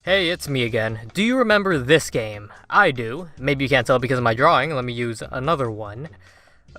Hey, it's me again. Do you remember this game? I do. Maybe you can't tell because of my drawing. Let me use another one.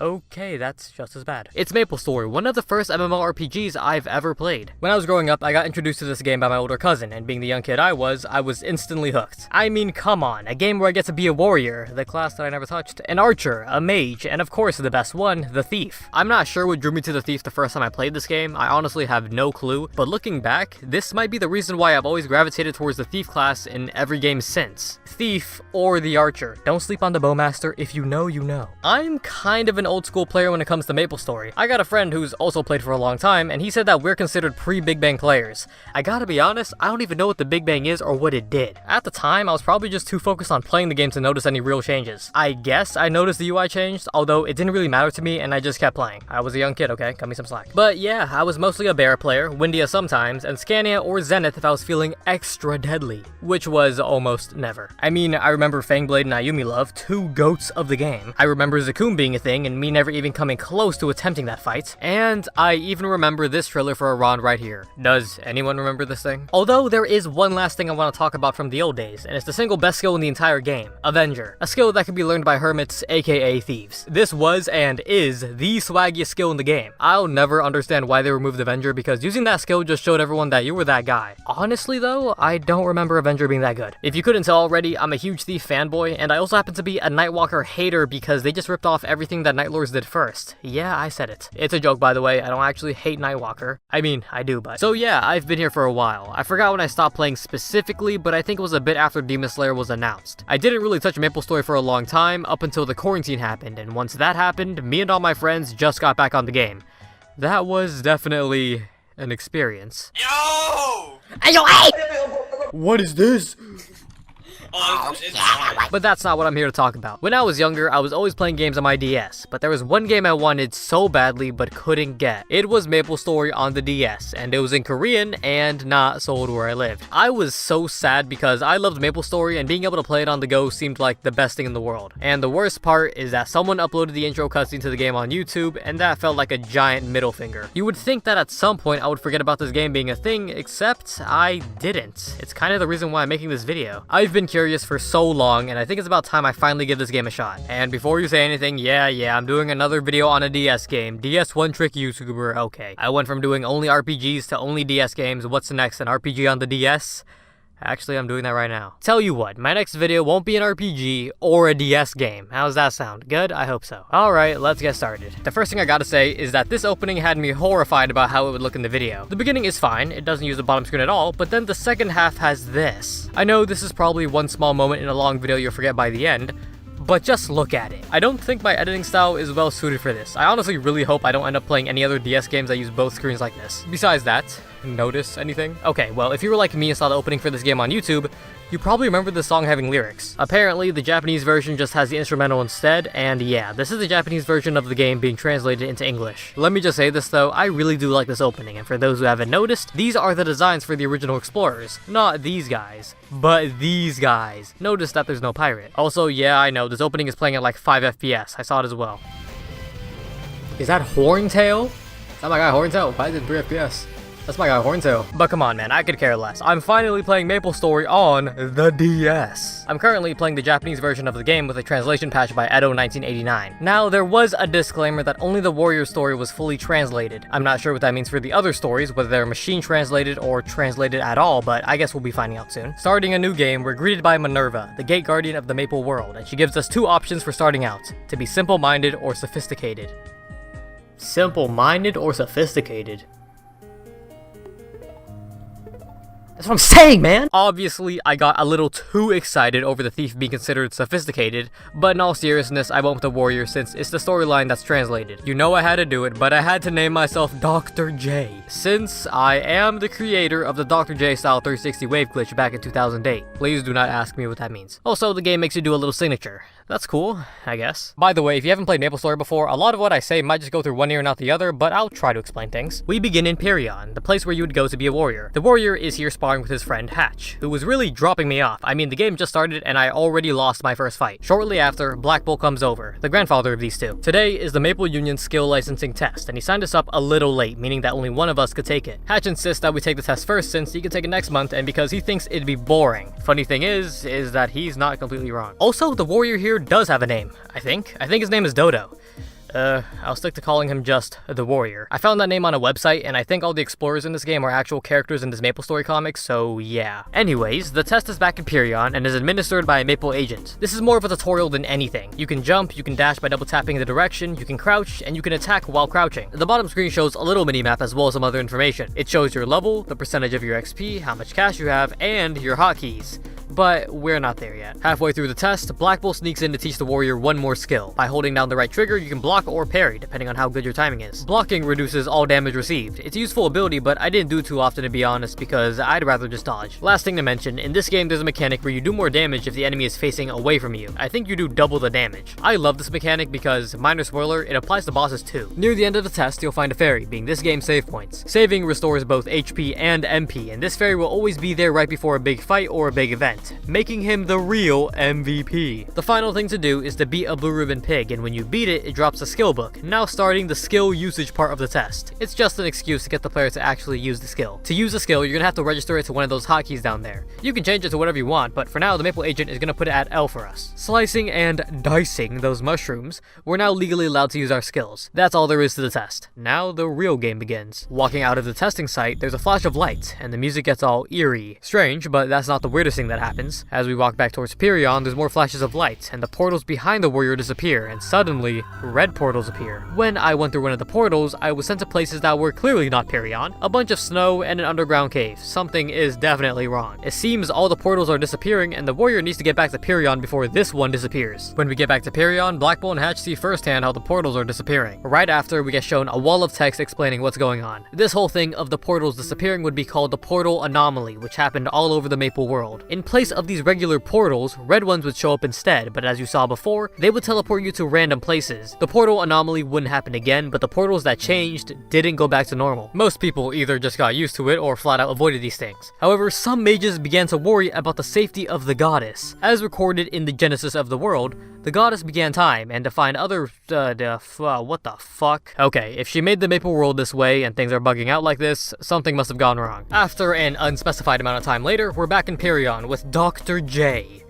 Okay, that's just as bad. It's MapleStory, one of the first MMORPGs I've ever played. When I was growing up, I got introduced to this game by my older cousin, and being the young kid I was instantly hooked. I mean, come on, a game where I get to be a warrior, the class that I never touched, an archer, a mage, and of course the best one, the thief. I'm not sure what drew me to the thief the first time I played this game, I honestly have no clue, but looking back, this might be the reason why I've always gravitated towards the thief class in every game since. Thief or the archer. Don't sleep on the bowmaster, if you know, you know. I'm kind of an old school player when it comes to MapleStory. I got a friend who's also played for a long time, and he said that we're considered pre-Big Bang players. I gotta be honest, I don't even know what the Big Bang is or what it did. At the time, I was probably just too focused on playing the game to notice any real changes. I guess I noticed the UI changed, although it didn't really matter to me and I just kept playing. I was a young kid, okay? Cut me some slack. But yeah, I was mostly a Bear player, Windia sometimes, and Scania or Zenith if I was feeling extra deadly, which was almost never. I mean, I remember Fangblade and Ayumi Love, two goats of the game. I remember Zakum being a thing and me never even coming close to attempting that fight. And I even remember this trailer for Iran right here. Does anyone remember this thing? Although there is one last thing I want to talk about from the old days, and it's the single best skill in the entire game, Avenger. A skill that can be learned by hermits, aka thieves. This was and is the swaggiest skill in the game. I'll never understand why they removed Avenger because using that skill just showed everyone that you were that guy. Honestly though, I don't remember Avenger being that good. If you couldn't tell already, I'm a huge thief fanboy, and I also happen to be a Nightwalker hater because they just ripped off everything that Nightlords did first. Yeah, I said it. It's a joke, by the way. I don't actually hate Nightwalker. I mean, I do, but... So yeah, I've been here for a while. I forgot when I stopped playing specifically, but I think it was a bit after Demon Slayer was announced. I didn't really touch MapleStory for a long time, up until the quarantine happened, and once that happened, me and all my friends just got back on the game. That was definitely an experience. Yo! Hey, yo, hey! What is this? But that's not what I'm here to talk about. When I was younger, I was always playing games on my DS, but there was one game I wanted so badly but couldn't get. It was MapleStory on the DS, and it was in Korean and not sold where I lived. I was so sad because I loved MapleStory and being able to play it on the go seemed like the best thing in the world. And the worst part is that someone uploaded the intro cutscene to the game on YouTube, and that felt like a giant middle finger. You would think that at some point I would forget about this game being a thing, except I didn't. It's kind of the reason why I'm making this video. I've been curious for so long, and I think it's about time I finally give this game a shot. And before you say anything, yeah, I'm doing another video on a DS game. DS one trick YouTuber, okay. I went from doing only RPGs to only DS games. What's next, an RPG on the DS? Actually, I'm doing that right now. Tell you what, my next video won't be an RPG or a DS game. How's that sound? Good? I hope so. Alright, let's get started. The first thing I gotta say is that this opening had me horrified about how it would look in the video. The beginning is fine, it doesn't use the bottom screen at all, but then the second half has this. I know this is probably one small moment in a long video you'll forget by the end, but just look at it. I don't think my editing style is well suited for this. I honestly really hope I don't end up playing any other DS games that use both screens like this. Besides that, notice anything? Okay, well, if you were like me and saw the opening for this game on YouTube, you probably remember the song having lyrics. Apparently, the Japanese version just has the instrumental instead, and yeah, this is the Japanese version of the game being translated into English. Let me just say this though, I really do like this opening, and for those who haven't noticed, these are the designs for the original explorers. Not these guys, but these guys. Notice that there's no pirate. Also, yeah, I know, this opening is playing at like 5 FPS, I saw it as well. Is that Horntail? Is that my guy Horntail? Why is it 3 FPS? That's my guy Horntail. But come on man, I could care less. I'm finally playing MapleStory on the DS. I'm currently playing the Japanese version of the game with a translation patch by Edo 1989. Now, there was a disclaimer that only the warrior story was fully translated. I'm not sure what that means for the other stories, whether they're machine translated or translated at all, but I guess we'll be finding out soon. Starting a new game, we're greeted by Minerva, the gate guardian of the Maple world, and she gives us two options for starting out: to be simple-minded or sophisticated. Simple-minded or sophisticated? That's what I'm saying, man! Obviously, I got a little too excited over the thief being considered sophisticated, but in all seriousness, I went with the warrior since it's the storyline that's translated. You know I had to do it, but I had to name myself Dr. J, since I am the creator of the Dr. J style 360 wave glitch back in 2008. Please do not ask me what that means. Also, the game makes you do a little signature. That's cool, I guess. By the way, if you haven't played MapleStory before, a lot of what I say might just go through one ear and out the other, but I'll try to explain things. We begin in Perion, the place where you would go to be a warrior. The warrior is here sparring with his friend Hatch, who was really dropping me off. I mean, the game just started and I already lost my first fight. Shortly after, Black Bull comes over, the grandfather of these two. Today is the Maple Union skill licensing test, and he signed us up a little late, meaning that only one of us could take it. Hatch insists that we take the test first since he can take it next month, and because he thinks it'd be boring. Funny thing is that he's not completely wrong. Also, the warrior here does have a name, I think. I think his name is Dodo. I'll stick to calling him just the warrior. I found that name on a website, and I think all the explorers in this game are actual characters in this MapleStory comic, so yeah. Anyways, the test is back in Perion and is administered by a Maple agent. This is more of a tutorial than anything. You can jump, you can dash by double tapping the direction, you can crouch, and you can attack while crouching. The bottom screen shows a little mini-map as well as some other information. It shows your level, the percentage of your XP, how much cash you have, and your hotkeys. But we're not there yet. Halfway through the test, Black Bull sneaks in to teach the warrior one more skill. By holding down the right trigger, you can block or parry, depending on how good your timing is. Blocking reduces all damage received. It's a useful ability, but I didn't do it too often to be honest, because I'd rather just dodge. Last thing to mention, in this game there's a mechanic where you do more damage if the enemy is facing away from you. I think you do double the damage. I love this mechanic because, minor spoiler, it applies to bosses too. Near the end of the test, you'll find a fairy, being this game's save points. Saving restores both HP and MP, and this fairy will always be there right before a big fight or a big event, making him the real MVP. The final thing to do is to beat a blue ribbon pig, and when you beat it, it drops a skill book, now starting the skill usage part of the test. It's just an excuse to get the player to actually use the skill. To use the skill, you're gonna have to register it to one of those hotkeys down there. You can change it to whatever you want, but for now, the Maple agent is gonna put it at L for us. Slicing and dicing those mushrooms, we're now legally allowed to use our skills. That's all there is to the test. Now the real game begins. Walking out of the testing site, there's a flash of light, and the music gets all eerie. Strange, but that's not the weirdest thing that happens. As we walk back towards Perion, there's more flashes of light, and the portals behind the warrior disappear, and suddenly, red portals appear. When I went through one of the portals, I was sent to places that were clearly not Perion, a bunch of snow and an underground cave. Something is definitely wrong. It seems all the portals are disappearing, and the warrior needs to get back to Perion before this one disappears. When we get back to Perion, Black Bull and Hatch see firsthand how the portals are disappearing. Right after, we get shown a wall of text explaining what's going on. This whole thing of the portals disappearing would be called the portal anomaly, which happened all over the Maple world. In place of these regular portals, red ones would show up instead, but as you saw before, they would teleport you to random places. The portal anomaly wouldn't happen again, but the portals that changed didn't go back to normal. Most people either just got used to it or flat out avoided these things. However, some mages began to worry about the safety of the goddess. As recorded in the Genesis of the world, the goddess began time and defined other what the fuck? Okay, if she made the Maple world this way and things are bugging out like this, something must have gone wrong. After an unspecified amount of time later, we're back in Perion with Dr. J.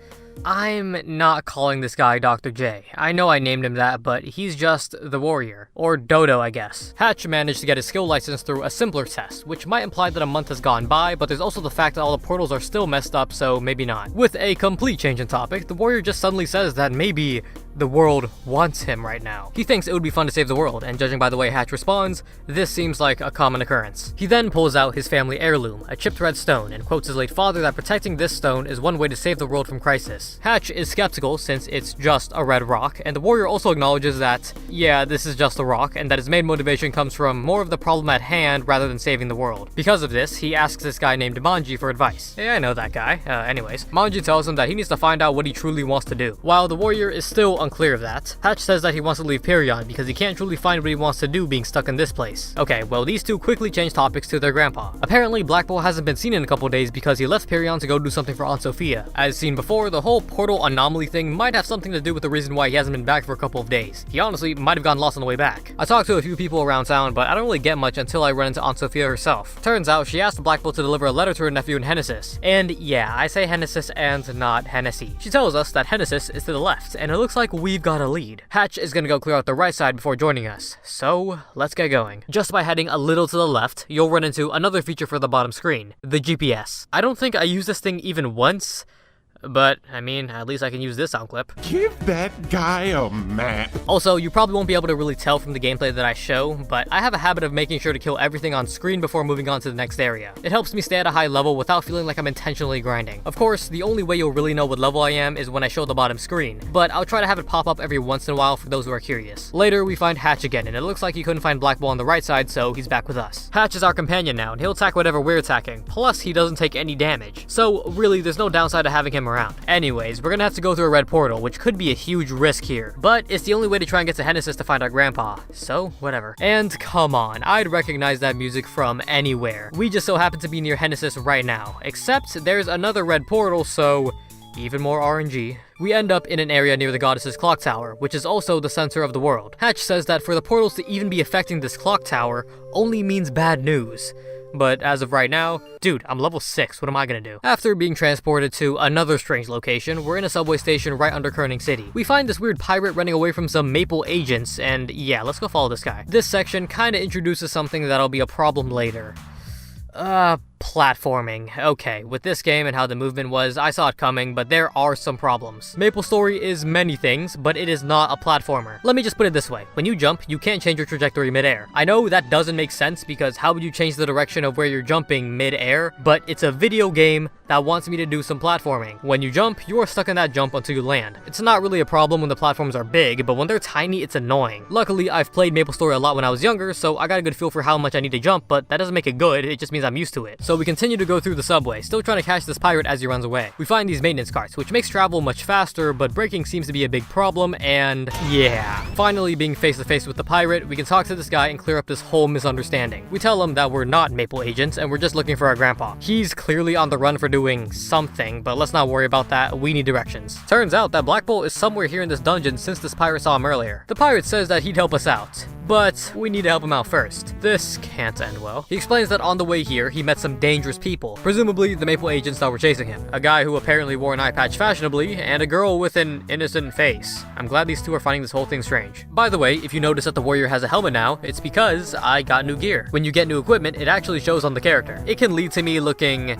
I'm not calling this guy Dr. J. I know I named him that, but he's just the warrior. Or Dodo, I guess. Hatch managed to get his skill license through a simpler test, which might imply that a month has gone by, but there's also the fact that all the portals are still messed up, so maybe not. With a complete change in topic, the warrior just suddenly says that maybe the world wants him right now. He thinks it would be fun to save the world, and judging by the way Hatch responds, this seems like a common occurrence. He then pulls out his family heirloom, a chipped red stone, and quotes his late father that protecting this stone is one way to save the world from crisis. Hatch is skeptical since it's just a red rock, and the warrior also acknowledges that, yeah, this is just a rock, and that his main motivation comes from more of the problem at hand rather than saving the world. Because of this, he asks this guy named Manji for advice. Hey, I know that guy. Anyways, Manji tells him that he needs to find out what he truly wants to do. While the warrior is still unclear of that, Hatch says that he wants to leave Perion because he can't truly find what he wants to do being stuck in this place. Okay, well these two quickly change topics to their grandpa. Apparently, Black Bull hasn't been seen in a couple days because he left Perion to go do something for Aunt Sophia. As seen before, the whole portal anomaly thing might have something to do with the reason why he hasn't been back for a couple of days. He honestly might have gotten lost on the way back. I talked to a few people around town, but I don't really get much until I run into Aunt Sophia herself. Turns out, she asked Black Bull to deliver a letter to her nephew in Hennesis. And yeah, I say Hennesis and not Hennessy. She tells us that Hennesis is to the left, and it looks like we've got a lead. Hatch is gonna go clear out the right side before joining us, so let's get going. Just by heading a little to the left, you'll run into another feature for the bottom screen, the GPS. I don't think I used this thing even once, but, I mean, at least I can use this sound clip. Give that guy a map. Also, you probably won't be able to really tell from the gameplay that I show, but I have a habit of making sure to kill everything on screen before moving on to the next area. It helps me stay at a high level without feeling like I'm intentionally grinding. Of course, the only way you'll really know what level I am is when I show the bottom screen, but I'll try to have it pop up every once in a while for those who are curious. Later, we find Hatch again, and it looks like he couldn't find Black Bull on the right side, so he's back with us. Hatch is our companion now, and he'll attack whatever we're attacking, plus he doesn't take any damage. So, really, there's no downside to having him around. Anyways, we're gonna have to go through a red portal, which could be a huge risk here, but it's the only way to try and get to Genesis to find our grandpa, so whatever. And come on, I'd recognize that music from anywhere. We just so happen to be near Genesis right now, except there's another red portal, so even more RNG. We end up in an area near the goddess's clock tower, which is also the center of the world. Hatch says that for the portals to even be affecting this clock tower only means bad news. But as of right now, dude, I'm level 6, what am I gonna do? After being transported to another strange location, we're in a subway station right under Kerning City. We find this weird pirate running away from some Maple agents, and yeah, let's go follow this guy. This section kinda introduces something that'll be a problem later. Platforming. Okay, with this game and how the movement was, I saw it coming, but there are some problems. MapleStory is many things, but it is not a platformer. Let me just put it this way. When you jump, you can't change your trajectory mid-air. I know that doesn't make sense because how would you change the direction of where you're jumping mid-air? But it's a video game that wants me to do some platforming. When you jump, you are stuck in that jump until you land. It's not really a problem when the platforms are big, but when they're tiny, it's annoying. Luckily, I've played MapleStory a lot when I was younger, so I got a good feel for how much I need to jump, but that doesn't make it good, it just means I'm used to it. So we continue to go through the subway, still trying to catch this pirate as he runs away. We find these maintenance carts, which makes travel much faster, but braking seems to be a big problem, and yeah. Finally, being face to face with the pirate, we can talk to this guy and clear up this whole misunderstanding. We tell him that we're not Maple agents, and we're just looking for our grandpa. He's clearly on the run for doing something, but let's not worry about that, we need directions. Turns out that Black Bolt is somewhere here in this dungeon since this pirate saw him earlier. The pirate says that he'd help us out, but we need to help him out first. This can't end well. He explains that on the way here, he met some dangerous people, presumably the Maple agents that were chasing him. A guy who apparently wore an eye patch fashionably, and a girl with an innocent face. I'm glad these two are finding this whole thing strange. By the way, if you notice that the warrior has a helmet now, it's because I got new gear. When you get new equipment, it actually shows on the character. It can lead to me looking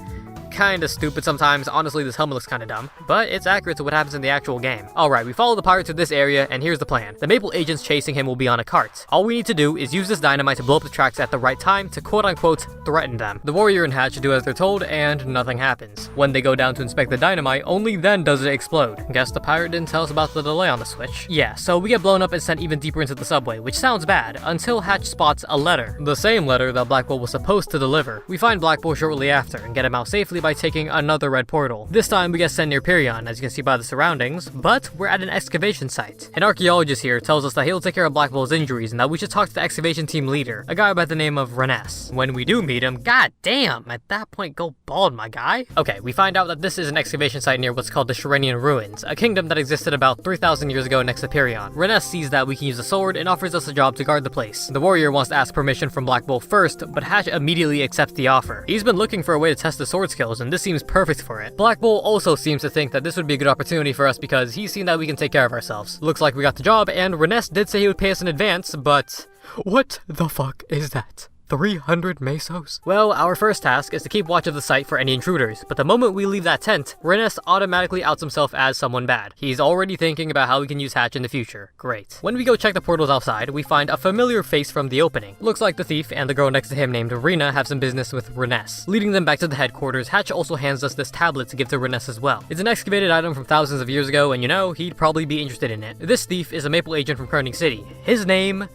kinda stupid sometimes. Honestly, this helmet looks kinda dumb, but it's accurate to what happens in the actual game. Alright, we follow the pirate to this area, and here's the plan. The Maple agents chasing him will be on a cart. All we need to do is use this dynamite to blow up the tracks at the right time to quote-unquote threaten them. The warrior and Hatch do as they're told, and nothing happens. When they go down to inspect the dynamite, only then does it explode. Guess the pirate didn't tell us about the delay on the switch. Yeah, so we get blown up and sent even deeper into the subway, which sounds bad, until Hatch spots a letter. The same letter that Black Bolt was supposed to deliver. We find Black Bolt shortly after, and get him out safely by taking another red portal. This time we get sent near Pirion, as you can see by the surroundings, but we're at an excavation site. An archaeologist here tells us that he'll take care of Black Bolt's injuries and that we should talk to the excavation team leader, a guy by the name of Reness. When we do meet him, god damn, at that point go bald, my guy. Okay, we find out that this is an excavation site near what's called the Shirenian Ruins, a kingdom that existed about 3,000 years ago next to Pirion. Reness sees that we can use a sword and offers us a job to guard the place. The warrior wants to ask permission from Black Bolt first, but Hatch immediately accepts the offer. He's been looking for a way to test the sword skills, and this seems perfect for it. Black Bolt also seems to think that this would be a good opportunity for us because he's seen that we can take care of ourselves. Looks like we got the job, and Reness did say he would pay us in advance, but what the fuck is that? 300 mesos? Well, our first task is to keep watch of the site for any intruders, but the moment we leave that tent, Reness automatically outs himself as someone bad. He's already thinking about how we can use Hatch in the future. Great. When we go check the portals outside, we find a familiar face from the opening. Looks like the thief and the girl next to him named Rena have some business with Reness. Leading them back to the headquarters, Hatch also hands us this tablet to give to Reness as well. It's an excavated item from thousands of years ago, and you know, he'd probably be interested in it. This thief is a Maple agent from Kerning City. His name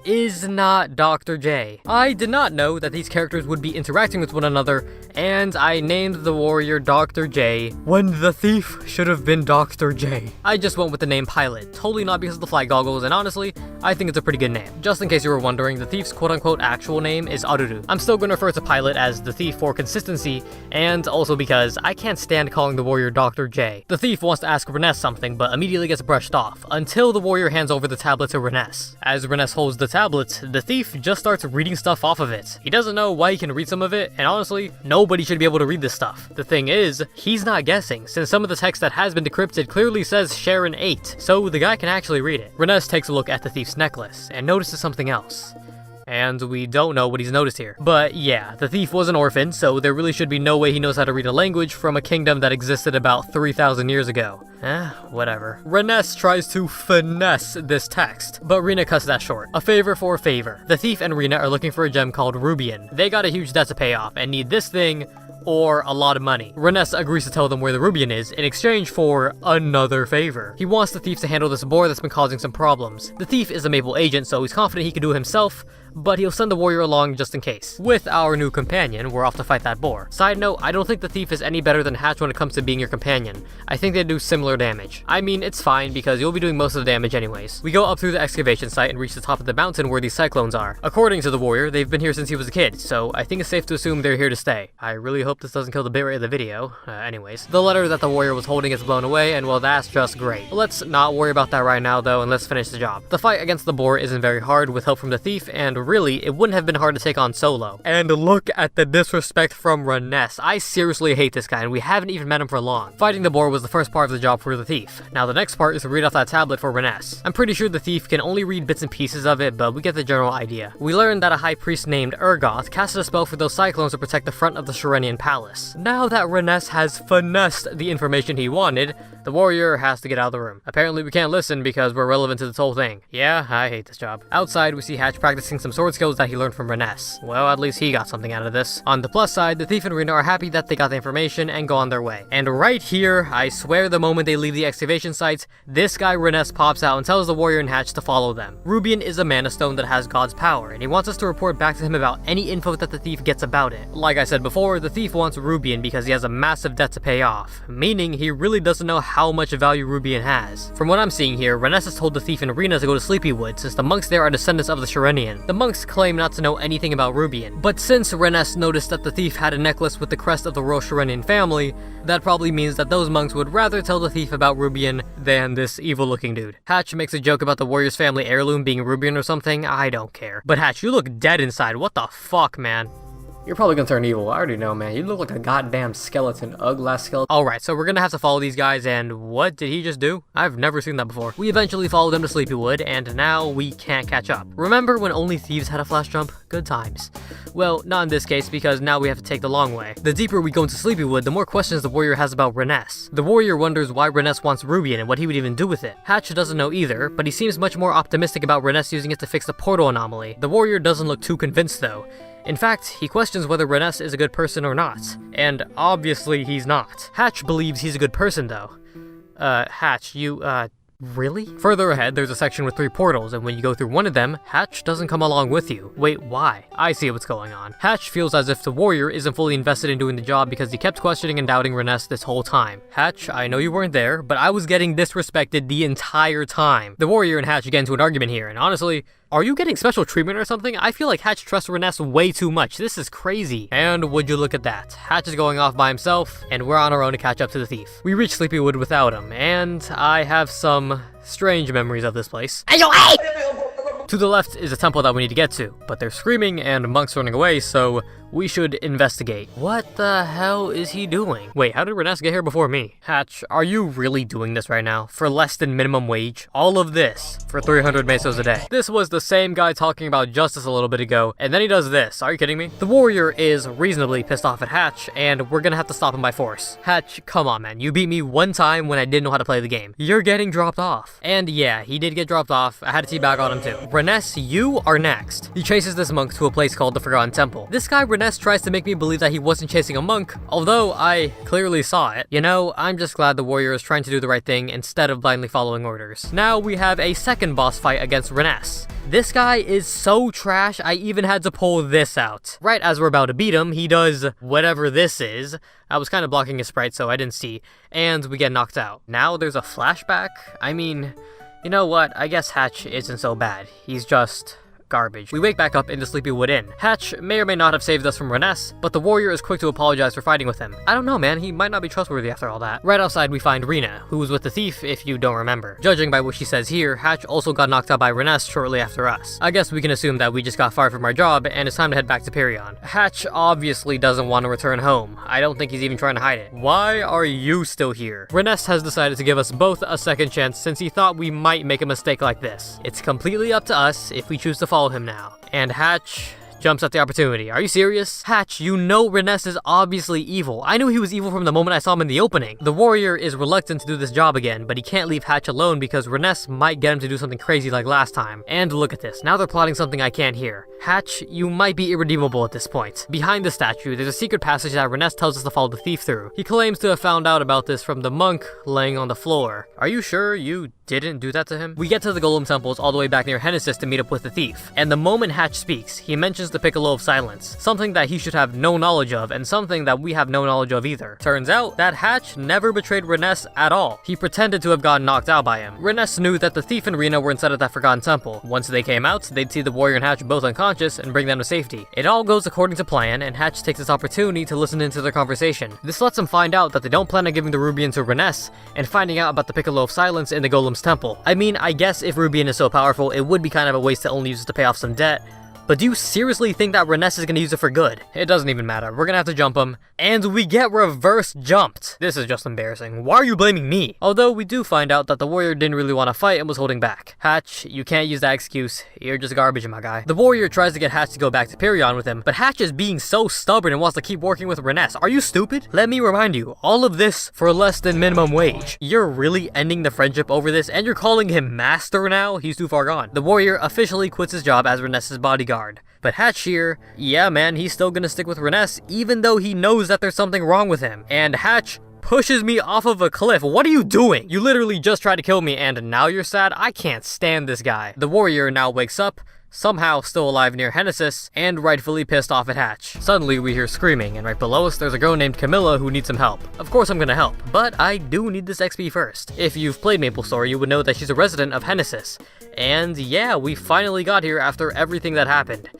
is not Dr. J. I did not know that these characters would be interacting with one another, and I named the warrior Dr. J when the thief should have been Dr. J. I just went with the name Pilot, totally not because of the flight goggles, and honestly, I think it's a pretty good name. Just in case you were wondering, the thief's quote-unquote actual name is Aruru. I'm still going to refer to Pilot as the thief for consistency, and also because I can't stand calling the warrior Dr. J. The thief wants to ask Reness something, but immediately gets brushed off, until the warrior hands over the tablet to Reness. As Reness holds the tablet, the thief just starts reading stuff off of it. He doesn't know why he can read some of it, and honestly, nobody should be able to read this stuff. The thing is, he's not guessing, since some of the text that has been decrypted clearly says Sharon 8, so the guy can actually read it. Reness takes a look at the thief's necklace, and notices something else. And we don't know what he's noticed here. But yeah, the thief was an orphan, so there really should be no way he knows how to read a language from a kingdom that existed about 3,000 years ago. Whatever. Reness tries to finesse this text, but Rena cuts that short. A favor for a favor. The thief and Rena are looking for a gem called Rubian. They got a huge debt to pay off, and need this thing or a lot of money. Reness agrees to tell them where the Rubian is in exchange for another favor. He wants the thief to handle this boar that's been causing some problems. The thief is a Maple agent, so he's confident he can do it himself, but he'll send the warrior along just in case. With our new companion, we're off to fight that boar. Side note, I don't think the thief is any better than Hatch when it comes to being your companion. I think they do similar damage. I mean, it's fine because you'll be doing most of the damage anyways. We go up through the excavation site and reach the top of the mountain where these cyclones are. According to the warrior, they've been here since he was a kid, so I think it's safe to assume they're here to stay. I really hope this doesn't kill the bitrate of the video. Anyways, the letter that the warrior was holding is blown away, and well, that's just great. Let's not worry about that right now though, and let's finish the job. The fight against the boar isn't very hard with help from the thief, and really, it wouldn't have been hard to take on solo. And look at the disrespect from Reness. I seriously hate this guy, and we haven't even met him for long. Fighting the boar was the first part of the job for the thief. Now the next part is to read off that tablet for Reness. I'm pretty sure the thief can only read bits and pieces of it, but we get the general idea. We learn that a high priest named Urgoth casted a spell for those cyclones to protect the front of the Shirenian palace. Now that Reness has finessed the information he wanted, the warrior has to get out of the room. Apparently we can't listen because we're relevant to this whole thing. Yeah, I hate this job. Outside, we see Hatch practicing some sword skills that he learned from Reness. Well, at least he got something out of this. On the plus side, the thief and Rena are happy that they got the information and go on their way. And right here, I swear the moment they leave the excavation sites, this guy Reness pops out and tells the warrior and Hatch to follow them. Rubian is a mana stone that has God's power, and he wants us to report back to him about any info that the thief gets about it. Like I said before, the thief wants Rubian because he has a massive debt to pay off, meaning he really doesn't know how much value Rubian has. From what I'm seeing here, Reness has told the thief and Rena to go to Sleepywood since the monks there are descendants of the Shirenian. The monks claim not to know anything about Rubian, but since Reness noticed that the thief had a necklace with the crest of the royal Shirenian family, that probably means that those monks would rather tell the thief about Rubian than this evil-looking dude. Hatch makes a joke about the warrior's family heirloom being Rubian or something. I don't care. But Hatch, you look dead inside. What the fuck, man? You're probably gonna turn evil. I already know, man. You look like a goddamn skeleton. Last skeleton. Alright, so we're gonna have to follow these guys, and what did he just do? I've never seen that before. We eventually followed them to Sleepywood, and now we can't catch up. Remember when only thieves had a flash jump? Good times. Well, not in this case, because now we have to take the long way. The deeper we go into Sleepywood, the more questions the warrior has about Reness. The warrior wonders why Reness wants Rubian and what he would even do with it. Hatch doesn't know either, but he seems much more optimistic about Reness using it to fix the portal anomaly. The warrior doesn't look too convinced though. In fact, he questions whether Reness is a good person or not, and obviously he's not. Hatch believes he's a good person though. Hatch, really? Further ahead, there's a section with 3 portals, and when you go through one of them, Hatch doesn't come along with you. Wait, why? I see what's going on. Hatch feels as if the warrior isn't fully invested in doing the job because he kept questioning and doubting Reness this whole time. Hatch, I know you weren't there, but I was getting disrespected the entire time. The warrior and Hatch get into an argument here, and honestly, are you getting special treatment or something? I feel like Hatch trusts Reness way too much. This is crazy. And would you look at that? Hatch is going off by himself, and we're on our own to catch up to the thief. We reach Sleepywood without him, and I have some strange memories of this place. To the left is a temple that we need to get to, but they're screaming and monks running away, so we should investigate. What the hell is he doing? Wait, how did Reness get here before me? Hatch, are you really doing this right now? For less than minimum wage? All of this for 300 mesos a day. This was the same guy talking about justice a little bit ago, and then he does this. Are you kidding me? The warrior is reasonably pissed off at Hatch, and we're gonna have to stop him by force. Hatch, come on, man. You beat me one time when I didn't know how to play the game. You're getting dropped off. And yeah, he did get dropped off. I had to teabag on him too. Reness, you are next. He chases this monk to a place called the Forgotten Temple. This guy Reness tries to make me believe that he wasn't chasing a monk, although I clearly saw it. You know, I'm just glad the warrior is trying to do the right thing instead of blindly following orders. Now we have a second boss fight against Reness. This guy is so trash, I even had to pull this out. Right as we're about to beat him, he does whatever this is. I was kind of blocking his sprite, so I didn't see, and we get knocked out. Now there's a flashback? I mean, you know what? I guess Hatch isn't so bad. He's just garbage. We wake back up in the Sleepywood Inn. Hatch may or may not have saved us from Reness, but the warrior is quick to apologize for fighting with him. I don't know, man. He might not be trustworthy after all that. Right outside, we find Rena, who was with the thief, if you don't remember. Judging by what she says here, Hatch also got knocked out by Reness shortly after us. I guess we can assume that we just got fired from our job, and it's time to head back to Perion. Hatch obviously doesn't want to return home. I don't think he's even trying to hide it. Why are you still here? Reness has decided to give us both a second chance since he thought we might make a mistake like this. It's completely up to us if we choose to follow him now. And Hatch jumps at the opportunity. Are you serious? Hatch, you know Reness is obviously evil. I knew he was evil from the moment I saw him in the opening. The warrior is reluctant to do this job again, but he can't leave Hatch alone because Reness might get him to do something crazy like last time. And look at this, now they're plotting something I can't hear. Hatch, you might be irredeemable at this point. Behind the statue, there's a secret passage that Reness tells us to follow the thief through. He claims to have found out about this from the monk laying on the floor. Are you sure you didn't do that to him? We get to the Golem temples all the way back near Genesis to meet up with the thief. And the moment Hatch speaks, he mentions the Piccolo of Silence, something that he should have no knowledge of and something that we have no knowledge of either. Turns out that Hatch never betrayed Reness at all. He pretended to have gotten knocked out by him. Reness knew that the thief and Rena were inside of that forgotten temple. Once they came out, they'd see the warrior and Hatch both unconscious and bring them to safety. It all goes according to plan, and Hatch takes this opportunity to listen into their conversation. This lets him find out that they don't plan on giving the Rubian to Reness and finding out about the Piccolo of Silence in the Golem's temple. I mean, I guess if Rubian is so powerful, it would be kind of a waste to only use it to pay off some debt. But do you seriously think that Reness is going to use it for good? It doesn't even matter. We're going to have to jump him. And we get reverse jumped. This is just embarrassing. Why are you blaming me? Although we do find out that the warrior didn't really want to fight and was holding back. Hatch, you can't use that excuse. You're just garbage, my guy. The warrior tries to get Hatch to go back to Perion with him, but Hatch is being so stubborn and wants to keep working with Reness. Are you stupid? Let me remind you, all of this for less than minimum wage. You're really ending the friendship over this, and you're calling him master now? He's too far gone. The warrior officially quits his job as Reness's bodyguard. But Hatch here, yeah man, he's still gonna stick with Reness even though he knows that there's something wrong with him. And Hatch pushes me off of a cliff. What are you doing? You literally just tried to kill me and now you're sad? I can't stand this guy. The warrior now wakes up, somehow still alive near Genesis, and rightfully pissed off at Hatch. Suddenly we hear screaming, and right below us there's a girl named Camilla who needs some help. Of course I'm gonna help, but I do need this XP first. If you've played MapleStory, you would know that she's a resident of Genesis. And yeah, we finally got here after everything that happened.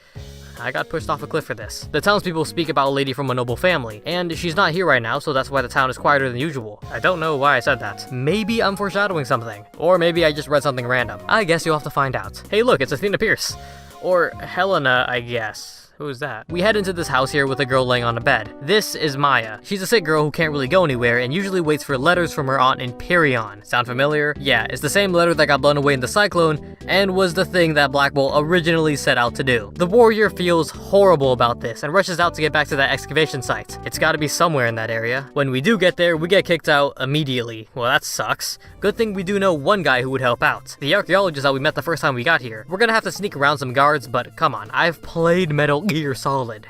I got pushed off a cliff for this. The townspeople speak about a lady from a noble family, and she's not here right now, so that's why the town is quieter than usual. I don't know why I said that. Maybe I'm foreshadowing something. Or maybe I just read something random. I guess you'll have to find out. Hey look, it's Athena Pierce. Or Helena, I guess. Who's that? We head into this house here with a girl laying on a bed. This is Maya. She's a sick girl who can't really go anywhere and usually waits for letters from her aunt in Perion. Sound familiar? Yeah, it's the same letter that got blown away in the cyclone and was the thing that Black Bolt originally set out to do. The warrior feels horrible about this and rushes out to get back to that excavation site. It's gotta be somewhere in that area. When we do get there, we get kicked out immediately. Well, that sucks. Good thing we do know one guy who would help out. The archaeologist that we met the first time we got here. We're gonna have to sneak around some guards, but come on, I've played Metal Gear Solid.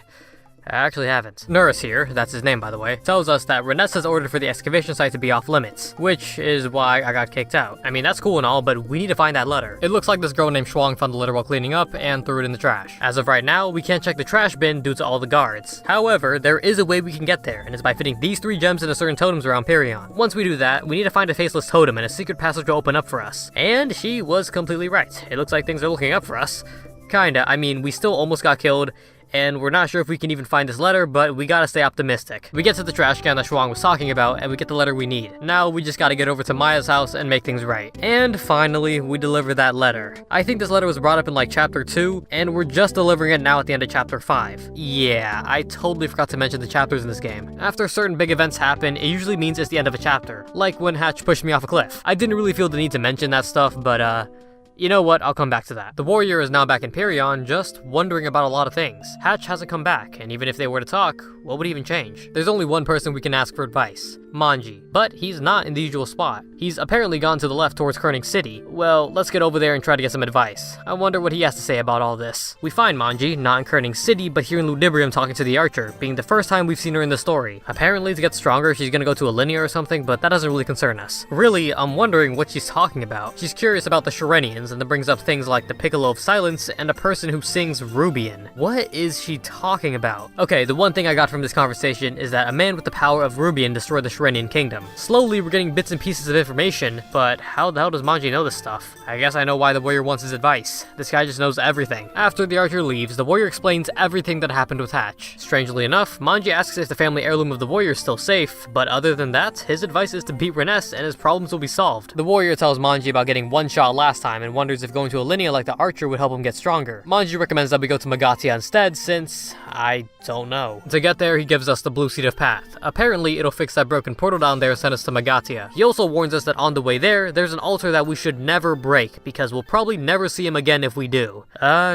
I actually haven't. Nurse here, that's his name by the way, tells us that Reness has ordered for the excavation site to be off limits, which is why I got kicked out. I mean, that's cool and all, but we need to find that letter. It looks like this girl named Shuang found the letter while cleaning up and threw it in the trash. As of right now, we can't check the trash bin due to all the guards. However, there is a way we can get there, and it's by fitting these 3 gems into certain totems around Perion. Once we do that, we need to find a faceless totem and a secret passage will open up for us. And she was completely right. It looks like things are looking up for us. Kinda, I mean, we still almost got killed, and we're not sure if we can even find this letter, but we gotta stay optimistic. We get to the trash can that Shuang was talking about, and we get the letter we need. Now we just gotta get over to Maya's house and make things right. And finally, we deliver that letter. I think this letter was brought up in like chapter 2, and we're just delivering it now at the end of chapter 5. Yeah, I totally forgot to mention the chapters in this game. After certain big events happen, it usually means it's the end of a chapter. Like when Hatch pushed me off a cliff. I didn't really feel the need to mention that stuff, but you know what, I'll come back to that. The warrior is now back in Perion, just wondering about a lot of things. Hatch hasn't come back, and even if they were to talk, what would even change? There's only one person we can ask for advice. Manji. But he's not in the usual spot. He's apparently gone to the left towards Kerning City. Well, let's get over there and try to get some advice. I wonder what he has to say about all this. We find Manji, not in Kerning City, but here in Ludibrium talking to the archer, being the first time we've seen her in the story. Apparently, to get stronger, she's gonna go to Alinea or something, but that doesn't really concern us. Really, I'm wondering what she's talking about. She's curious about the Sharenians, and then brings up things like the Piccolo of Silence and a person who sings Rubian. What is she talking about? Okay, the one thing I got from this conversation is that a man with the power of Rubian destroyed the Sharenian kingdom. Slowly, we're getting bits and pieces of information, but how the hell does Manji know this stuff? I guess I know why the warrior wants his advice. This guy just knows everything. After the archer leaves, the warrior explains everything that happened with Hatch. Strangely enough, Manji asks if the family heirloom of the warrior is still safe, but other than that, his advice is to beat Reness and his problems will be solved. The warrior tells Manji about getting one shot last time and wonders if going to Alinea like the archer would help him get stronger. Manji recommends that we go to Magatia instead since, I don't know. To get there, he gives us the blue seed of path. Apparently, it'll fix that broken portal down there and send us to Magatia. He also warns us that on the way there's an altar that we should never break, because we'll probably never see him again if we do.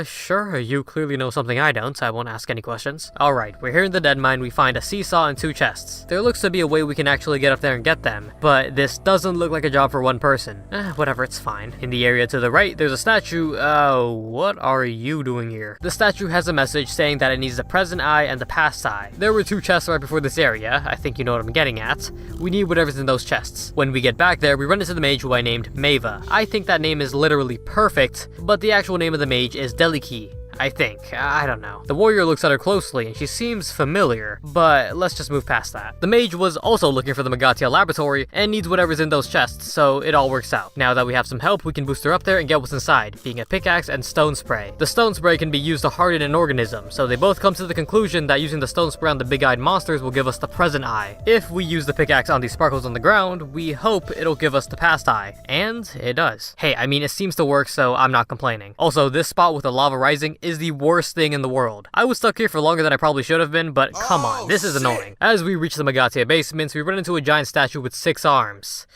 Sure, you clearly know something I don't. I won't ask any questions. Alright, we're here in the dead mine. We find a seesaw and 2 chests. There looks to be a way we can actually get up there and get them, but this doesn't look like a job for one person. Whatever, it's fine. In the area to the right, there's a statue. What are you doing here? The statue has a message saying that it needs the present eye and the past eye. There were 2 chests right before this area. I think you know what I'm getting at. We need whatever's in those chests. When we get back there, we run into the mage who I named Mava. I think that name is literally perfect, but the actual name of the mage is Deliki. I think. I don't know. The warrior looks at her closely, and she seems familiar, but let's just move past that. The mage was also looking for the Magatia laboratory, and needs whatever's in those chests, so it all works out. Now that we have some help, we can boost her up there and get what's inside, being a pickaxe and stone spray. The stone spray can be used to harden an organism, so they both come to the conclusion that using the stone spray on the big-eyed monsters will give us the present eye. If we use the pickaxe on these sparkles on the ground, we hope it'll give us the past eye. And it does. Hey, I mean, it seems to work, so I'm not complaining. Also, this spot with the lava rising is the worst thing in the world. I was stuck here for longer than I probably should have been, but come on, this is annoying. As we reach the Magatia basements, we run into a giant statue with 6 arms.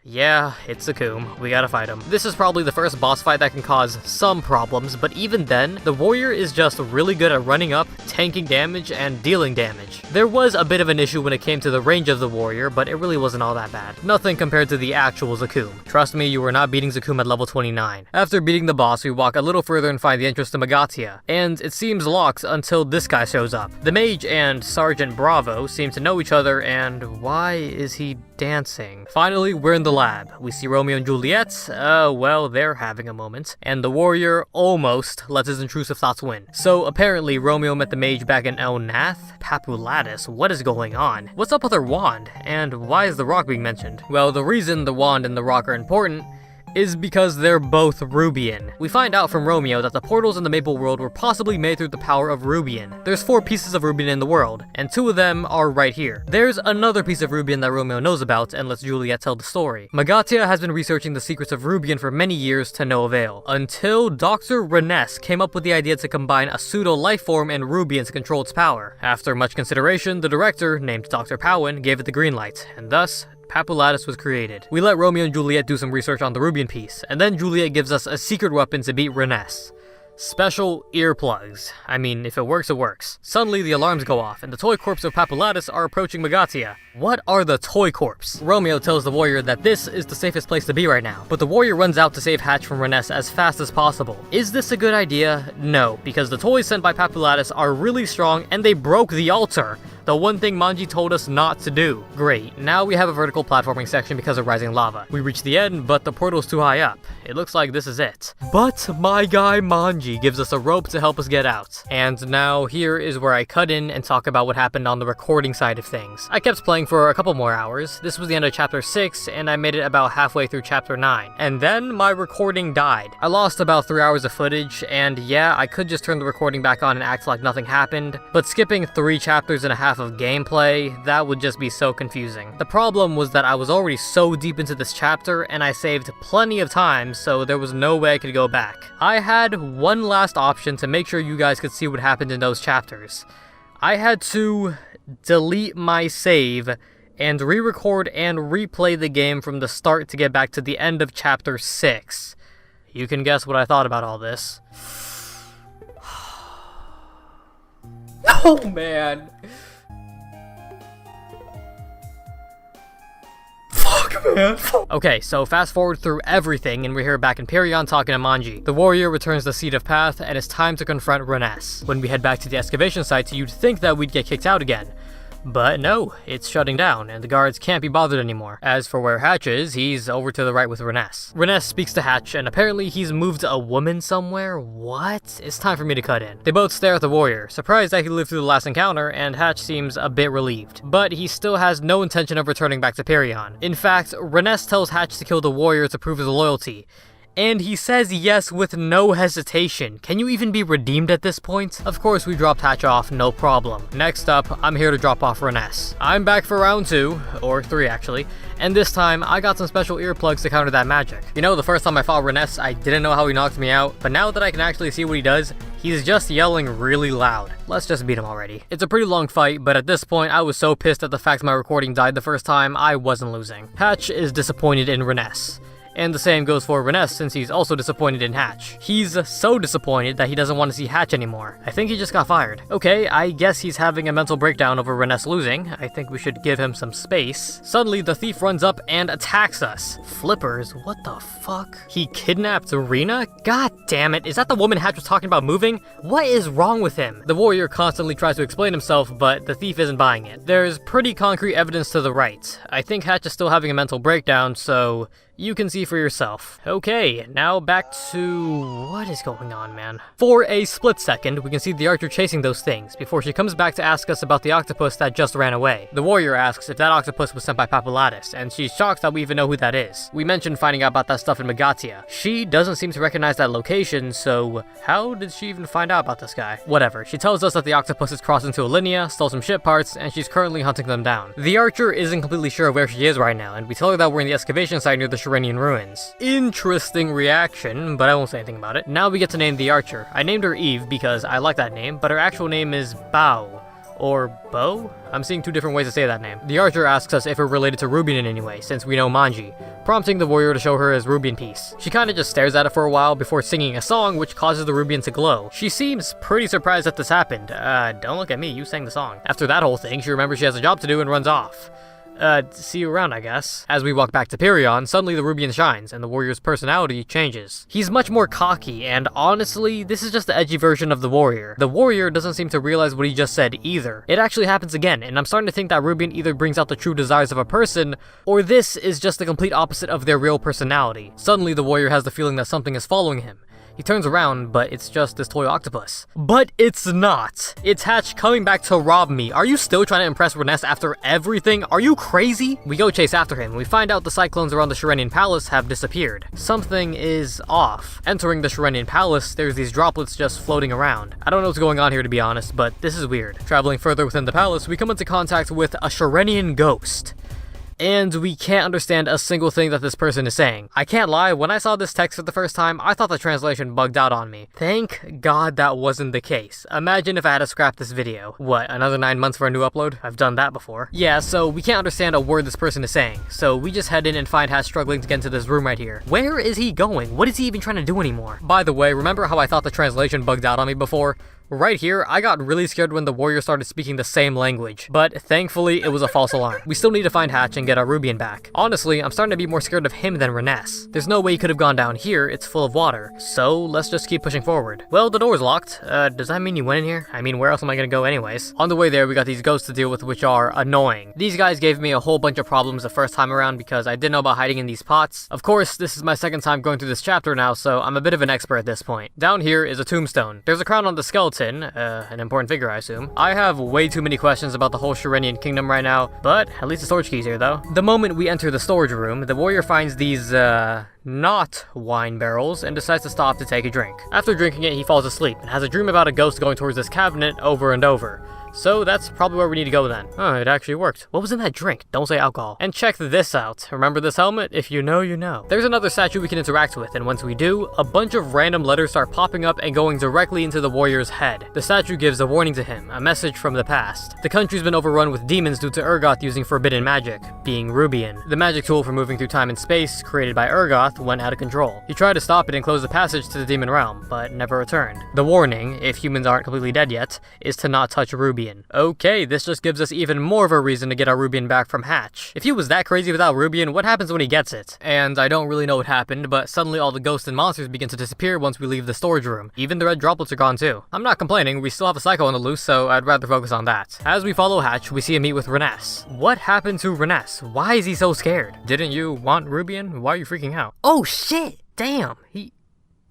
Yeah, it's a Coom. We gotta fight him. This is probably the first boss fight that can cause some problems, but even then, the warrior is just really good at running up, tanking damage, and dealing damage. There was a bit of an issue when it came to the range of the warrior, but it really wasn't all that bad. Nothing compared to the actual Zakum. Trust me, you are not beating Zakum at level 29. After beating the boss, we walk a little further and find the entrance to Magatia, and it seems locked until this guy shows up. The mage and Sergeant Bravo seem to know each other, and why is he dancing? Finally, we're in the lab. We see Romeo and Juliet. Well, they're having a moment. And the warrior almost lets his intrusive thoughts win. So apparently, Romeo met the mage back in El Nath? Papulatus, what is going on? What's up with her wand? And why is the rock being mentioned? Well, the reason the wand and the rock are important is because they're both Rubian. We find out from Romeo that the portals in the Maple world were possibly made through the power of Rubian. There's 4 pieces of Rubian in the world, and 2 of them are right here. There's another piece of Rubian that Romeo knows about and lets Juliet tell the story. Magatia has been researching the secrets of Rubian for many years to no avail, until Dr. Reness came up with the idea to combine a pseudo-lifeform and Rubian to control its power. After much consideration, the director, named Dr. Powen, gave it the green light, and thus, Papulatus was created. We let Romeo and Juliet do some research on the Rubian piece, and then Juliet gives us a secret weapon to beat Reness. Special earplugs. I mean, if it works, it works. Suddenly, the alarms go off, and the toy corpse of Papulatus are approaching Magatia. What are the toy corpse? Romeo tells the warrior that this is the safest place to be right now, but the warrior runs out to save Hatch from Reness as fast as possible. Is this a good idea? No, because the toys sent by Papulatus are really strong, and they broke the altar. The one thing Manji told us not to do. Great, now we have a vertical platforming section because of rising lava. We reach the end, but the portal's too high up. It looks like this is it. But my guy Manji gives us a rope to help us get out. And now here is where I cut in and talk about what happened on the recording side of things. I kept playing for a couple more hours. This was the end of chapter 6, and I made it about halfway through chapter 9. And then my recording died. I lost about 3 hours of footage, and yeah, I could just turn the recording back on and act like nothing happened, but skipping 3 chapters and a half of gameplay, that would just be so confusing. The problem was that I was already so deep into this chapter, and I saved plenty of time, so there was no way I could go back. I had one last option to make sure you guys could see what happened in those chapters. I had to delete my save and re-record and replay the game from the start to get back to the end of chapter 6. You can guess what I thought about all this. Oh man. Fuck, man. Okay, so fast forward through everything, and we're here back in Perion talking to Manji. The warrior returns the Seed of Path, and it's time to confront Reness. When we head back to the excavation site, you'd think that we'd get kicked out again. But no, it's shutting down, and the guards can't be bothered anymore. As for where Hatch is, he's over to the right with Reness. Reness speaks to Hatch, and apparently he's moved a woman somewhere? What? It's time for me to cut in. They both stare at the warrior, surprised that he lived through the last encounter, and Hatch seems a bit relieved. But he still has no intention of returning back to Perion. In fact, Reness tells Hatch to kill the warrior to prove his loyalty. And he says yes with no hesitation. Can you even be redeemed at this point? Of course, we dropped Hatch off, no problem. Next up, I'm here to drop off Reness. I'm back for round 2, or 3 actually, and this time, I got some special earplugs to counter that magic. You know, the first time I fought Reness, I didn't know how he knocked me out, but now that I can actually see what he does, he's just yelling really loud. Let's just beat him already. It's a pretty long fight, but at this point, I was so pissed at the fact my recording died the first time, I wasn't losing. Hatch is disappointed in Reness. And the same goes for Reness since he's also disappointed in Hatch. He's so disappointed that he doesn't want to see Hatch anymore. I think he just got fired. Okay, I guess he's having a mental breakdown over Reness losing. I think we should give him some space. Suddenly, the thief runs up and attacks us. Flippers, what the fuck? He kidnapped Rena? God damn it, is that the woman Hatch was talking about moving? What is wrong with him? The warrior constantly tries to explain himself, but the thief isn't buying it. There's pretty concrete evidence to the right. I think Hatch is still having a mental breakdown, so you can see for yourself. Okay, now back to... what is going on, man? For a split second, we can see the archer chasing those things, before she comes back to ask us about the octopus that just ran away. The warrior asks if that octopus was sent by Papulatus, and she's shocked that we even know who that is. We mentioned finding out about that stuff in Megatia. She doesn't seem to recognize that location, so how did she even find out about this guy? Whatever, she tells us that the octopus has crossed into Alinea, stole some ship parts, and she's currently hunting them down. The archer isn't completely sure where she is right now, and we tell her that we're in the excavation site near the Shirenian ruins. Interesting reaction, but I won't say anything about it. Now we get to name the archer. I named her Eve because I like that name, but her actual name is Bao. Or Bo? I'm seeing 2 different ways to say that name. The archer asks us if we're related to Rubian in any way, since we know Manji, prompting the warrior to show her his Rubian piece. She kinda just stares at it for a while before singing a song which causes the Rubian to glow. She seems pretty surprised that this happened. Don't look at me, you sang the song. After that whole thing, she remembers she has a job to do and runs off. See you around, I guess. As we walk back to Pyrrhion, suddenly the Rubian shines, and the warrior's personality changes. He's much more cocky, and honestly, this is just the edgy version of the warrior. The warrior doesn't seem to realize what he just said either. It actually happens again, and I'm starting to think that Rubian either brings out the true desires of a person, or this is just the complete opposite of their real personality. Suddenly, the warrior has the feeling that something is following him. He turns around, but it's just this toy octopus. But it's not. It's Hatch coming back to rob me. Are you still trying to impress Reness after everything? Are you crazy? We go chase after him. We find out the cyclones around the Shirenian Palace have disappeared. Something is off. Entering the Shirenian Palace, there's these droplets just floating around. I don't know what's going on here to be honest, but this is weird. Traveling further within the palace, we come into contact with a Shirenian ghost. And we can't understand a single thing that this person is saying. I can't lie, when I saw this text for the first time, I thought the translation bugged out on me. Thank God that wasn't the case. Imagine if I had to scrap this video. What, another 9 months for a new upload? I've done that before. Yeah, so we can't understand a word this person is saying. So we just head in and find Hatch struggling to get into this room right here. Where is he going? What is he even trying to do anymore? By the way, remember how I thought the translation bugged out on me before? Right here, I got really scared when the warrior started speaking the same language, but thankfully it was a false alarm. We still need to find Hatch and get our Rubian back. Honestly, I'm starting to be more scared of him than Reness. There's no way he could have gone down here, it's full of water. So let's just keep pushing forward. Well, the door's locked. Does that mean you went in here? I mean, where else am I gonna go anyways? On the way there, we got these ghosts to deal with, which are annoying. These guys gave me a whole bunch of problems the first time around because I didn't know about hiding in these pots. Of course, this is my second time going through this chapter now, so I'm a bit of an expert at this point. Down here is a tombstone. There's a crown on the skeleton, an important figure, I assume. I have way too many questions about the whole Shirenian kingdom right now, but at least the storage key's here though. The moment we enter the storage room, the warrior finds these, not wine barrels and decides to stop to take a drink. After drinking it, he falls asleep and has a dream about a ghost going towards this cabinet over and over. So that's probably where we need to go then. Oh, it actually worked. What was in that drink? Don't say alcohol. And check this out. Remember this helmet? If you know, you know. There's another statue we can interact with, and once we do, a bunch of random letters start popping up and going directly into the warrior's head. The statue gives a warning to him, a message from the past. The country's been overrun with demons due to Urgoth using forbidden magic, being Rubian. The magic tool for moving through time and space, created by Urgoth, went out of control. He tried to stop it and close the passage to the demon realm, but never returned. The warning, if humans aren't completely dead yet, is to not touch Rubian. Okay, this just gives us even more of a reason to get our Rubian back from Hatch. If he was that crazy without Rubian, what happens when he gets it? And I don't really know what happened, but suddenly all the ghosts and monsters begin to disappear once we leave the storage room. Even the red droplets are gone too. I'm not complaining, we still have a Psycho on the loose, so I'd rather focus on that. As we follow Hatch, we see him meet with Reness. What happened to Reness? Why is he so scared? Didn't you want Rubian? Why are you freaking out? Oh shit! Damn,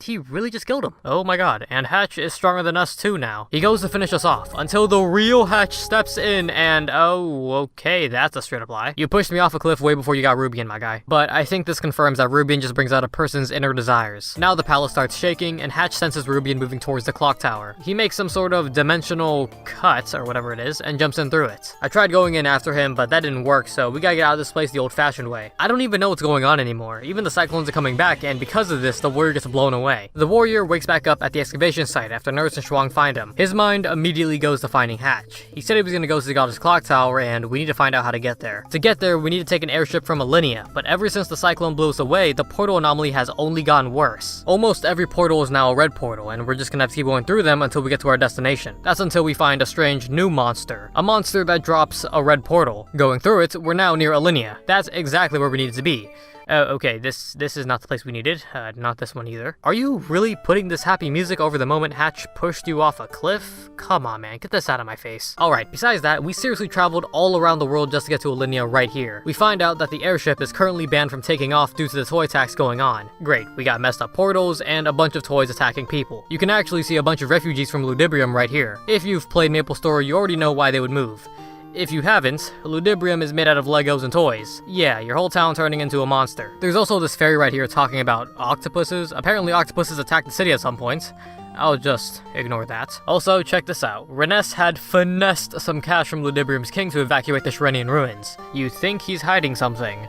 he really just killed him. Oh my god, and Hatch is stronger than us too now. He goes to finish us off until the real Hatch steps in and oh, okay, that's a straight up lie. You pushed me off a cliff way before you got Rubian, my guy. But I think this confirms that Rubian just brings out a person's inner desires. Now the palace starts shaking and Hatch senses Rubian moving towards the clock tower. He makes some sort of dimensional cut or whatever it is and jumps in through it. I tried going in after him, but that didn't work, so we gotta get out of this place the old-fashioned way. I don't even know what's going on anymore. Even the cyclones are coming back, and because of this, the warrior gets blown away. The warrior wakes back up at the excavation site after Nurse and Shuang find him. His mind immediately goes to finding Hatch. He said he was gonna go to the goddess clock tower, and we need to find out how to get there. To get there, we need to take an airship from Alinea, but ever since the cyclone blew us away, the portal anomaly has only gotten worse. Almost every portal is now a red portal, and we're just gonna have to keep going through them until we get to our destination. That's until we find a strange new monster. A monster that drops a red portal. Going through it, we're now near Alinea. That's exactly where we needed to be. Okay, this is not the place we needed. Not this one either. Are you really putting this happy music over the moment Hatch pushed you off a cliff? Come on, man, get this out of my face. Alright, besides that, we seriously traveled all around the world just to get to Alinea right here. We find out that the airship is currently banned from taking off due to the toy tax going on. Great, we got messed up portals and a bunch of toys attacking people. You can actually see a bunch of refugees from Ludibrium right here. If you've played MapleStory, you already know why they would move. If you haven't, Ludibrium is made out of Legos and toys. Yeah, your whole town turning into a monster. There's also this fairy right here talking about octopuses. Apparently octopuses attacked the city at some point. I'll just ignore that. Also, check this out. Reness had finessed some cash from Ludibrium's king to evacuate the Shrenian ruins. You think he's hiding something?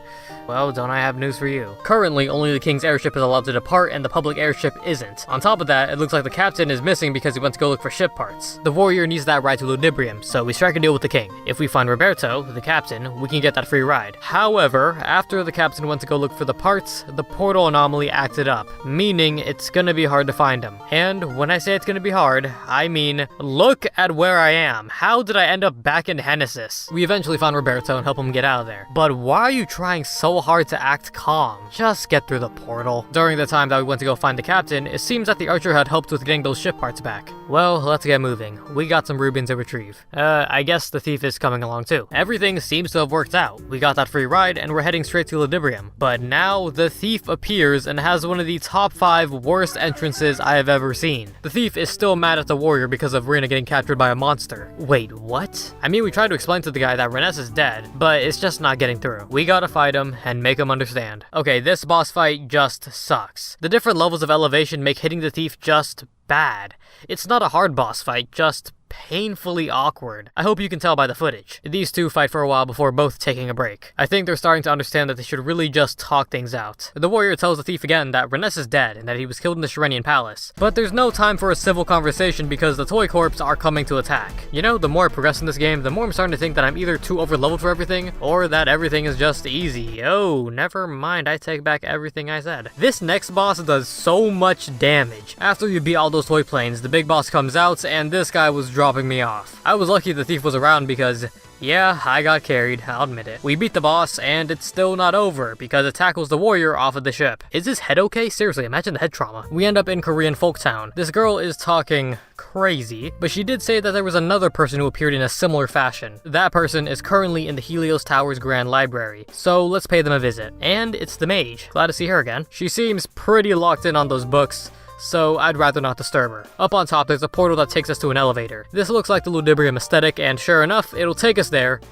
Well, don't I have news for you. Currently, only the king's airship is allowed to depart and the public airship isn't. On top of that, it looks like the captain is missing because he went to go look for ship parts. The warrior needs that ride to Ludibrium, so we strike a deal with the king. If we find Roberto, the captain, we can get that free ride. However, after the captain went to go look for the parts, the portal anomaly acted up, meaning it's gonna be hard to find him. And when I say it's gonna be hard, I mean, look at where I am. How did I end up back in Genesis? We eventually found Roberto and help him get out of there. But why are you trying so hard to act calm? Just get through the portal. During the time that we went to go find the captain, it seems that the archer had helped with getting those ship parts back. Well, let's get moving. We got some Rubens to retrieve. I guess the thief is coming along too. Everything seems to have worked out. We got that free ride and we're heading straight to Ludibrium. But now the thief appears and has one of the top 5 worst entrances I have ever seen. The thief is still mad at the warrior because of Rena getting captured by a monster. Wait, what? I mean, we tried to explain to the guy that Reness is dead, but it's just not getting through. We gotta fight him and make him understand. Okay, this boss fight just sucks. The different levels of elevation make hitting the thief just bad. It's not a hard boss fight, just painfully awkward. I hope you can tell by the footage. These two fight for a while before both taking a break. I think they're starting to understand that they should really just talk things out. The warrior tells the thief again that Reness is dead and that he was killed in the Shrenian palace. But there's no time for a civil conversation because the toy corps are coming to attack. You know, the more I progress in this game, the more I'm starting to think that I'm either too overleveled for everything, or that everything is just easy. Oh, never mind, I take back everything I said. This next boss does so much damage. After you beat all those toy planes, the big boss comes out and this guy was dropping me off. I was lucky the thief was around because, yeah, I got carried, I'll admit it. We beat the boss, and it's still not over, because it tackles the warrior off of the ship. Is his head okay? Seriously, imagine the head trauma. We end up in Korean Folktown. This girl is talking crazy, but she did say that there was another person who appeared in a similar fashion. That person is currently in the Helios Tower's Grand Library, so let's pay them a visit. And it's the mage. Glad to see her again. She seems pretty locked in on those books, so I'd rather not disturb her. Up on top, there's a portal that takes us to an elevator. This looks like the Ludibrium aesthetic, and sure enough, it'll take us there.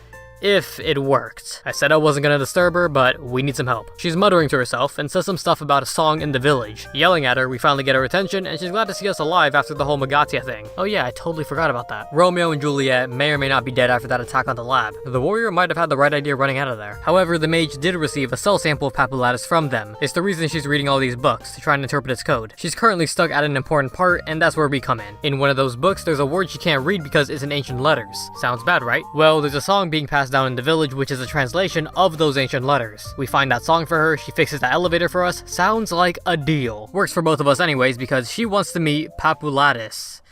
If it worked. I said I wasn't gonna disturb her, but we need some help. She's muttering to herself and says some stuff about a song in the village. Yelling at her, we finally get her attention, and she's glad to see us alive after the whole Magatia thing. Oh yeah, I totally forgot about that. Romeo and Juliet may or may not be dead after that attack on the lab. The warrior might have had the right idea running out of there. However, the mage did receive a cell sample of Papulatus from them. It's the reason she's reading all these books, to try and interpret its code. She's currently stuck at an important part, and that's where we come in. In one of those books, there's a word she can't read because it's in ancient letters. Sounds bad, right? Well, there's a song being passed down in the village which is a translation of those ancient letters. We find that song for her, she fixes the elevator for us. Sounds like a deal. Works for both of us anyways because she wants to meet Papulatus.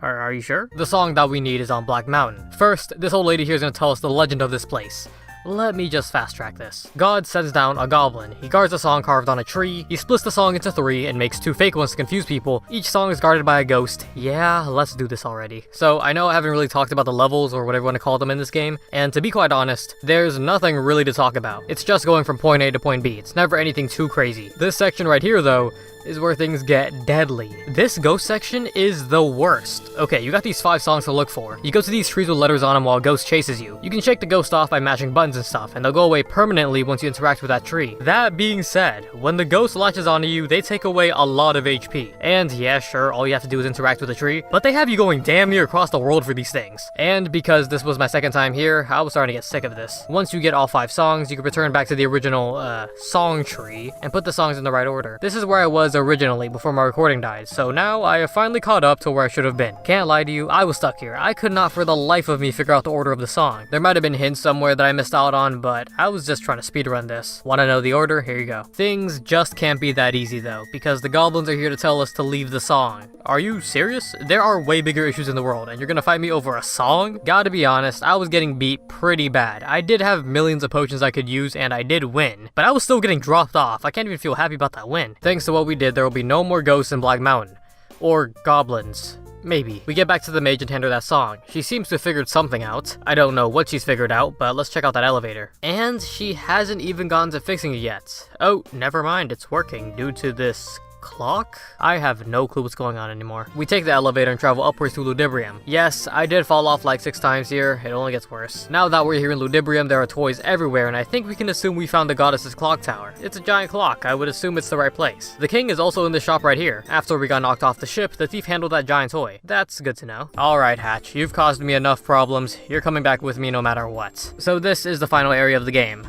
Are you sure? The song that we need is on Black Mountain. First, this old lady here is going to tell us the legend of this place. Let me just fast track this. God sends down a goblin. He guards a song carved on a tree. He splits the song into 3 and makes 2 fake ones to confuse people. Each song is guarded by a ghost. Yeah, let's do this already. So I know I haven't really talked about the levels or whatever you want to call them in this game, and to be quite honest, there's nothing really to talk about. It's just going from point A to point B. It's never anything too crazy. This section right here though, is where things get deadly. This ghost section is the worst. Okay, you got these 5 songs to look for. You go to these trees with letters on them while a ghost chases you. You can shake the ghost off by mashing buttons and stuff, and they'll go away permanently once you interact with that tree. That being said, when the ghost latches onto you, they take away a lot of HP. And yeah, sure, all you have to do is interact with the tree, but they have you going damn near across the world for these things. And because this was my second time here, I was starting to get sick of this. Once you get all 5 songs, you can return back to the original, song tree, and put the songs in the right order. This is where I was originally before my recording died, so now I have finally caught up to where I should have been. Can't lie to you, I was stuck here. I could not for the life of me figure out the order of the song. There might have been hints somewhere that I missed out on, but I was just trying to speedrun this. Want to know the order? Here you go. Things just can't be that easy though, because the goblins are here to tell us to leave the song. Are you serious? There are way bigger issues in the world, and you're gonna fight me over a song? Gotta be honest, I was getting beat pretty bad. I did have millions of potions I could use, and I did win, but I was still getting dropped off. I can't even feel happy about that win. Thanks to what we did, there will be no more ghosts in Black Mountain. Or goblins. Maybe. We get back to the mage and hand her that song. She seems to have figured something out. I don't know what she's figured out, but let's check out that elevator. And she hasn't even gotten to fixing it yet. Oh, never mind, it's working due to this clock? I have no clue what's going on anymore. We take the elevator and travel upwards to Ludibrium. Yes, I did fall off like 6 times here. It only gets worse. Now that we're here in Ludibrium, there are toys everywhere, and I think we can assume we found the goddess's clock tower. It's a giant clock. I would assume it's the right place. The king is also in the shop right here. After we got knocked off the ship, the thief handled that giant toy. That's good to know. Alright, Hatch, you've caused me enough problems. You're coming back with me no matter what. So this is the final area of the game.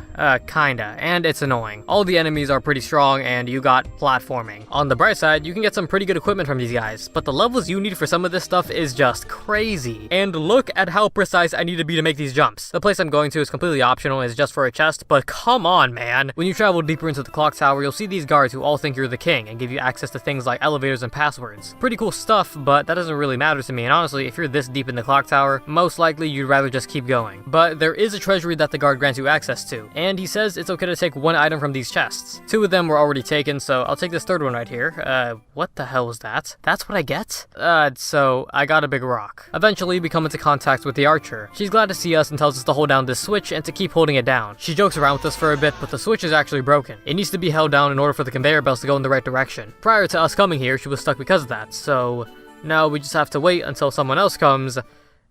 Kinda. And it's annoying. All the enemies are pretty strong, and you got platforming. On the bright side, you can get some pretty good equipment from these guys, but the levels you need for some of this stuff is just crazy. And look at how precise I need to be to make these jumps. The place I'm going to is completely optional, it's just for a chest, but come on, man. When you travel deeper into the clock tower, you'll see these guards who all think you're the king and give you access to things like elevators and passwords. Pretty cool stuff, but that doesn't really matter to me, and honestly, if you're this deep in the clock tower, most likely you'd rather just keep going. But there is a treasury that the guard grants you access to, and he says it's okay to take 1 item from these chests. 2 of them were already taken, so I'll take this 3rd one right here. What the hell was that? That's what I get? So I got a big rock. Eventually, we come into contact with the archer. She's glad to see us and tells us to hold down this switch and to keep holding it down. She jokes around with us for a bit, but the switch is actually broken. It needs to be held down in order for the conveyor belts to go in the right direction. Prior to us coming here, she was stuck because of that, so now we just have to wait until someone else comes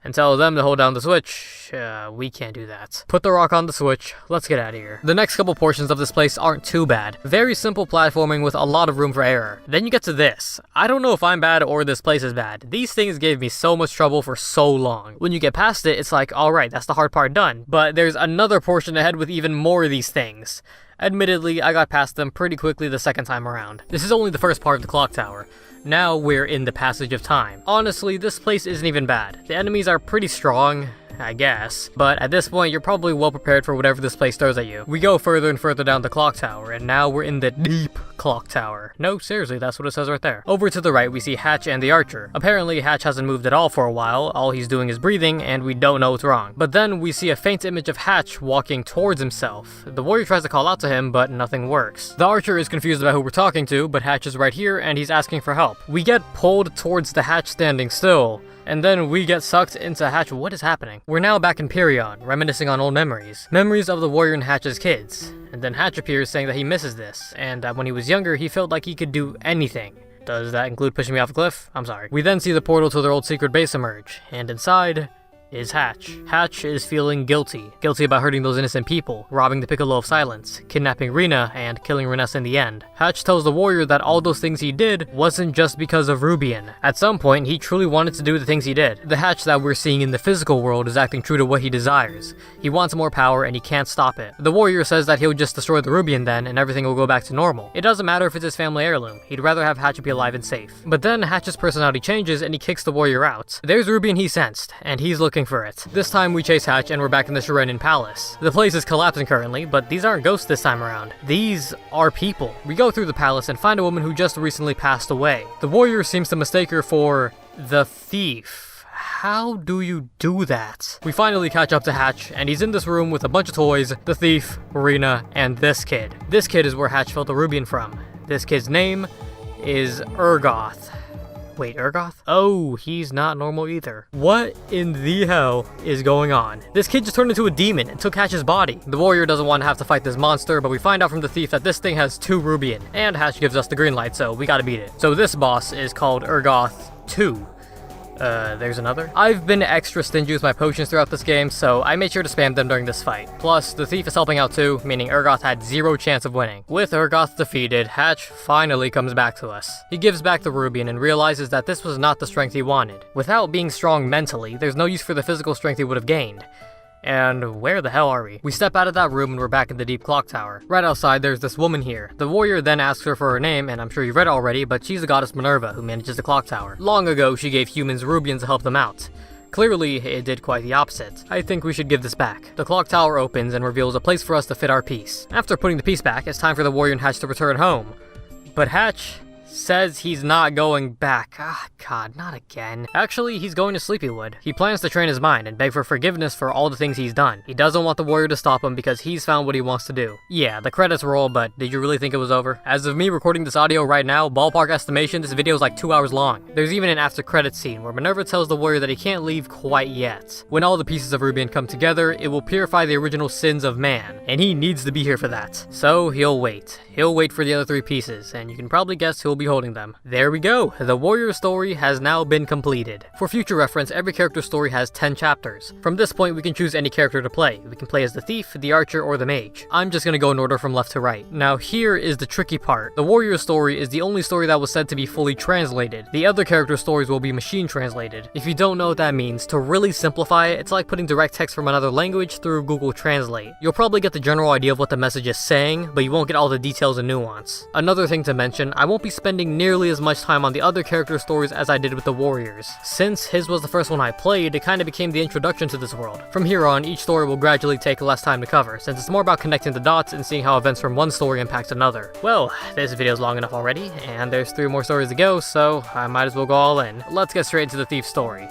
and tell them to hold down the switch. We can't do that. Put the rock on the switch. Let's get out of here. The next couple portions of this place aren't too bad. Very simple platforming with a lot of room for error. Then you get to this. I don't know if I'm bad or this place is bad. These things gave me so much trouble for so long. When you get past it, it's like, alright, that's the hard part done. But there's another portion ahead with even more of these things. Admittedly, I got past them pretty quickly the second time around. This is only the first part of the clock tower. Now we're in the passage of time. Honestly, this place isn't even bad. The enemies are pretty strong, I guess, but at this point you're probably well prepared for whatever this place throws at you. We go further and further down the clock tower, and now we're in the deep clock tower. No, seriously, that's what it says right there. Over to the right, we see Hatch and the archer. Apparently, Hatch hasn't moved at all for a while. All he's doing is breathing, and we don't know what's wrong. But then we see a faint image of Hatch walking towards himself. The warrior tries to call out to him, but nothing works. The archer is confused about who we're talking to, but Hatch is right here, and he's asking for help. We get pulled towards the Hatch standing still, and then we get sucked into Hatch. What is happening? We're now back in Perion, reminiscing on old memories. Memories of the warrior and Hatch's kids. And then Hatch appears saying that he misses this, and that when he was younger, he felt like he could do anything. Does that include pushing me off a cliff? I'm sorry. We then see the portal to their old secret base emerge, and inside is Hatch. Hatch is feeling guilty. Guilty about hurting those innocent people, robbing the Piccolo of Silence, kidnapping Rena, and killing Renessa in the end. Hatch tells the warrior that all those things he did wasn't just because of Rubian. At some point, he truly wanted to do the things he did. The Hatch that we're seeing in the physical world is acting true to what he desires. He wants more power and he can't stop it. The warrior says that he'll just destroy the Rubian then and everything will go back to normal. It doesn't matter if it's his family heirloom. He'd rather have Hatch be alive and safe. But then Hatch's personality changes and he kicks the warrior out. There's Rubian he sensed, and he's looking for it. This time we chase Hatch and we're back in the Sharenin Palace. The place is collapsing currently, but these aren't ghosts this time around. These are people. We go through the palace and find a woman who just recently passed away. The warrior seems to mistake her for the thief. How do you do that? We finally catch up to Hatch, and he's in this room with a bunch of toys, the thief, Rena, and this kid. This kid is where Hatch felt the Rubian from. This kid's name is Urgoth. Wait, Urgoth? Oh, he's not normal either. What in the hell is going on? This kid just turned into a demon and took Hatch's body. The warrior doesn't want to have to fight this monster, but we find out from the thief that this thing has 2 Rubian, and Hatch gives us the green light, so we gotta beat it. So this boss is called Urgoth 2. There's another. I've been extra stingy with my potions throughout this game, so I made sure to spam them during this fight. Plus, the thief is helping out too, meaning Urgoth had 0 chance of winning. With Urgoth defeated, Hatch finally comes back to us. He gives back the Rubian and realizes that this was not the strength he wanted. Without being strong mentally, there's no use for the physical strength he would have gained. And where the hell are we? We step out of that room and we're back in the deep clock tower. Right outside, there's this woman here. The warrior then asks her for her name, and I'm sure you've read it already, but she's the goddess Minerva who manages the clock tower. Long ago, she gave humans Rubians to help them out. Clearly, it did quite the opposite. I think we should give this back. The clock tower opens and reveals a place for us to fit our piece. After putting the piece back, it's time for the warrior and Hatch to return home. But Hatch says he's not going back. Ah, God, not again. Actually, he's going to Sleepywood. He plans to train his mind and beg for forgiveness for all the things he's done. He doesn't want the warrior to stop him because he's found what he wants to do. Yeah, the credits roll, but did you really think it was over? As of me recording this audio right now, ballpark estimation, this video is like 2 hours long. There's even an after credits scene where Minerva tells the warrior that he can't leave quite yet. When all the pieces of Rubian come together, it will purify the original sins of man, and he needs to be here for that. So he'll wait. He'll wait for the other 3 pieces, and you can probably guess who'll be holding them. There we go, the warrior story has now been completed. For future reference, every character's story has 10 chapters. From this point, we can choose any character to play. We can play as the thief, the archer, or the mage. I'm just gonna go in order from left to right. Now here is the tricky part. The warrior story is the only story that was said to be fully translated. The other character stories will be machine translated. If you don't know what that means, to really simplify it, it's like putting direct text from another language through Google Translate. You'll probably get the general idea of what the message is saying, but you won't get all the details and nuance. Another thing to mention, I won't be spending nearly as much time on the other character stories as I did with the warriors. Since his was the first one I played, it kind of became the introduction to this world. From here on, each story will gradually take less time to cover, since it's more about connecting the dots and seeing how events from one story impact another. Well, this video's long enough already, and there's 3 more stories to go, so I might as well go all in. Let's get straight into the thief's story.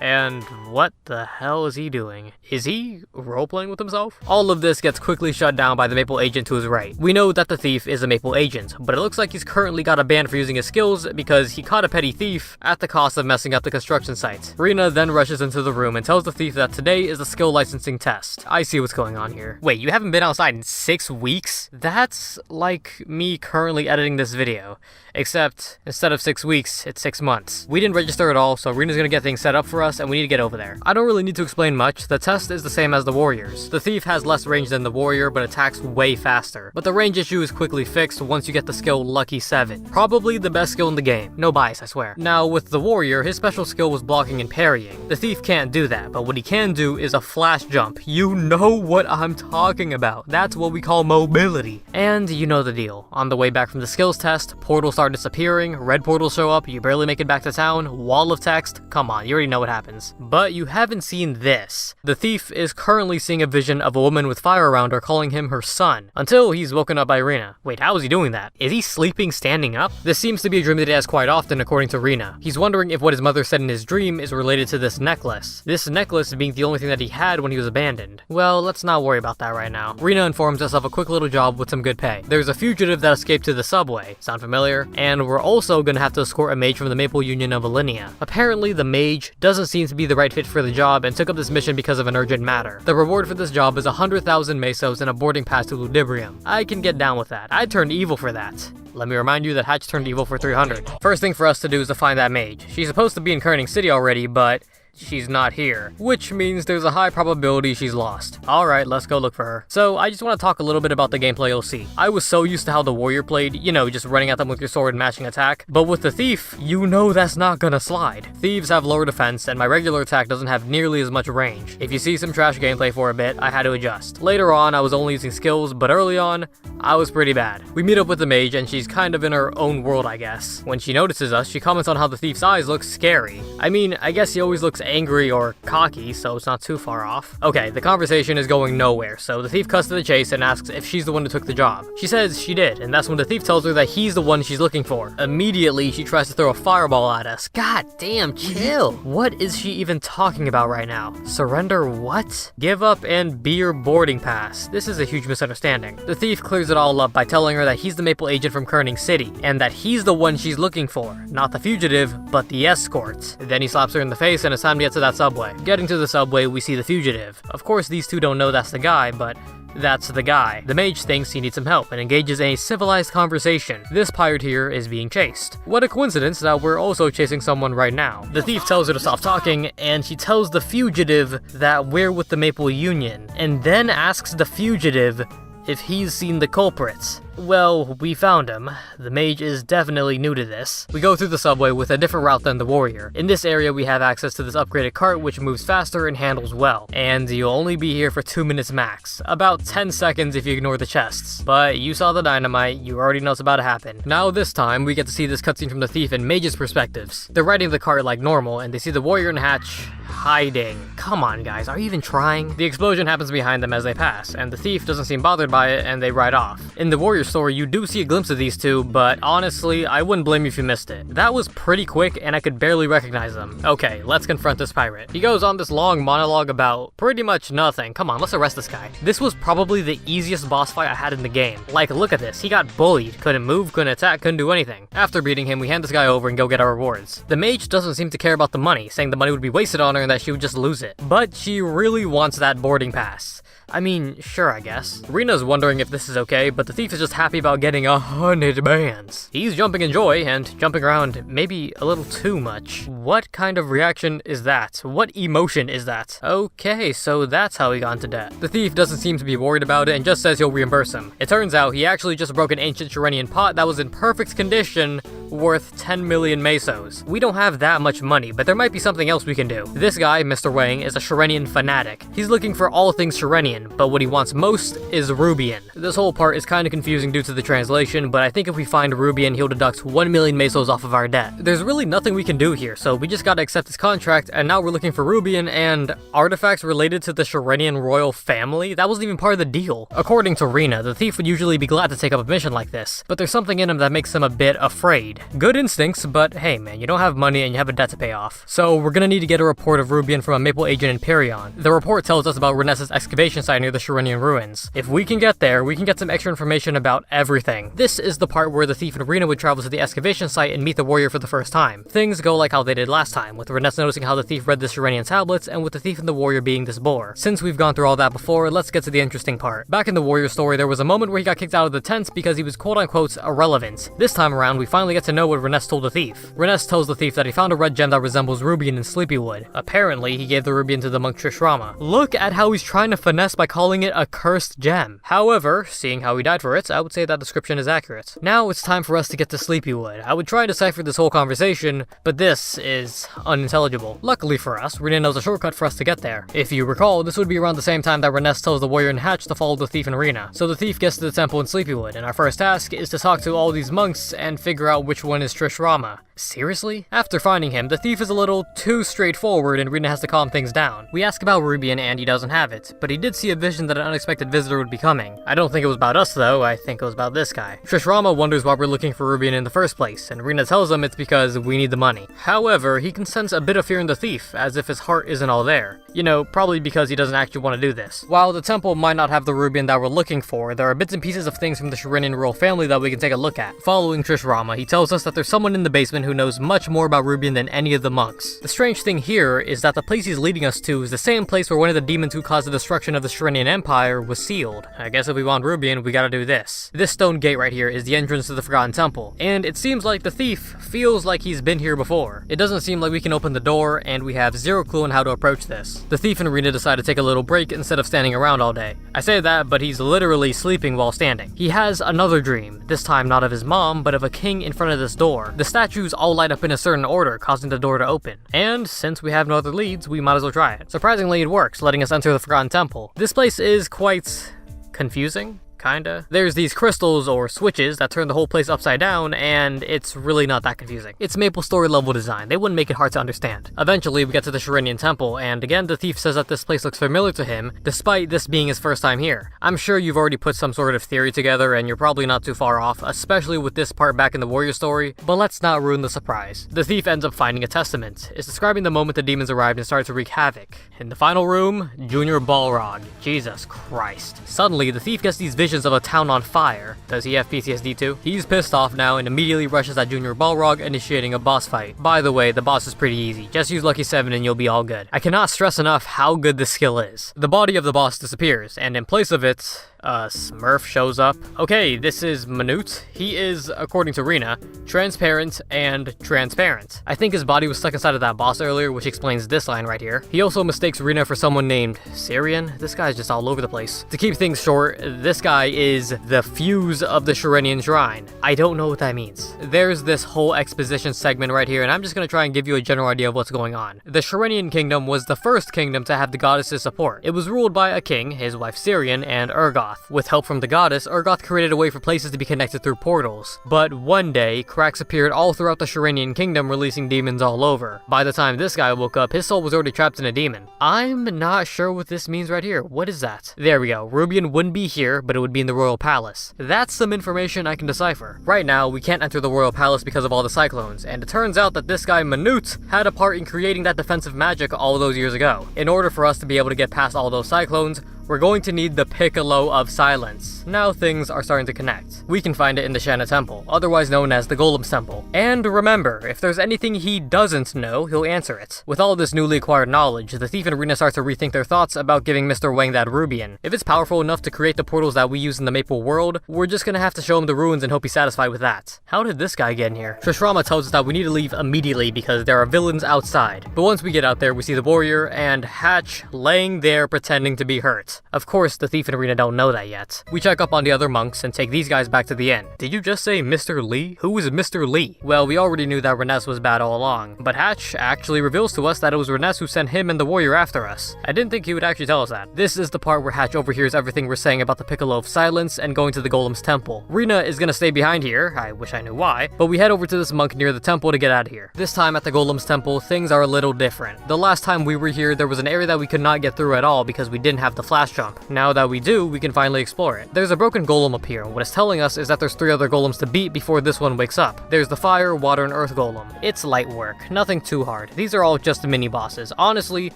And what the hell is he doing? Is he role-playing with himself? All of this gets quickly shut down by the Maple agent to his right. We know that the thief is a Maple agent, but it looks like he's currently got a ban for using his skills because he caught a petty thief at the cost of messing up the construction site. Rena then rushes into the room and tells the thief that today is a skill licensing test. I see what's going on here. Wait, you haven't been outside in 6 weeks? That's like me currently editing this video. Except, instead of 6 weeks, it's 6 months. We didn't register at all, so Rena's gonna get things set up for us, and we need to get over there. I don't really need to explain much. The test is the same as the warriors. The thief has less range than the warrior, but attacks way faster. But the range issue is quickly fixed once you get the skill Lucky 7. Probably the best skill in the game. No bias, I swear. Now, with the warrior, his special skill was blocking and parrying. The thief can't do that, but what he can do is a flash jump. You know what I'm talking about. That's what we call mobility. And you know the deal. On the way back from the skills test, portals start disappearing, red portals show up, you barely make it back to town, wall of text, come on, you already know what happens. But you haven't seen this. The thief is currently seeing a vision of a woman with fire around her calling him her son, until he's woken up by Rena. Wait, how is he doing that? Is he sleeping standing up? This seems to be a dream that he has quite often according to Rena. He's wondering if what his mother said in his dream is related to this necklace. This necklace being the only thing that he had when he was abandoned. Well, let's not worry about that right now. Rena informs us of a quick little job with some good pay. There's a fugitive that escaped to the subway. Sound familiar? And we're also gonna have to escort a mage from the Maple Union of Alinea. Apparently, the mage doesn't seem to be the right fit for the job and took up this mission because of an urgent matter. The reward for this job is 100,000 mesos and a boarding pass to Ludibrium. I can get down with that. I'd turn evil for that. Let me remind you that Hatch turned evil for 300. First thing for us to do is to find that mage. She's supposed to be in Kerning City already, but she's not here, which means there's a high probability she's lost. Alright, let's go look for her. So, I just want to talk a little bit about the gameplay you'll see. I was so used to how the warrior played, you know, just running at them with your sword and mashing attack, but with the thief, you know that's not gonna slide. Thieves have lower defense, and my regular attack doesn't have nearly as much range. If you see some trash gameplay for a bit, I had to adjust. Later on, I was only using skills, but early on, I was pretty bad. We meet up with the mage, and she's kind of in her own world, I guess. When she notices us, she comments on how the thief's eyes look scary. I mean, I guess he always looks angry or cocky, so it's not too far off. Okay, the conversation is going nowhere, so the thief cuts to the chase and asks if she's the one who took the job. She says she did, and that's when the thief tells her that he's the one she's looking for. Immediately, she tries to throw a fireball at us. God damn, chill. What is she even talking about right now? Surrender what? Give up and be your boarding pass. This is a huge misunderstanding. The thief clears it all up by telling her that he's the Maple agent from Kerning City, and that he's the one she's looking for. Not the fugitive, but the escort. Then he slaps her in the face and it's time to get to that subway. Getting to the subway, we see the fugitive. Of course, these two don't know that's the guy, but that's the guy. The mage thinks he needs some help and engages in a civilized conversation. This pirate here is being chased. What a coincidence that we're also chasing someone right now. The thief tells her to stop talking, and she tells the fugitive that we're with the Maple Union, and then asks the fugitive if he's seen the culprits. Well, we found him. The mage is definitely new to this. We go through the subway with a different route than the warrior. In this area, we have access to this upgraded cart which moves faster and handles well. And you'll only be here for 2 minutes max. About 10 seconds if you ignore the chests. But you saw the dynamite, you already know what's about to happen. Now this time, we get to see this cutscene from the thief and mage's perspectives. They're riding the cart like normal, and they see the warrior and Hatch hiding. Come on guys, are you even trying? The explosion happens behind them as they pass, and the thief doesn't seem bothered by it and they ride off. In the warrior story, you do see a glimpse of these two, but honestly, I wouldn't blame you if you missed it. That was pretty quick and I could barely recognize them. Okay, let's confront this pirate. He goes on this long monologue about pretty much nothing. Come on, let's arrest this guy. This was probably the easiest boss fight I had in the game. Like, look at this. He got bullied. Couldn't move, couldn't attack, couldn't do anything. After beating him, we hand this guy over and go get our rewards. The mage doesn't seem to care about the money, saying the money would be wasted on her and that she would just lose it. But she really wants that boarding pass. I mean, sure, I guess. Rena's wondering if this is okay, but the thief is just happy about getting 100 bands. He's jumping in joy and jumping around maybe a little too much. What kind of reaction is that? What emotion is that? Okay, so that's how he got into debt. The thief doesn't seem to be worried about it and just says he'll reimburse him. It turns out he actually just broke an ancient Shirenian pot that was in perfect condition, worth 10 million mesos. We don't have that much money, but there might be something else we can do. This guy, Mr. Wang, is a Shirenian fanatic. He's looking for all things Shirenian, but what he wants most is Rubian. This whole part is kind of confusing due to the translation, but I think if we find Rubian, he'll deduct 1 million mesos off of our debt. There's really nothing we can do here, so we just gotta accept his contract, and now we're looking for Rubian and artifacts related to the Shirenian royal family? That wasn't even part of the deal. According to Rena, the thief would usually be glad to take up a mission like this, but there's something in him that makes him a bit afraid. Good instincts, but hey man, you don't have money and you have a debt to pay off. So we're gonna need to get a report of Rubian from a Maple agent in Perion. The report tells us about Renes's excavation site near the Shirenian ruins. If we can get there, we can get some extra information about everything. This is the part where the thief and Rena would travel to the excavation site and meet the warrior for the first time. Things go like how they did last time, with Renes noticing how the thief read the Shirenian tablets, and with the thief and the warrior being this bore. Since we've gone through all that before, let's get to the interesting part. Back in the warrior story, there was a moment where he got kicked out of the tent because he was quote-unquote irrelevant. This time around, we finally get to know what Renes told the thief. Renes tells the thief that he found a red gem that resembles Rubian in Sleepywood. Apparently, he gave the Rubian to the monk Trishrama. Look at how he's trying to finesse by calling it a cursed gem. However, seeing how he died for it, I would say that description is accurate. Now it's time for us to get to Sleepywood. I would try and decipher this whole conversation, but this is unintelligible. Luckily for us, Rena knows a shortcut for us to get there. If you recall, this would be around the same time that Renes tells the warrior and Hatch to follow the thief and Rena. So the thief gets to the temple in Sleepywood, and our first task is to talk to all these monks and figure out which one is Trishrama. Seriously? After finding him, the thief is a little too straightforward and Rena has to calm things down. We ask about Rubian and he doesn't have it, but he did see a vision that an unexpected visitor would be coming. I don't think it was about us though, I think it was about this guy. Trishrama wonders why we're looking for Rubian in the first place, and Rena tells him it's because we need the money. However, he can sense a bit of fear in the thief, as if his heart isn't all there. You know, probably because he doesn't actually want to do this. While the temple might not have the Rubian that we're looking for, there are bits and pieces of things from the Shirenian royal family that we can take a look at. Following Trishrama, he tells us that there's someone in the basement who knows much more about Rubian than any of the monks. The strange thing here is that the place he's leading us to is the same place where one of the demons who caused the destruction of the Shirenian Empire was sealed. I guess if we want Rubian, we gotta do this. This stone gate right here is the entrance to the Forgotten Temple, and it seems like the thief feels like he's been here before. It doesn't seem like we can open the door, and we have zero clue on how to approach this. The thief and Rena decide to take a little break instead of standing around all day. I say that, but he's literally sleeping while standing. He has another dream, this time not of his mom, but of a king in front of this door. The statues all light up in a certain order, causing the door to open. And since we have no other leads, we might as well try it. Surprisingly, it works, letting us enter the Forgotten Temple. This place is quite confusing. kinda. There's these crystals or switches that turn the whole place upside down, and it's really not that confusing. It's MapleStory level design. They wouldn't make it hard to understand. Eventually, we get to the Shirenian Temple, and again, the thief says that this place looks familiar to him, despite this being his first time here. I'm sure you've already put some sort of theory together, and you're probably not too far off, especially with this part back in the warrior story, but let's not ruin the surprise. The thief ends up finding a testament. It's describing the moment the demons arrived and started to wreak havoc. In the final room, Junior Balrog. Jesus Christ. Suddenly, the thief gets these visions of a town on fire. Does he have PTSD too? He's pissed off now and immediately rushes at Junior Balrog, initiating a boss fight. By the way, the boss is pretty easy. Just use Lucky 7 and you'll be all good. I cannot stress enough how good this skill is. The body of the boss disappears, and in place of it, Smurf shows up. Okay, this is Manute. He is, according to Rena, transparent and transparent. I think his body was stuck inside of that boss earlier, which explains this line right here. He also mistakes Rena for someone named Syrian. This guy's just all over the place. To keep things short, this guy is the fuse of the Shirenian Shrine. I don't know what that means. There's this whole exposition segment right here, and I'm just gonna try and give you a general idea of what's going on. The Shirenian Kingdom was the first kingdom to have the goddess's support. It was ruled by a king, his wife Syrian, and Urgoth. With help from the goddess, Urgoth created a way for places to be connected through portals. But one day, cracks appeared all throughout the Shirenian Kingdom, releasing demons all over. By the time this guy woke up, his soul was already trapped in a demon. I'm not sure what this means right here. What is that? There we go. Rubian wouldn't be here, but it would be in the royal palace. That's some information I can decipher. Right now, we can't enter the royal palace because of all the cyclones, and it turns out that this guy Manute had a part in creating that defensive magic all those years ago. In order for us to be able to get past all those cyclones, we're going to need the Piccolo of Silence. Now things are starting to connect. We can find it in the Shana Temple, otherwise known as the Golem's Temple. And remember, if there's anything he doesn't know, he'll answer it. With all this newly acquired knowledge, the thief and Rena start to rethink their thoughts about giving Mr. Wang that Rubian. If it's powerful enough to create the portals that we use in the Maple world, we're just gonna have to show him the ruins and hope he's satisfied with that. How did this guy get in here? Shrama tells us that we need to leave immediately because there are villains outside. But once we get out there, we see the warrior and Hatch laying there pretending to be hurt. Of course, the thief and Rena don't know that yet. We check up on the other monks and take these guys back to the inn. Did you just say Mr. Lee? Who is Mr. Lee? Well, we already knew that Reness was bad all along, but Hatch actually reveals to us that it was Reness who sent him and the warrior after us. I didn't think he would actually tell us that. This is the part where Hatch overhears everything we're saying about the Piccolo of Silence and going to the Golem's Temple. Rena is gonna stay behind here, I wish I knew why, but we head over to this monk near the temple to get out of here. This time at the Golem's Temple, things are a little different. The last time we were here, there was an area that we could not get through at all because we didn't have the flash jump. Now that we do, we can finally explore it. There's a broken golem up here, and what it's telling us is that there's 3 other golems to beat before this one wakes up. There's the fire, water, and earth golem. It's light work, nothing too hard. These are all just mini bosses. Honestly,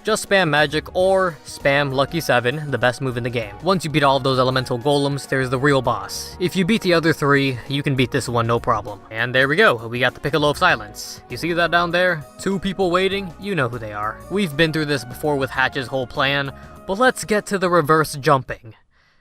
just spam magic or spam Lucky 7, the best move in the game. Once you beat all of those elemental golems, there's the real boss. If you beat the other 3, you can beat this one no problem. And there we go, we got the Piccolo of Silence. You see that down there? 2 people waiting? You know who they are. We've been through this before with Hatch's whole plan, but let's get to the reverse jumping.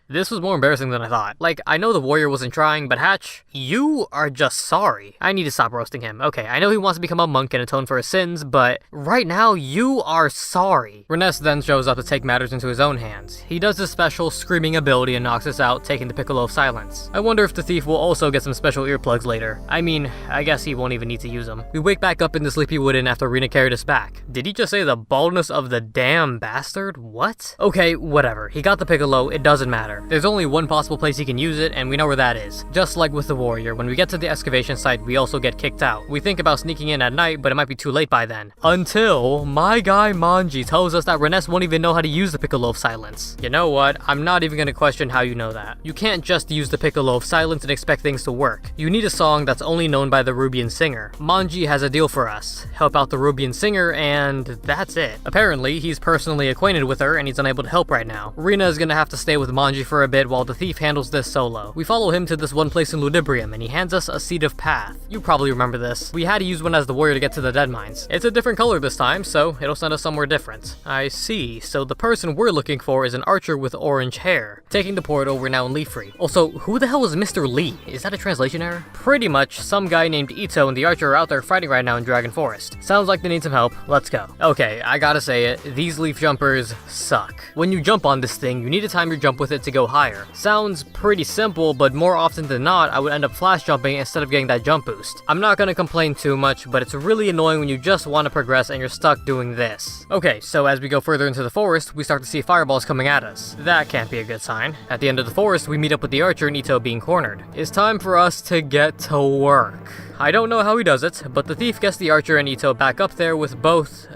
This was more embarrassing than I thought. Like, I know the warrior wasn't trying, but Hatch, you are just sorry. I need to stop roasting him. Okay, I know he wants to become a monk and atone for his sins, but right now, you are sorry. Reness then shows up to take matters into his own hands. He does his special screaming ability and knocks us out, taking the Piccolo of Silence. I wonder if the thief will also get some special earplugs later. I mean, I guess he won't even need to use them. We wake back up in the Sleepywood Inn after Rena carried us back. Did he just say the baldness of the damn bastard? What? Okay, whatever. He got the Piccolo, it doesn't matter. There's only one possible place he can use it, and we know where that is. Just like with the warrior, when we get to the excavation site, we also get kicked out. We think about sneaking in at night, but it might be too late by then. Until my guy Manji tells us that Reness won't even know how to use the Piccolo of Silence. You know what? I'm not even gonna question how you know that. You can't just use the Piccolo of Silence and expect things to work. You need a song that's only known by the Rubian singer. Manji has a deal for us. Help out the Rubian singer, and that's it. Apparently, he's personally acquainted with her, and he's unable to help right now. Rena is gonna have to stay with Manji for a bit while the thief handles this solo. We follow him to this one place in Ludibrium, and he hands us a Seed of Path. You probably remember this. We had to use one as the warrior to get to the dead mines. It's a different color this time, so it'll send us somewhere different. I see, so the person we're looking for is an archer with orange hair. Taking the portal, we're now in Leafree. Also, who the hell is Mr. Lee? Is that a translation error? Pretty much, some guy named Ito and the archer are out there fighting right now in Dragon Forest. Sounds like they need some help. Let's go. Okay, I gotta say it, these leaf jumpers suck. When you jump on this thing, you need to time your jump with it to go higher. Sounds pretty simple, but more often than not, I would end up flash jumping instead of getting that jump boost. I'm not gonna complain too much, but it's really annoying when you just want to progress and you're stuck doing this. Okay, so as we go further into the forest, we start to see fireballs coming at us. That can't be a good sign. At the end of the forest, we meet up with the archer and Ito being cornered. It's time for us to get to work. I don't know how he does it, but the thief gets the archer and Ito back up there with both,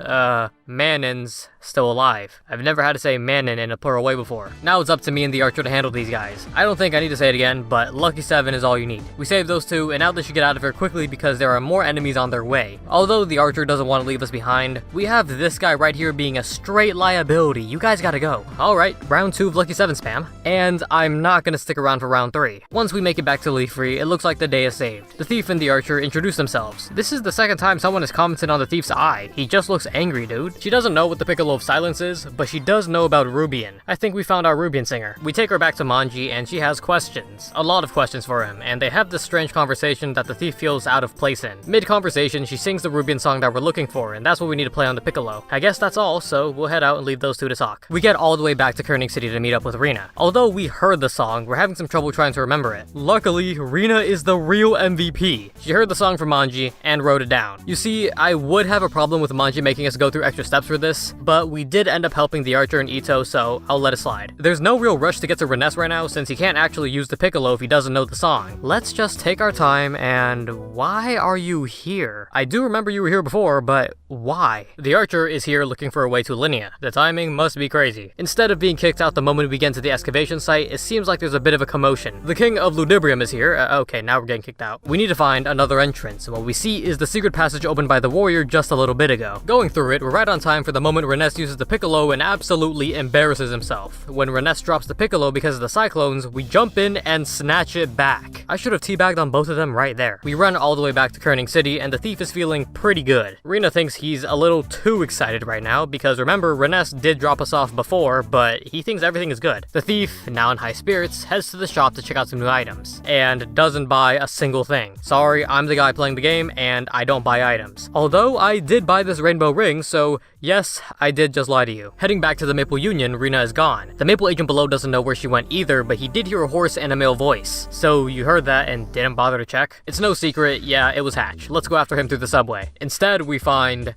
Manins still alive. I've never had to say Manin in a plural way before. Now it's up to me and the archer to handle these guys. I don't think I need to say it again, but lucky 7 is all you need. We save those two, and now they should get out of here quickly because there are more enemies on their way. Although the archer doesn't want to leave us behind, we have this guy right here being a straight liability. You guys gotta go. Alright, round 2 of lucky 7 spam, and I'm not gonna stick around for round 3. Once we make it back to Leaf Free, it looks like the day is saved. The thief and the archer introduce themselves. This is the second time someone has commented on the thief's eye. He just looks angry, dude. She doesn't know what the Piccolo of Silence is, but she does know about Rubian. I think we found our Rubian singer. We take her back to Manji, and she has questions. A lot of questions for him, and they have this strange conversation that the thief feels out of place in. Mid-conversation, she sings the Rubian song that we're looking for, and that's what we need to play on the Piccolo. I guess that's all, so we'll head out and leave those two to talk. We get all the way back to Koenig City to meet up with Rena. Although we heard the song, we're having some trouble trying to remember it. Luckily, Rena is the real MVP. She heard the song from Manji and wrote it down. You see, I would have a problem with Manji making us go through extra steps for this, but we did end up helping the archer and Ito, so I'll let it slide. There's no real rush to get to Reness right now since he can't actually use the Piccolo if he doesn't know the song. Let's just take our time, and why are you here? I do remember you were here before, but why? The archer is here looking for a way to Linnea. The timing must be crazy. Instead of being kicked out the moment we get to the excavation site, it seems like there's a bit of a commotion. The king of Ludibrium is here. Okay, now we're getting kicked out. We need to find another entrance, and what we see is the secret passage opened by the warrior just a little bit ago. Going through it, we're right on time for the moment Reness uses the Piccolo and absolutely embarrasses himself. When Reness drops the Piccolo because of the cyclones, we jump in and snatch it back. I should have teabagged on both of them right there. We run all the way back to Koenig City, and the thief is feeling pretty good. Rena thinks he's a little too excited right now because remember, Reness did drop us off before, but he thinks everything is good. The thief, now in high spirits, heads to the shop to check out some new items, and doesn't buy a single thing. Sorry, I'm the guy playing the game, and I don't buy items. Although I did buy this rainbow ring, so yes, I did just lie to you. Heading back to the Maple Union, Rena is gone. The Maple agent below doesn't know where she went either, but he did hear a horse and a male voice. So you heard that and didn't bother to check? It's no secret, yeah, it was Hatch. Let's go after him through the subway. Instead, we find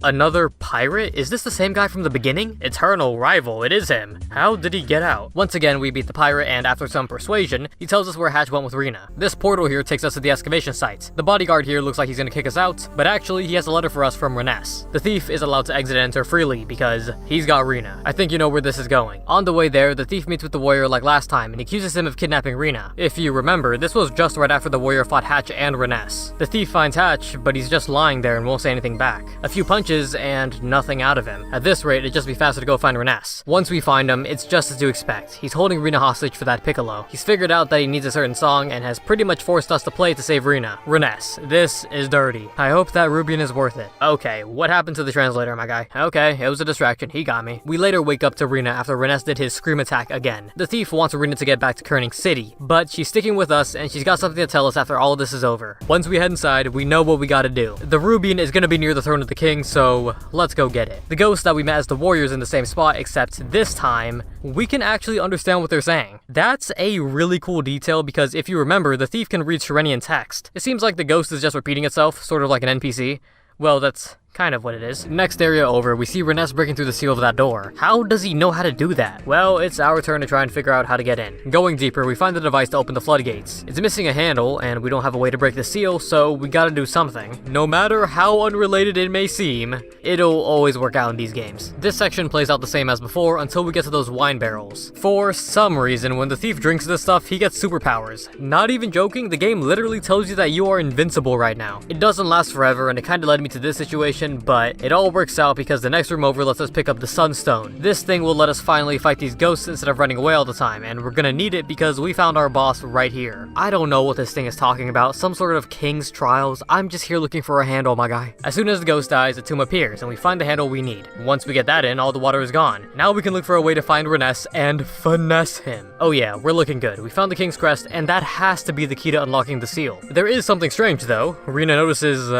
another pirate? Is this the same guy from the beginning? Eternal rival, it is him. How did he get out? Once again, we beat the pirate, and after some persuasion, he tells us where Hatch went with Rena. This portal here takes us to the excavation site. The bodyguard here looks like he's gonna kick us out, but actually, he has a letter for us from Reness. The thief is allowed to exit and enter freely because he's got Rena. I think you know where this is going. On the way there, the thief meets with the warrior like last time and accuses him of kidnapping Rena. If you remember, this was just right after the warrior fought Hatch and Reness. The thief finds Hatch, but he's just lying there and won't say anything back. A few punches and nothing out of him. At this rate, it'd just be faster to go find Reness. Once we find him, it's just as you expect. He's holding Rena hostage for that Piccolo. He's figured out that he needs a certain song and has pretty much forced us to play it to save Rena. Reness, this is dirty. I hope that Rubian is worth it. Okay, what happened to the translator, my guy? Okay, it was a distraction. He got me. We later wake up to Rena after Reness did his scream attack again. The thief wants Rena to get back to Koenig City, but she's sticking with us and she's got something to tell us after all of this is over. Once we head inside, we know what we gotta do. The Rubian is gonna be near the throne of the king, so let's go get it. The ghost that we met as the warriors in the same spot, except this time, we can actually understand what they're saying. That's a really cool detail because if you remember, the thief can read Sharenian text. It seems like the ghost is just repeating itself, sort of like an NPC. Well, that's kind of what it is. Next area over, we see Reness breaking through the seal of that door. How does he know how to do that? Well, it's our turn to try and figure out how to get in. Going deeper, we find the device to open the floodgates. It's missing a handle, and we don't have a way to break the seal, so we gotta do something. No matter how unrelated it may seem, it'll always work out in these games. This section plays out the same as before until we get to those wine barrels. For some reason, when the thief drinks this stuff, he gets superpowers. Not even joking, the game literally tells you that you are invincible right now. It doesn't last forever, and it kinda led me to this situation, but it all works out because the next room over lets us pick up the Sunstone. This thing will let us finally fight these ghosts instead of running away all the time, and we're gonna need it because we found our boss right here. I don't know what this thing is talking about, some sort of king's trials. I'm just here looking for a handle, my guy. As soon as the ghost dies, a tomb appears, and we find the handle we need. Once we get that in, all the water is gone. Now we can look for a way to find Reness and finesse him. Oh yeah, we're looking good. We found the king's crest, and that has to be the key to unlocking the seal. There is something strange though. Rena notices,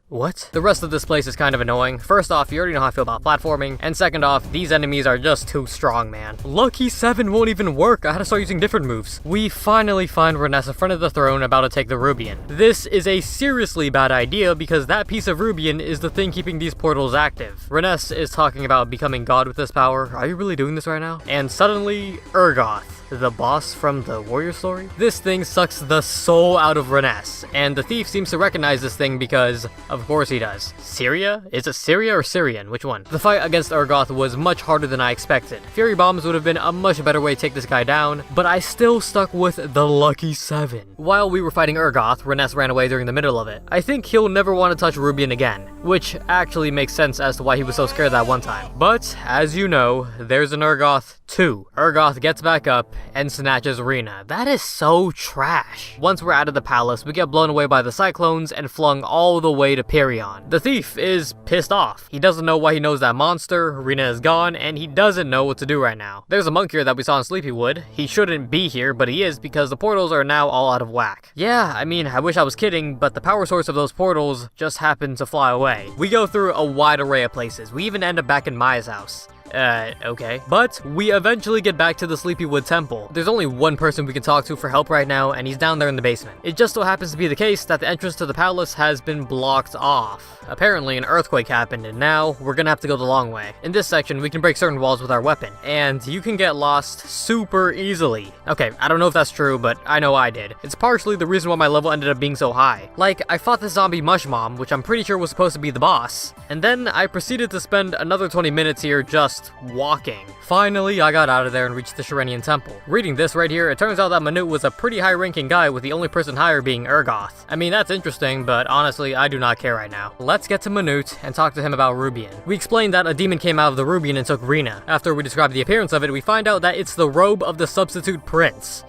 What? The rest of this place is kind of annoying. First off, you already know how I feel about platforming, and second off, these enemies are just too strong, man. Lucky 7 won't even work. I had to start using different moves. We finally find Reness in front of the throne about to take the Rubian. This is a seriously bad idea because that piece of Rubian is the thing keeping these portals active. Reness is talking about becoming god with this power. Are you really doing this right now? And suddenly, Urgoth, the boss from the warrior story? This thing sucks the soul out of Reness, and the thief seems to recognize this thing because, of course he does. Syria? Is it Syria or Syrian? Which one? The fight against Urgoth was much harder than I expected. Fury bombs would have been a much better way to take this guy down, but I still stuck with the Lucky 7. While we were fighting Urgoth, Reness ran away during the middle of it. I think he'll never want to touch Rubian again, which actually makes sense as to why he was so scared that one time. But, as you know, there's an Urgoth 2. Urgoth gets back up and snatches Rena. That is so trash. Once we're out of the palace, we get blown away by the cyclones and flung all the way to Perion. The thief is pissed off. He doesn't know why he knows that monster, Rena is gone, and he doesn't know what to do right now. There's a monk here that we saw in Sleepywood. He shouldn't be here, but he is because the portals are now all out of whack. Yeah, I mean, I wish I was kidding, but the power source of those portals just happened to fly away. We go through a wide array of places. We even end up back in Maya's house. Okay. But we eventually get back to the Sleepywood Temple. There's only one person we can talk to for help right now, and he's down there in the basement. It just so happens to be the case that the entrance to the palace has been blocked off. Apparently, an earthquake happened, and now we're gonna have to go the long way. In this section, we can break certain walls with our weapon, and you can get lost super easily. Okay, I don't know if that's true, but I know I did. It's partially the reason why my level ended up being so high. Like, I fought the zombie mush mom, which I'm pretty sure was supposed to be the boss, and then I proceeded to spend another 20 minutes here just walking. Finally, I got out of there and reached the Shirenian Temple. Reading this right here, it turns out that Manute was a pretty high-ranking guy, with the only person higher being Urgoth. I mean, that's interesting, but honestly, I do not care right now. Let's get to Manute and talk to him about Rubian. We explained that a demon came out of the Rubian and took Rena. After we describe the appearance of it, we find out that it's the robe of the substitute prince.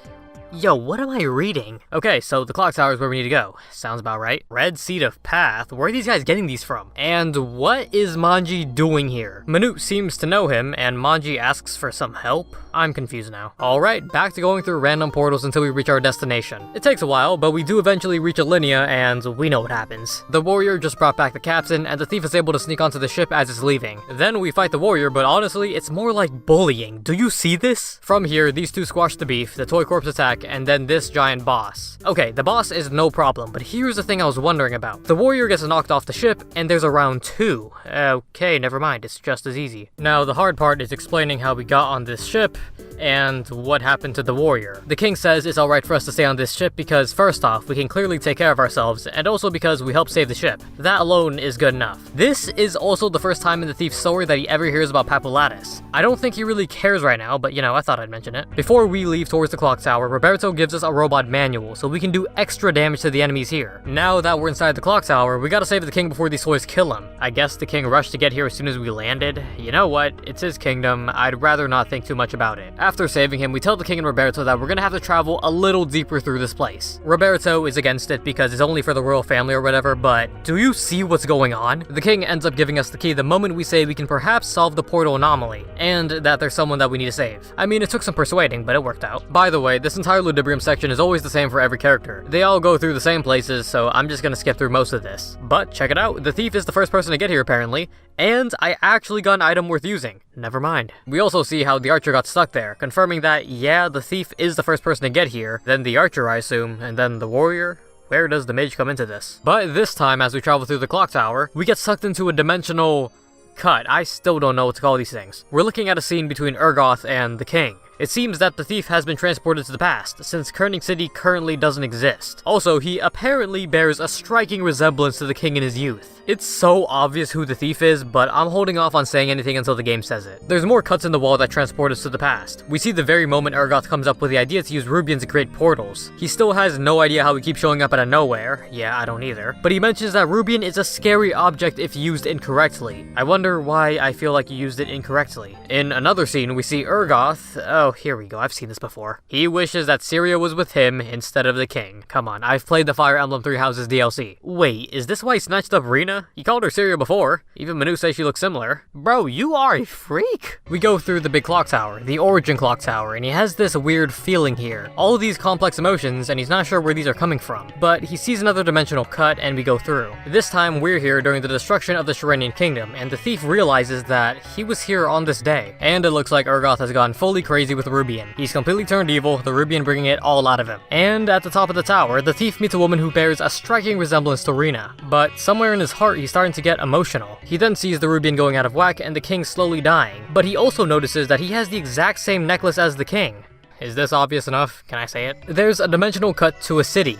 Yo, what am I reading? Okay, so the clock tower is where we need to go. Sounds about right. Red Seed of Path? Where are these guys getting these from? And what is Manji doing here? Manute seems to know him, and Manji asks for some help? I'm confused now. Alright, back to going through random portals until we reach our destination. It takes a while, but we do eventually reach Alinea, and we know what happens. The warrior just brought back the captain, and the thief is able to sneak onto the ship as it's leaving. Then we fight the warrior, but honestly, it's more like bullying. Do you see this? From here, these two squash the beef, the toy corpse attack, and then this giant boss. Okay, the boss is no problem, but here's the thing I was wondering about. The warrior gets knocked off the ship, and there's a round 2. Okay, never mind, it's just as easy. Now, the hard part is explaining how we got on this ship, and what happened to the warrior. The king says it's alright for us to stay on this ship because, first off, we can clearly take care of ourselves, and also because we helped save the ship. That alone is good enough. This is also the first time in the thief's story that he ever hears about Papulatus. I don't think he really cares right now, but you know, I thought I'd mention it. Before we leave towards the clock tower, Roberto gives us a robot manual, so we can do extra damage to the enemies here. Now that we're inside the clock tower, we gotta save the king before these toys kill him. I guess the king rushed to get here as soon as we landed. You know what? It's his kingdom. I'd rather not think too much about it. After saving him, we tell the king and Roberto that we're gonna have to travel a little deeper through this place. Roberto is against it because it's only for the royal family or whatever, but do you see what's going on? The king ends up giving us the key the moment we say we can perhaps solve the portal anomaly, and that there's someone that we need to save. I mean, it took some persuading, but it worked out. By the way, this entire Ludibrium section is always the same for every character. They all go through the same places, so I'm just gonna skip through most of this. But check it out, the thief is the first person to get here apparently, and I actually got an item worth using. Never mind. We also see how the archer got stuck there, confirming that, yeah, the thief is the first person to get here, then the archer I assume, and then the warrior? Where does the mage come into this? But this time, as we travel through the clock tower, we get sucked into a dimensional cut. I still don't know what to call these things. We're looking at a scene between Urgoth and the king. It seems that the thief has been transported to the past, since Kerning City currently doesn't exist. Also, he apparently bears a striking resemblance to the king in his youth. It's so obvious who the thief is, but I'm holding off on saying anything until the game says it. There's more cuts in the wall that transport us to the past. We see the very moment Urgoth comes up with the idea to use Rubians to create portals. He still has no idea how he keeps showing up out of nowhere. Yeah, I don't either. But he mentions that Rubian is a scary object if used incorrectly. I wonder why I feel like you used it incorrectly. In another scene, we see Urgoth. Oh, here we go. I've seen this before. He wishes that Syria was with him instead of the king. Come on, I've played the Fire Emblem Three Houses DLC. Wait, is this why he snatched up Rena? Rena. You called her Syria before. Even Manu says she looks similar. Bro, you are a freak. We go through the big clock tower, the origin clock tower, and he has this weird feeling here. All of these complex emotions, and he's not sure where these are coming from. But he sees another dimensional cut, and we go through. This time, we're here during the destruction of the Shirenian Kingdom, and the thief realizes that he was here on this day. And it looks like Urgoth has gone fully crazy with Rubian. He's completely turned evil, the Rubian bringing it all out of him. And at the top of the tower, the thief meets a woman who bears a striking resemblance to Rena. But somewhere in his heart, he's starting to get emotional. He then sees the Rubian going out of whack and the king slowly dying. But he also notices that he has the exact same necklace as the king. Is this obvious enough? Can I say it? There's a dimensional cut to a city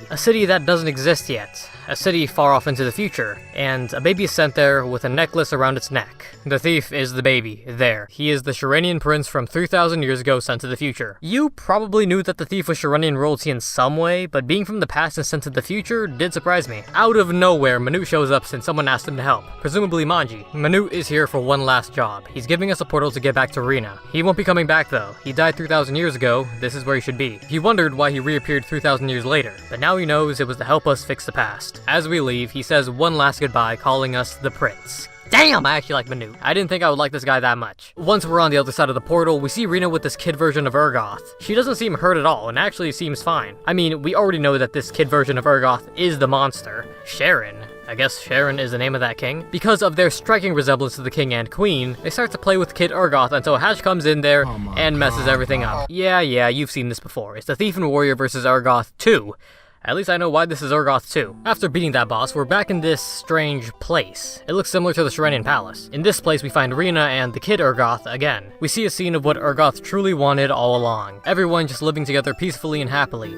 that doesn't exist yet. A city far off into the future, and a baby is sent there with a necklace around its neck. The thief is the baby, there. He is the Shirenian prince from 3,000 years ago sent to the future. You probably knew that the thief was Shirenian royalty in some way, but being from the past and sent to the future did surprise me. Out of nowhere, Manute shows up since someone asked him to help, presumably Manji. Manute is here for one last job. He's giving us a portal to get back to Rena. He won't be coming back though. He died 3,000 years ago, this is where he should be. He wondered why he reappeared 3,000 years later, but now he knows it was to help us fix the past. As we leave, he says one last goodbye, calling us the prince. Damn, I actually like Manute. I didn't think I would like this guy that much. Once we're on the other side of the portal, we see Rena with this kid version of Urgoth. She doesn't seem hurt at all, and actually seems fine. I mean, we already know that this kid version of Urgoth is the monster. Sharon. I guess Sharon is the name of that king. Because of their striking resemblance to the king and queen, they start to play with Kid Urgoth until Hatch comes in there and messes everything up. Yeah, you've seen this before. It's the Thief and Warrior versus Urgoth 2. At least I know why this is Urgoth 2. After beating that boss, we're back in this strange place. It looks similar to the Shirenian Palace. In this place, we find Rena and the kid Urgoth again. We see a scene of what Urgoth truly wanted all along. Everyone just living together peacefully and happily.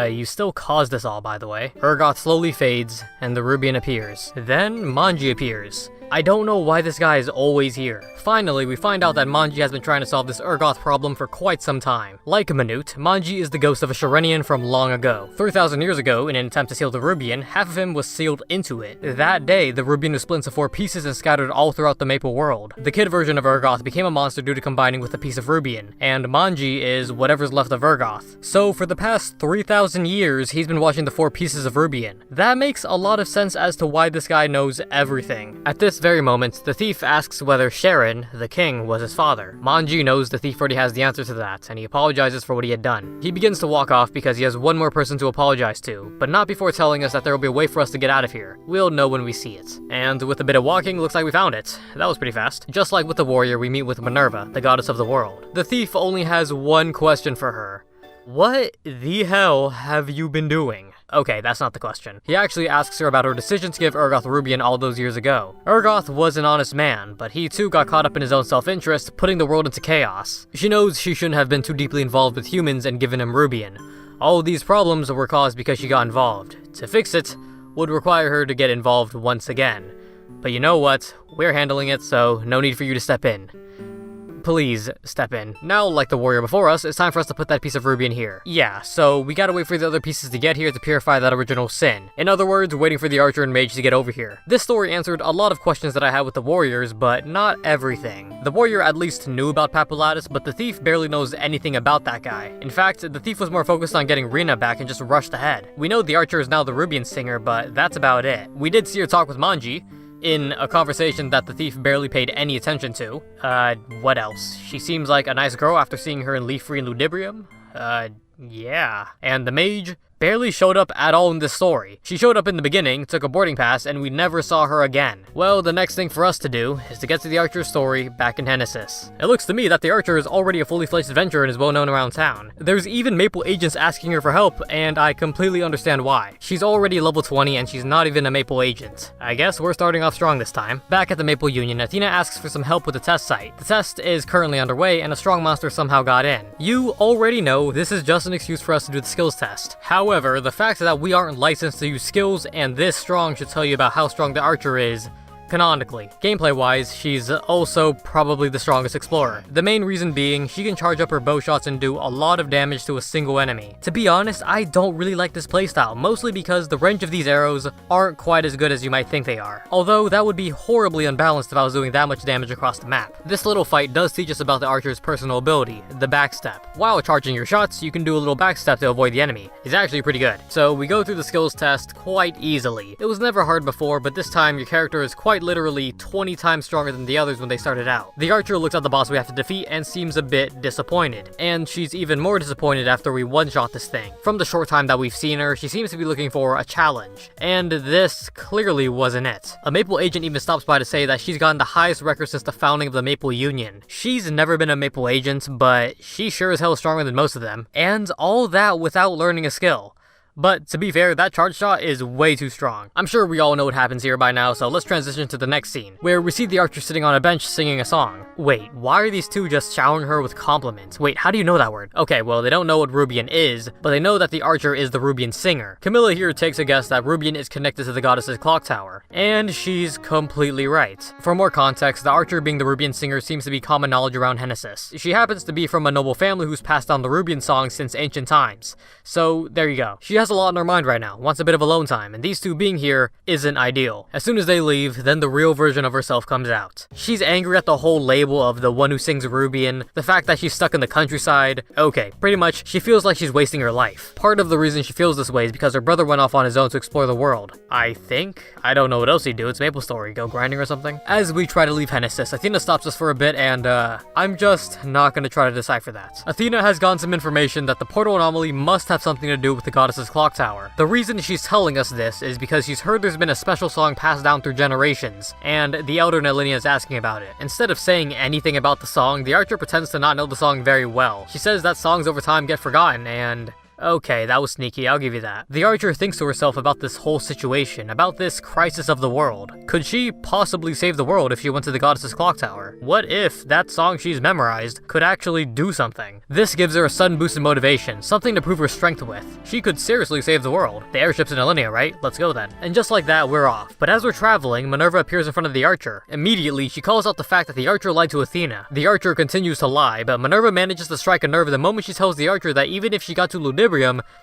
You still caused this all, by the way. Urgoth slowly fades, and the Rubian appears. Then, Manji appears. I don't know why this guy is always here. Finally, we find out that Manji has been trying to solve this Urgoth problem for quite some time. Like Manute, Manji is the ghost of a Shirenian from long ago. 3,000 years ago, in an attempt to seal the Rubian, half of him was sealed into it. That day, the Rubian was split into 4 pieces and scattered all throughout the Maple world. The kid version of Urgoth became a monster due to combining with a piece of Rubian, and Manji is whatever's left of Urgoth. So for the past 3,000 years, he's been watching the 4 pieces of Rubian. That makes a lot of sense as to why this guy knows everything. At this very moment, the thief asks whether Sharon, the king, was his father. Manji knows the thief already has the answer to that, and he apologizes for what he had done. He begins to walk off because he has one more person to apologize to, but not before telling us that there will be a way for us to get out of here. We'll know when we see it. And with a bit of walking, looks like we found it. That was pretty fast. Just like with the warrior, we meet with Minerva, the goddess of the world. The thief only has one question for her. What the hell have you been doing? Okay, that's not the question. He actually asks her about her decision to give Urgoth Rubian all those years ago. Urgoth was an honest man, but he too got caught up in his own self-interest, putting the world into chaos. She knows she shouldn't have been too deeply involved with humans and given him Rubian. All of these problems were caused because she got involved. To fix it would require her to get involved once again. But you know what? We're handling it, so no need for you to step in. Please, step in. Now, like the warrior before us, it's time for us to put that piece of Rubian here. Yeah, so we gotta wait for the other pieces to get here to purify that original sin. In other words, waiting for the archer and mage to get over here. This story answered a lot of questions that I had with the warriors, but not everything. The warrior at least knew about Papulatus, but the thief barely knows anything about that guy. In fact, the thief was more focused on getting Rena back and just rushed ahead. We know the archer is now the Rubian singer, but that's about it. We did see her talk with Manji, in a conversation that the thief barely paid any attention to. What else? She seems like a nice girl after seeing her in Leaf Free and Ludibrium. Yeah. And the mage barely showed up at all in this story. She showed up in the beginning, took a boarding pass, and we never saw her again. Well, the next thing for us to do is to get to the archer's story back in Hennesis. It looks to me that the archer is already a fully fledged adventurer and is well known around town. There's even Maple agents asking her for help, and I completely understand why. She's already level 20 and she's not even a Maple agent. I guess we're starting off strong this time. Back at the Maple Union, Athena asks for some help with the test site. The test is currently underway and a strong monster somehow got in. You already know this is just an excuse for us to do the skills test. However, the fact that we aren't licensed to use skills and this strong should tell you about how strong the archer is canonically. Gameplay-wise, she's also probably the strongest explorer. The main reason being, she can charge up her bow shots and do a lot of damage to a single enemy. To be honest, I don't really like this playstyle, mostly because the range of these arrows aren't quite as good as you might think they are. Although, that would be horribly unbalanced if I was doing that much damage across the map. This little fight does teach us about the archer's personal ability, the backstep. While charging your shots, you can do a little backstep to avoid the enemy. It's actually pretty good. So we go through the skills test quite easily. It was never hard before, but this time your character is quite literally 20 times stronger than the others when they started out. The archer looks at the boss we have to defeat and seems a bit disappointed. And she's even more disappointed after we one-shot this thing. From the short time that we've seen her, she seems to be looking for a challenge. And this clearly wasn't it. A Maple agent even stops by to say that she's gotten the highest record since the founding of the Maple Union. She's never been a Maple agent, but she sure as hell is stronger than most of them. And all that without learning a skill. But to be fair, that charge shot is way too strong. I'm sure we all know what happens here by now, so let's transition to the next scene, where we see the archer sitting on a bench singing a song. Wait, why are these two just showering her with compliments? Wait, how do you know that word? Okay, well, they don't know what Rubian is, but they know that the archer is the Rubian singer. Camilla here takes a guess that Rubian is connected to the goddess's clock tower, and she's completely right. For more context, the archer being the Rubian singer seems to be common knowledge around Genesis. She happens to be from a noble family who's passed down the Rubian song since ancient times. So, there you go. She has a lot on her mind right now, wants a bit of alone time, and these two being here isn't ideal. As soon as they leave, then the real version of herself comes out. She's angry at the whole label of the one who sings Rubian, the fact that she's stuck in the countryside. Okay, pretty much, she feels like she's wasting her life. Part of the reason she feels this way is because her brother went off on his own to explore the world. I think? I don't know what else he'd do, it's MapleStory, go grinding or something? As we try to leave Genesis, Athena stops us for a bit and, I'm just not gonna try to decipher that. Athena has gotten some information that the portal anomaly must have something to do with the goddess's clock tower. The reason she's telling us this is because she's heard there's been a special song passed down through generations, and the elder Nelinia is asking about it. Instead of saying anything about the song, the archer pretends to not know the song very well. She says that songs over time get forgotten, and okay, that was sneaky, I'll give you that. The archer thinks to herself about this whole situation, about this crisis of the world. Could she possibly save the world if she went to the goddess's clock tower? What if that song she's memorized could actually do something? This gives her a sudden boost in motivation, something to prove her strength with. She could seriously save the world. The airship's in Alinea, right? Let's go then. And just like that, we're off. But as we're traveling, Minerva appears in front of the archer. Immediately, she calls out the fact that the archer lied to Athena. The archer continues to lie, but Minerva manages to strike a nerve the moment she tells the archer that even if she got to Ludibrium,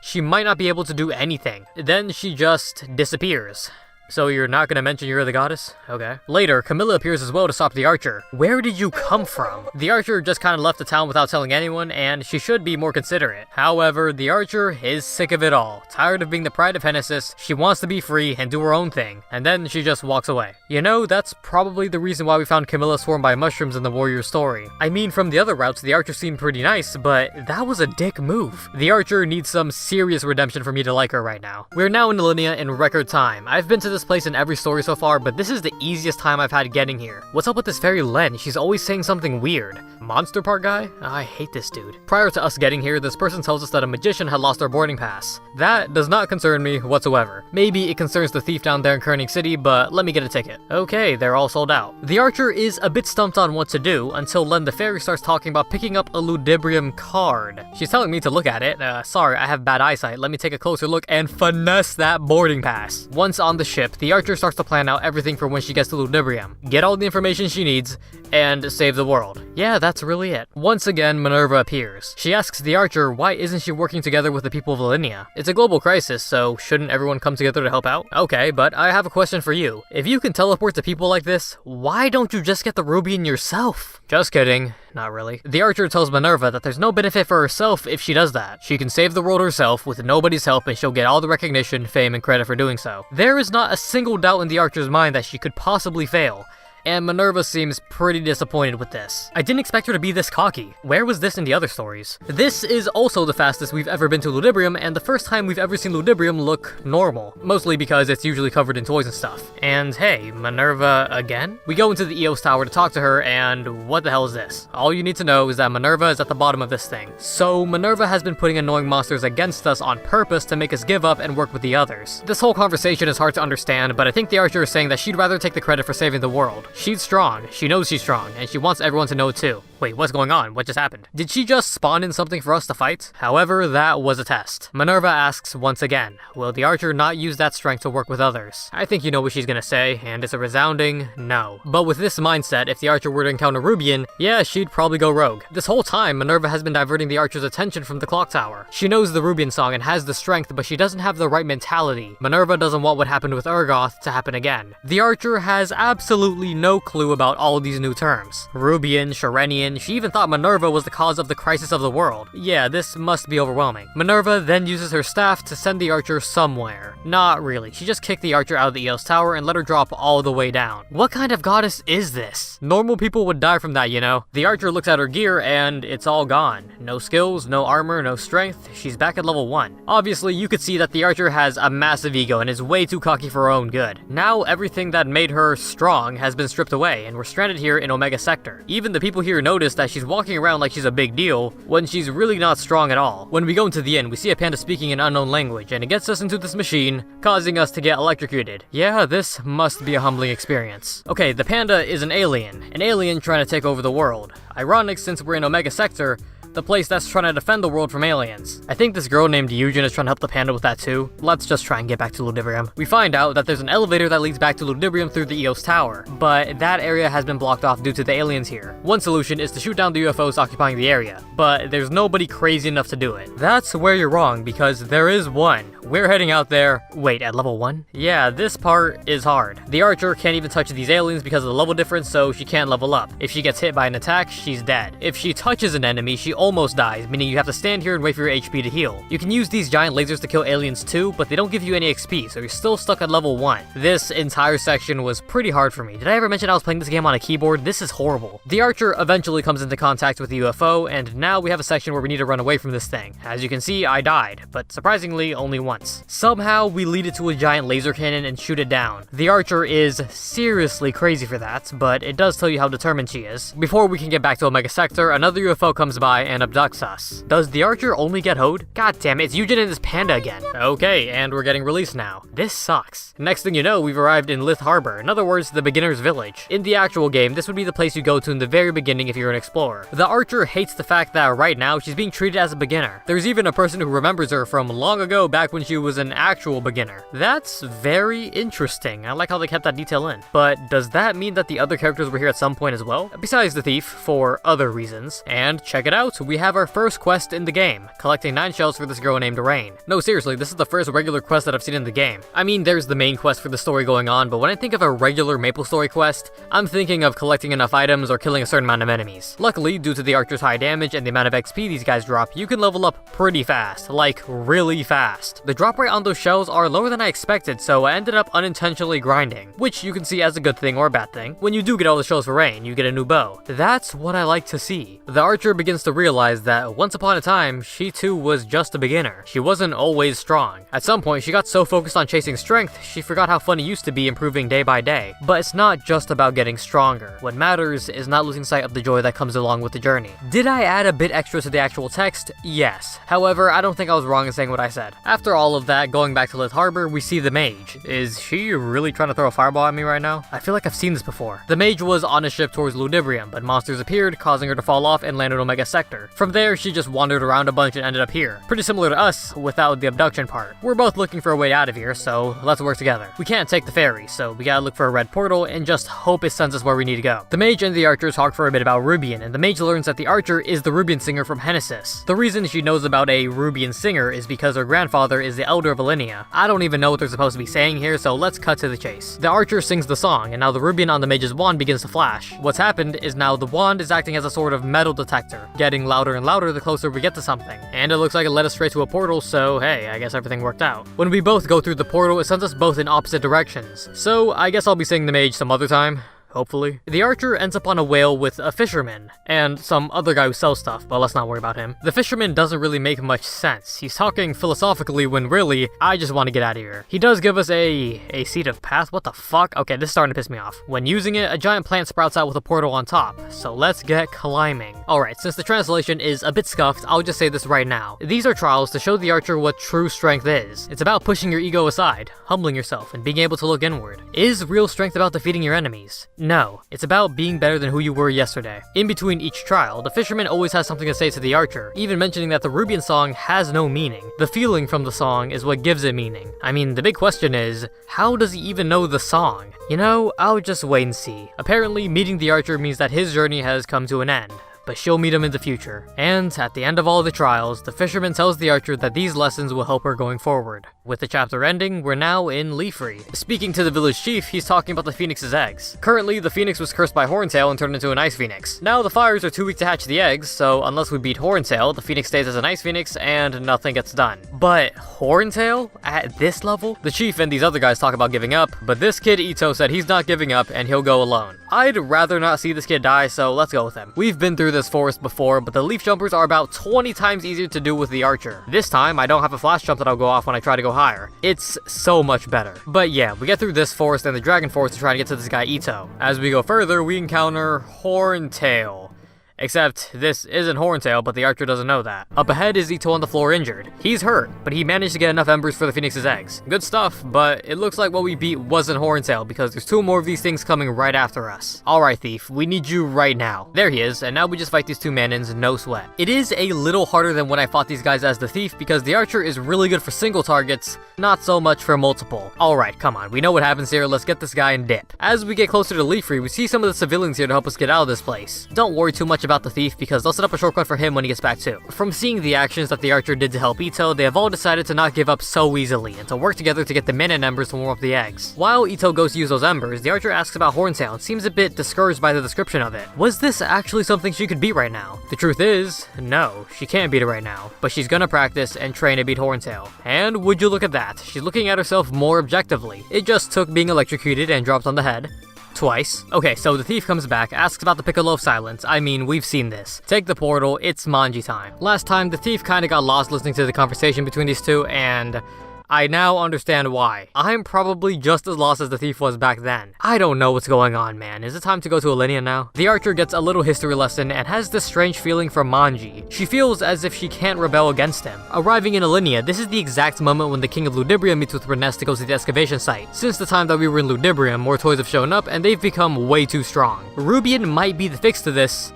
she might not be able to do anything. Then she just disappears. So you're not gonna mention you're the goddess? Okay. Later, Camilla appears as well to stop the archer. Where did you come from? The archer just kind of left the town without telling anyone, and she should be more considerate. However, the archer is sick of it all. Tired of being the pride of Genesis, she wants to be free and do her own thing, and then she just walks away. You know, that's probably the reason why we found Camilla swarmed by mushrooms in the warrior story. I mean, from the other routes, the archer seemed pretty nice, but that was a dick move. The archer needs some serious redemption for me to like her right now. We're now in Alinea in record time. I've been to this place in every story so far, but this is the easiest time I've had getting here. What's up with this fairy Len? She's always saying something weird. Monster Park guy? I hate this dude. Prior to us getting here, this person tells us that a magician had lost their boarding pass. That does not concern me whatsoever. Maybe it concerns the thief down there in Koenig City, but let me get a ticket. Okay, they're all sold out. The archer is a bit stumped on what to do until Len the fairy starts talking about picking up a Ludibrium card. She's telling me to look at it. Sorry, I have bad eyesight. Let me take a closer look and finesse that boarding pass. Once on the ship, the archer starts to plan out everything for when she gets to Ludibrium, get all the information she needs, and save the world. Yeah, that's really it. Once again, Minerva appears. She asks the archer why isn't she working together with the people of Alinea? It's a global crisis, so shouldn't everyone come together to help out? Okay, but I have a question for you. If you can teleport to people like this, why don't you just get the Rubian yourself? Just kidding. Not really. The archer tells Minerva that there's no benefit for herself if she does that. She can save the world herself with nobody's help and she'll get all the recognition, fame, and credit for doing so. There is not a single doubt in the archer's mind that she could possibly fail. And Minerva seems pretty disappointed with this. I didn't expect her to be this cocky. Where was this in the other stories? This is also the fastest we've ever been to Ludibrium, and the first time we've ever seen Ludibrium look normal. Mostly because it's usually covered in toys and stuff. And hey, Minerva again? We go into the Eos Tower to talk to her, and what the hell is this? All you need to know is that Minerva is at the bottom of this thing. So Minerva has been putting annoying monsters against us on purpose to make us give up and work with the others. This whole conversation is hard to understand, but I think the archer is saying that she'd rather take the credit for saving the world. She's strong, she knows she's strong, and she wants everyone to know it too. Wait, what's going on? What just happened? Did she just spawn in something for us to fight? However, that was a test. Minerva asks once again, will the archer not use that strength to work with others? I think you know what she's gonna say, and it's a resounding no. But with this mindset, if the archer were to encounter Rubian, yeah, she'd probably go rogue. This whole time, Minerva has been diverting the archer's attention from the clock tower. She knows the Rubian song and has the strength, but she doesn't have the right mentality. Minerva doesn't want what happened with Urgoth to happen again. The archer has absolutely no clue about all these new terms. Rubian, Sharenian, she even thought Minerva was the cause of the crisis of the world. Yeah, this must be overwhelming. Minerva then uses her staff to send the archer somewhere. Not really, she just kicked the archer out of the Eos tower and let her drop all the way down. What kind of goddess is this? Normal people would die from that, you know? The archer looks at her gear and it's all gone. No skills, no armor, no strength, she's back at level 1. Obviously, you could see that the archer has a massive ego and is way too cocky for her own good. Now everything that made her strong has been stripped away and we're stranded here in Omega Sector. Even the people here notice that she's walking around like she's a big deal when she's really not strong at all. When we go into the inn, we see a panda speaking an unknown language and it gets us into this machine, causing us to get electrocuted. Yeah, this must be a humbling experience. Okay, the panda is an alien trying to take over the world. Ironic since we're in Omega Sector, the place that's trying to defend the world from aliens. I think this girl named Eugen is trying to help the panda with that too. Let's just try and get back to Ludibrium. We find out that there's an elevator that leads back to Ludibrium through the Eos Tower, but that area has been blocked off due to the aliens here. One solution is to shoot down the UFOs occupying the area, but there's nobody crazy enough to do it. That's where you're wrong, because there is one. We're heading out there. Wait, at level 1? Yeah, this part is hard. The archer can't even touch these aliens because of the level difference, so she can't level up. If she gets hit by an attack, she's dead. If she touches an enemy, she almost dies, meaning you have to stand here and wait for your HP to heal. You can use these giant lasers to kill aliens too, but they don't give you any XP, so you're still stuck at level 1. This entire section was pretty hard for me. Did I ever mention I was playing this game on a keyboard? This is horrible. The archer eventually comes into contact with the UFO, and now we have a section where we need to run away from this thing. As you can see, I died, but surprisingly only once. Somehow, we lead it to a giant laser cannon and shoot it down. The archer is seriously crazy for that, but it does tell you how determined she is. Before we can get back to Omega Sector, another UFO comes by and abducts us. Does the archer only get hoed? God damn it, it's Eugen and this panda again. Okay, and we're getting released now. This sucks. Next thing you know, we've arrived in Lith Harbor, in other words, the beginner's village. In the actual game, this would be the place you go to in the very beginning if you're an explorer. The archer hates the fact that right now she's being treated as a beginner. There's even a person who remembers her from long ago back when she was an actual beginner. That's very interesting. I like how they kept that detail in. But does that mean that the other characters were here at some point as well? Besides the thief, for other reasons. And check it out, we have our first quest in the game, collecting 9 shells for this girl named Rain. No, seriously, this is the first regular quest that I've seen in the game. I mean, there's the main quest for the story going on, but when I think of a regular MapleStory quest, I'm thinking of collecting enough items or killing a certain amount of enemies. Luckily, due to the archer's high damage and the amount of XP these guys drop, you can level up pretty fast, like really fast. The drop rate on those shells are lower than I expected, so I ended up unintentionally grinding, which you can see as a good thing or a bad thing. When you do get all the shells for Rain, you get a new bow. That's what I like to see. The archer begins to realize that once upon a time, she too was just a beginner. She wasn't always strong. At some point, she got so focused on chasing strength, she forgot how fun it used to be improving day by day. But it's not just about getting stronger. What matters is not losing sight of the joy that comes along with the journey. Did I add a bit extra to the actual text? Yes. However, I don't think I was wrong in saying what I said. After all of that, going back to Lith Harbor, we see the mage. Is she really trying to throw a fireball at me right now? I feel like I've seen this before. The mage was on a ship towards Ludibrium, but monsters appeared, causing her to fall off and land in Omega Sector. From there, she just wandered around a bunch and ended up here. Pretty similar to us, without the abduction part. We're both looking for a way out of here, so let's work together. We can't take the ferry, so we gotta look for a red portal and just hope it sends us where we need to go. The mage and the archer talk for a bit about Rubian, and the mage learns that the archer is the Rubian singer from Genesis. The reason she knows about a Rubian singer is because her grandfather is the elder of Alinea. I don't even know what they're supposed to be saying here, so let's cut to the chase. The archer sings the song, and now the Rubian on the mage's wand begins to flash. What's happened is now the wand is acting as a sort of metal detector, getting louder and louder the closer we get to something. And it looks like it led us straight to a portal, so hey, I guess everything worked out. When we both go through the portal, it sends us both in opposite directions. So I guess I'll be seeing the mage some other time. Hopefully. The archer ends up on a whale with a fisherman, and some other guy who sells stuff, but let's not worry about him. The fisherman doesn't really make much sense. He's talking philosophically when really, I just want to get out of here. He does give us a seed of path, what the fuck? Okay, this is starting to piss me off. When using it, a giant plant sprouts out with a portal on top, so let's get climbing. Alright, since the translation is a bit scuffed, I'll just say this right now. These are trials to show the archer what true strength is. It's about pushing your ego aside, humbling yourself, and being able to look inward. Is real strength about defeating your enemies? No, it's about being better than who you were yesterday. In between each trial, the fisherman always has something to say to the archer, even mentioning that the Rubian song has no meaning. The feeling from the song is what gives it meaning. I mean, the big question is, how does he even know the song? You know, I'll just wait and see. Apparently, meeting the archer means that his journey has come to an end, but she'll meet him in the future. And at the end of all the trials, the fisherman tells the archer that these lessons will help her going forward. With the chapter ending, we're now in Leafree. Speaking to the village chief, he's talking about the phoenix's eggs. Currently, the phoenix was cursed by Horntail and turned into an ice phoenix. Now the fires are too weak to hatch the eggs, so unless we beat Horntail, the phoenix stays as an ice phoenix and nothing gets done. But Horntail? At this level? The chief and these other guys talk about giving up, but this kid Ito said he's not giving up and he'll go alone. I'd rather not see this kid die, so let's go with him. We've been through this forest before, but the leaf jumpers are about 20 times easier to do with the archer. This time, I don't have a flash jump that'll go off when I try to go higher. It's so much better. But yeah, we get through this forest and the dragon forest to try to get to this guy Ito. As we go further, we encounter Horntail. Except, this isn't Horntail, but the archer doesn't know that. Up ahead is Ito on the floor injured. He's hurt, but he managed to get enough embers for the phoenix's eggs. Good stuff, but it looks like what we beat wasn't Horntail, because there's 2 more of these things coming right after us. Alright, Thief, we need you right now. There he is, and now we just fight these 2 manins, no sweat. It is a little harder than when I fought these guys as the Thief, because the archer is really good for single targets, not so much for multiple. Alright, come on, we know what happens here, let's get this guy and dip. As we get closer to Leafree, we see some of the civilians here to help us get out of this place. Don't worry too much about the Thief, because they'll set up a shortcut for him when he gets back too. From seeing the actions that the archer did to help Ito, they have all decided to not give up so easily, and to work together to get the manin embers to warm up the eggs. While Ito goes to use those embers, the archer asks about Horntail and seems a bit discouraged by the description of it. Was this actually something she could beat right now? The truth is, no, she can't beat it right now, but she's gonna practice and train to beat Horntail. And would you look at that, she's looking at herself more objectively. It just took being electrocuted and dropped on the head. Twice. Okay, so the Thief comes back, asks about the Piccolo of Silence. I mean, we've seen this. Take the portal, it's Manji time. Last time, the Thief kinda got lost listening to the conversation between these two, and I now understand why. I'm probably just as lost as the Thief was back then. I don't know what's going on, man. Is it time to go to Alinea now? The archer gets a little history lesson and has this strange feeling for Manji. She feels as if she can't rebel against him. Arriving in Alinea, this is the exact moment when the king of Ludibrium meets with Reness to go to the excavation site. Since the time that we were in Ludibrium, more toys have shown up and they've become way too strong. Rubian might be the fix to this,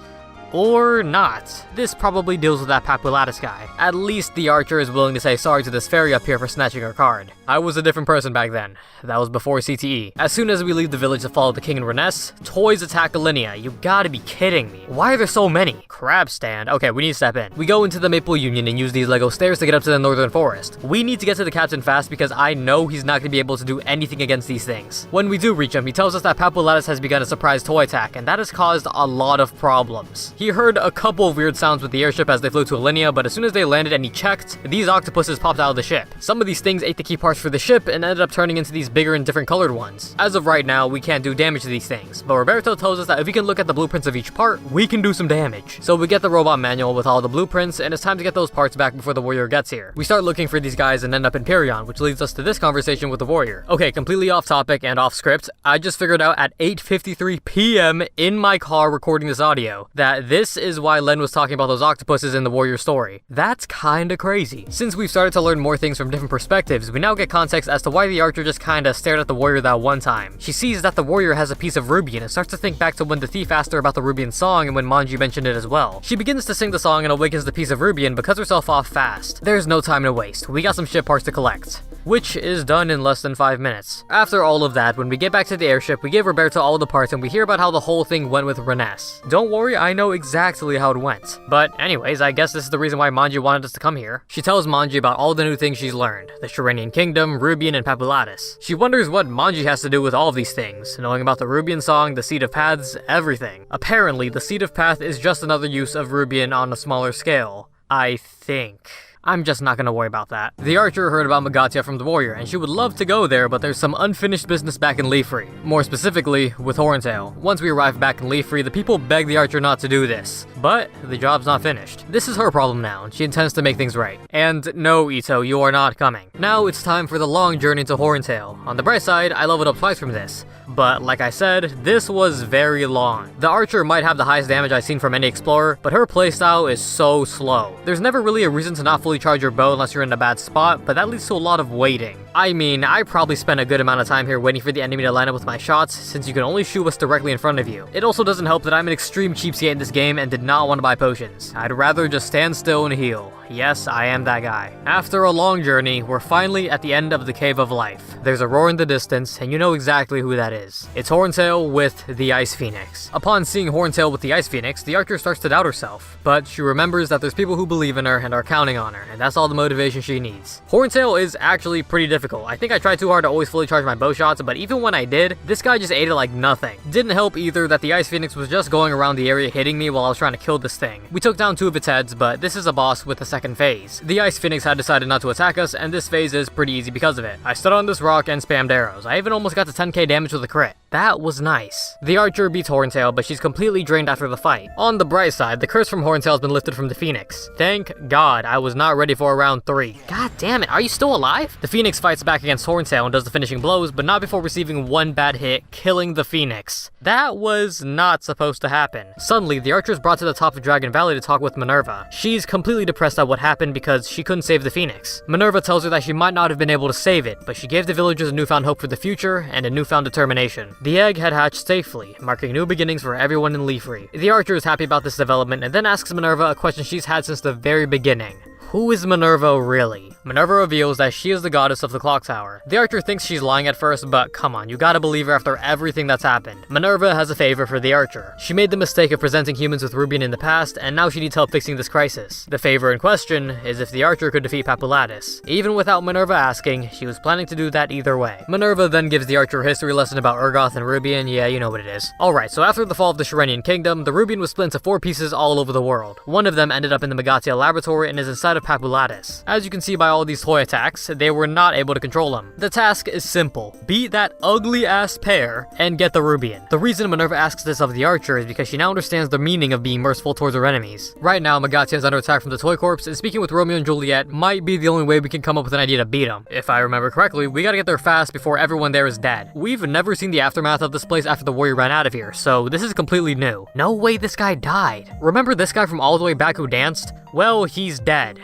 or not. This probably deals with that Papulatus guy. At least the archer is willing to say sorry to this fairy up here for snatching her card. I was a different person back then. That was before CTE. As soon as we leave the village to follow the king and Reness, toys attack Alinea. You gotta be kidding me. Why are there so many? Crab stand. Okay, we need to step in. We go into the Maple Union and use these Lego stairs to get up to the northern forest. We need to get to the captain fast because I know he's not gonna be able to do anything against these things. When we do reach him, he tells us that Papulatus has begun a surprise toy attack, and that has caused a lot of problems. He heard a couple of weird sounds with the airship as they flew to Alinea, but as soon as they landed and he checked, these octopuses popped out of the ship. Some of these things ate the key parts for the ship and ended up turning into these bigger and different colored ones. As of right now, we can't do damage to these things, but Roberto tells us that if we can look at the blueprints of each part, we can do some damage. So we get the robot manual with all the blueprints, and it's time to get those parts back before the warrior gets here. We start looking for these guys and end up in Perion, which leads us to this conversation with the warrior. Okay, completely off topic and off script, I just figured out at 8:53 p.m. in my car recording this audio that this is why Len was talking about those octopuses in the warrior story. That's kinda crazy. Since we've started to learn more things from different perspectives, we now get context as to why the archer just kinda stared at the warrior that one time. She sees that the warrior has a piece of Rubian and starts to think back to when the Thief asked her about the Rubian song and when Manji mentioned it as well. She begins to sing the song and awakens the piece of Rubian but cuts herself off fast. There's no time to waste. We got some ship parts to collect, which is done in less than 5 minutes. After all of that, when we get back to the airship, we give Roberto all the parts and we hear about how the whole thing went with Reness. Don't worry, I know exactly how it went. But anyways, I guess this is the reason why Manji wanted us to come here. She tells Manji about all the new things she's learned, the Shiranian Kingdom, Rubian, and Papulatus. She wonders what Manji has to do with all of these things, knowing about the Rubian song, the Seed of Paths, everything. Apparently, the Seed of Path is just another use of Rubian on a smaller scale. I think. I'm just not gonna worry about that. The archer heard about Magatia from the warrior, and she would love to go there, but there's some unfinished business back in Leafree. More specifically, with Horntail. Once we arrive back in Leafree, the people beg the archer not to do this. But the job's not finished. This is her problem now, and she intends to make things right. And no, Ito, you are not coming. Now it's time for the long journey to Horntail. On the bright side, I leveled up twice from this. But like I said, this was very long. The archer might have the highest damage I've seen from any explorer, but her playstyle is so slow. There's never really a reason to not fully fully charge your bow unless you're in a bad spot, but that leads to a lot of waiting. I mean, I probably spent a good amount of time here waiting for the enemy to line up with my shots, since you can only shoot what's directly in front of you. It also doesn't help that I'm an extreme cheapskate in this game and did not want to buy potions. I'd rather just stand still and heal. Yes, I am that guy. After a long journey, we're finally at the end of the Cave of Life. There's a roar in the distance, and you know exactly who that is. It's Horntail with the Ice Phoenix. Upon seeing Horntail with the Ice Phoenix, the archer starts to doubt herself, but she remembers that there's people who believe in her and are counting on her, and that's all the motivation she needs. Horntail is actually pretty difficult. I think I tried too hard to always fully charge my bow shots, but even when I did, this guy just ate it like nothing. Didn't help either that the Ice Phoenix was just going around the area hitting me while I was trying to kill this thing. We took down 2 of its heads, but this is a boss with a second phase. The Ice Phoenix had decided not to attack us, and this phase is pretty easy because of it. I stood on this rock and spammed arrows. I even almost got to 10k damage with a crit. That was nice. The archer beats Horntail, but she's completely drained after the fight. On the bright side, the curse from Horntail has been lifted from the Phoenix. Thank God, I was not ready for round 3. God damn it, are you still alive? The Phoenix fights back against Horntail and does the finishing blows, but not before receiving 1 bad hit, killing the Phoenix. That was not supposed to happen. Suddenly, the archer is brought to the top of Dragon Valley to talk with Minerva. She's completely depressed at what happened because she couldn't save the Phoenix. Minerva tells her that she might not have been able to save it, but she gave the villagers a newfound hope for the future and a newfound determination. The egg had hatched safely, marking new beginnings for everyone in Leafree. The archer is happy about this development and then asks Minerva a question she's had since the very beginning. Who is Minerva really? Minerva reveals that she is the goddess of the clock tower. The archer thinks she's lying at first, but come on, you gotta believe her after everything that's happened. Minerva has a favor for the archer. She made the mistake of presenting humans with Rubian in the past, and now she needs help fixing this crisis. The favor in question is if the archer could defeat Papulatus. Even without Minerva asking, she was planning to do that either way. Minerva then gives the archer a history lesson about Urgoth and Rubian. Yeah, you know what it is. Alright, so after the fall of the Shirenian Kingdom, the Rubian was split into 4 pieces all over the world. One of them ended up in the Megatia laboratory and is inside of Papulatus. As you can see by all these toy attacks, they were not able to control him. The task is simple. Beat that ugly ass pair and get the Rubian. The reason Minerva asks this of the archer is because she now understands the meaning of being merciful towards her enemies. Right now, Megatia is under attack from the Toy Corps, and speaking with Romeo and Juliet might be the only way we can come up with an idea to beat them. If I remember correctly, we gotta get there fast before everyone there is dead. We've never seen the aftermath of this place after the warrior ran out of here, so this is completely new. No way this guy died. Remember this guy from all the way back who danced? Well, he's dead.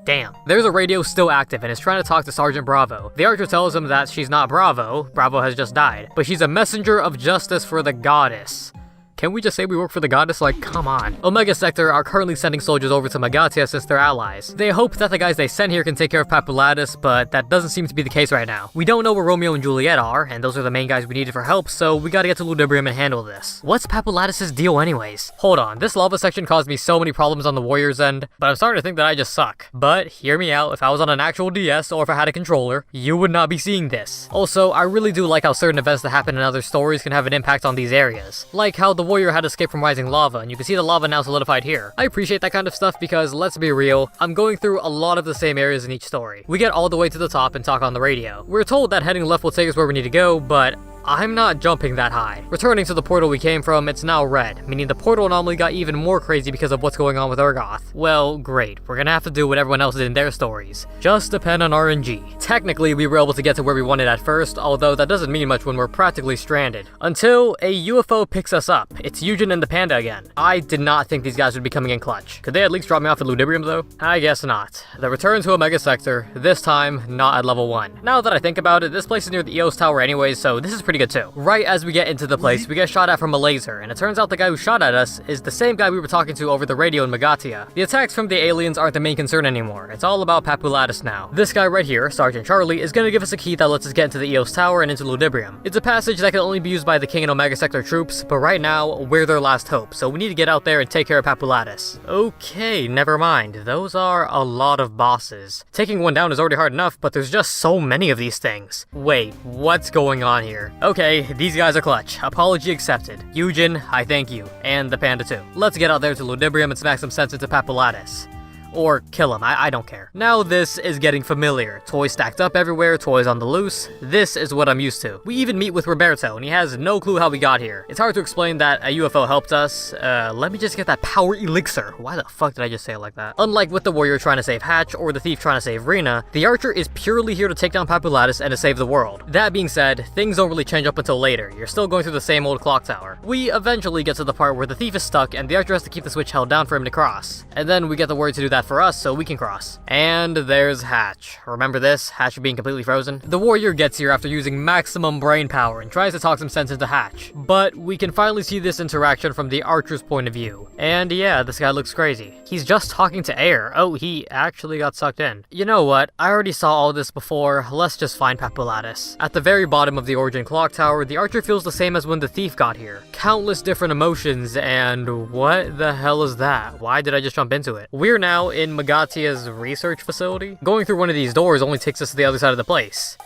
Damn. There's a radio still active and is trying to talk to Sergeant Bravo. The archer tells him that she's not Bravo. Bravo has just died. But she's a messenger of justice for the goddess. Can we just say we work for the goddess? Like, come on. Omega Sector are currently sending soldiers over to Megatia since they're allies. They hope that the guys they send here can take care of Papulatus, but that doesn't seem to be the case right now. We don't know where Romeo and Juliet are, and those are the main guys we needed for help, so we gotta get to Ludibrium and handle this. What's Papulatus' deal anyways? Hold on, this lava section caused me so many problems on the warrior's end, but I'm starting to think that I just suck. But hear me out, if I was on an actual DS or if I had a controller, you would not be seeing this. Also, I really do like how certain events that happen in other stories can have an impact on these areas. Like how the warrior had escaped from rising lava, and you can see the lava now solidified here. I appreciate that kind of stuff because, let's be real, I'm going through a lot of the same areas in each story. We get all the way to the top and talk on the radio. We're told that heading left will take us where we need to go, but I'm not jumping that high. Returning to the portal we came from, it's now red, meaning the portal anomaly got even more crazy because of what's going on with Urgoth. Well, great. We're gonna have to do what everyone else did in their stories. Just depend on RNG. Technically, we were able to get to where we wanted at first, although that doesn't mean much when we're practically stranded. Until a UFO picks us up. It's Eugen and the Panda again. I did not think these guys would be coming in clutch. Could they at least drop me off at Ludibrium though? I guess not. The return to Omega Sector, this time not at level 1. Now that I think about it, this place is near the EOS Tower anyways, so this is pretty good too. Right as we get into the place, we get shot at from a laser, and it turns out the guy who shot at us is the same guy we were talking to over the radio in Megatia. The attacks from the aliens aren't the main concern anymore. It's all about Papulatus now. This guy right here, Sergeant Charlie, is gonna give us a key that lets us get into the EOS Tower and into Ludibrium. It's a passage that can only be used by the King and Omega Sector troops, but right now, we're their last hope, so we need to get out there and take care of Papulatus. Okay, never mind. Those are a lot of bosses. Taking one down is already hard enough, but there's just so many of these things. Wait, what's going on here? Okay, these guys are clutch. Apology accepted. Eugen, I thank you. And the Panda too. Let's get out there to Ludibrium and smack some sense into Papulatus. Or kill him, I don't care. Now this is getting familiar. Toys stacked up everywhere, toys on the loose. This is what I'm used to. We even meet with Roberto, and he has no clue how we got here. It's hard to explain that a UFO helped us. Let me just get that power elixir. Why the fuck did I just say it like that? Unlike with the warrior trying to save Hatch or the thief trying to save Rena, the archer is purely here to take down Papulatus and to save the world. That being said, things don't really change up until later. You're still going through the same old clock tower. We eventually get to the part where the thief is stuck and the archer has to keep the switch held down for him to cross. And then we get the word to do that that for us so we can cross. And there's Hatch. Remember this? Hatch being completely frozen? The warrior gets here after using maximum brain power and tries to talk some sense into Hatch. But we can finally see this interaction from the archer's point of view. And yeah, this guy looks crazy. He's just talking to air. Oh, he actually got sucked in. You know what? I already saw all this before. Let's just find Papulatus. At the very bottom of the Origin clock tower, the archer feels the same as when the thief got here. Countless different emotions, and what the hell is that? Why did I just jump into it? We're now in Magatia's research facility. Going through one of these doors only takes us to the other side of the place.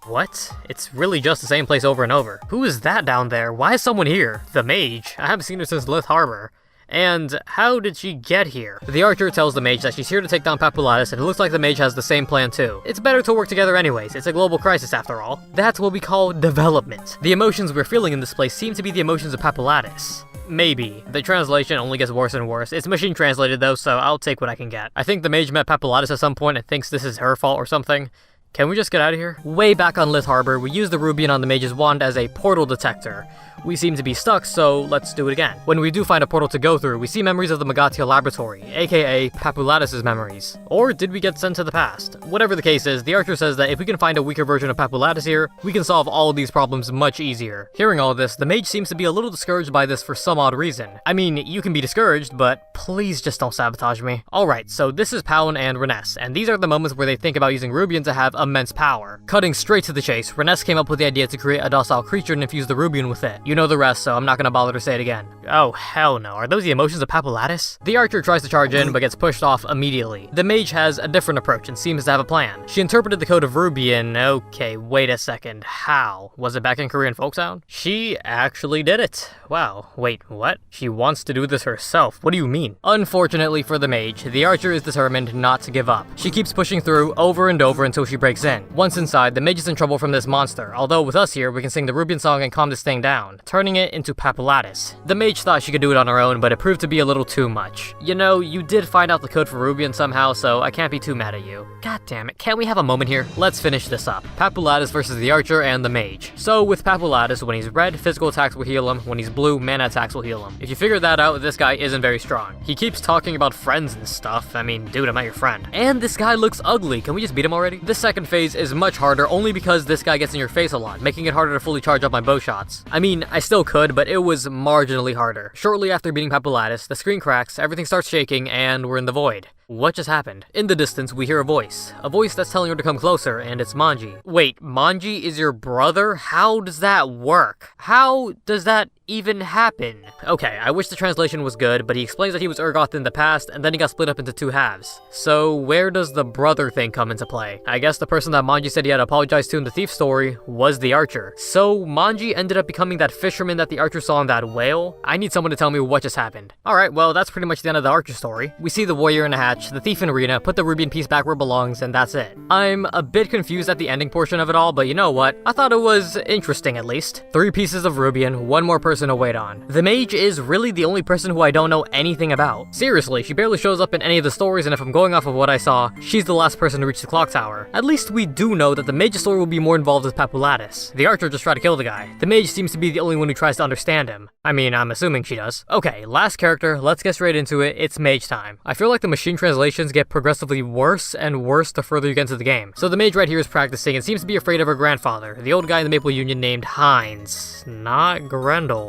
What? It's really just the same place over and over. Who is that down there? Why is someone here? The mage. I haven't seen her since Lith Harbor. And how did she get here? The archer tells the mage that she's here to take down Papulatus, and it looks like the mage has the same plan too. It's better to work together anyways, it's a global crisis after all. That's what we call development. The emotions we're feeling in this place seem to be the emotions of Papulatus. Maybe. The translation only gets worse and worse. It's machine translated though, so I'll take what I can get. I think the mage met Papulatus at some point and thinks this is her fault or something. Can we just get out of here? Way back on Lith Harbor, we used the Rubian on the mage's wand as a portal detector. We seem to be stuck, so let's do it again. When we do find a portal to go through, we see memories of the Magatia laboratory, aka Papulatus' memories. Or did we get sent to the past? Whatever the case is, the archer says that if we can find a weaker version of Papulatus here, we can solve all of these problems much easier. Hearing all of this, the mage seems to be a little discouraged by this for some odd reason. I mean, you can be discouraged, but please just don't sabotage me. Alright, so this is Powen and Reness, and these are the moments where they think about using Rubian to have immense power. Cutting straight to the chase, Reness came up with the idea to create a docile creature and infuse the Rubian with it. You know the rest, so I'm not gonna bother to say it again. Oh, hell no. Are those the emotions of Papulatus? The archer tries to charge in, but gets pushed off immediately. The mage has a different approach and seems to have a plan. She interpreted the code of Rubian. Okay, wait a second. How? Was it back in Korean folk sound? She actually did it. Wow. Wait, what? She wants to do this herself. What do you mean? Unfortunately for the mage, the archer is determined not to give up. She keeps pushing through over and over until she breaks in. Once inside, the mage is in trouble from this monster, although with us here, we can sing the Rubian song and calm this thing down, turning it into Papulatus. The mage thought she could do it on her own, but it proved to be a little too much. You know, you did find out the code for Rubian somehow, so I can't be too mad at you. God damn it, can't we have a moment here? Let's finish this up. Papulatus versus the archer and the mage. So with Papulatus, when he's red, physical attacks will heal him. When he's blue, mana attacks will heal him. If you figure that out, this guy isn't very strong. He keeps talking about friends and stuff. I mean, dude, I'm not your friend. And this guy looks ugly. Can we just beat him already? This second phase is much harder only because this guy gets in your face a lot, making it harder to fully charge up my bow shots. I mean, I still could, but it was marginally harder. Shortly after beating Papulatus, the screen cracks, everything starts shaking, and we're in the void. What just happened? In the distance, we hear a voice that's telling her to come closer, and it's Manji. Wait, Manji is your brother? How does that work? How does that even happen? Okay, I wish the translation was good, but he explains that he was Urgoth in the past, and then he got split up into two halves. So where does the brother thing come into play? I guess the person that Manji said he had apologized to in the thief story was the archer. So Manji ended up becoming that fisherman that the archer saw in that whale? I need someone to tell me what just happened. Alright, well that's pretty much the end of the archer story. We see the warrior in a hatch, the thief in arena, put the Rubian piece back where it belongs, and that's it. I'm a bit confused at the ending portion of it all, but you know what? I thought it was interesting at least. 3 pieces of Rubian, 1 more person to wait on. The mage is really the only person who I don't know anything about. Seriously, she barely shows up in any of the stories, and if I'm going off of what I saw, she's the last person to reach the clock tower. At least we do know that the mage's story will be more involved with Papulatus. The archer just tried to kill the guy. The mage seems to be the only one who tries to understand him. I mean, I'm assuming she does. Okay, last character, let's get straight into it. It's mage time. I feel like the machine translations get progressively worse and worse the further you get into the game. So the mage right here is practicing and seems to be afraid of her grandfather, the old guy in the Maple Union named Hines. Not Grendel.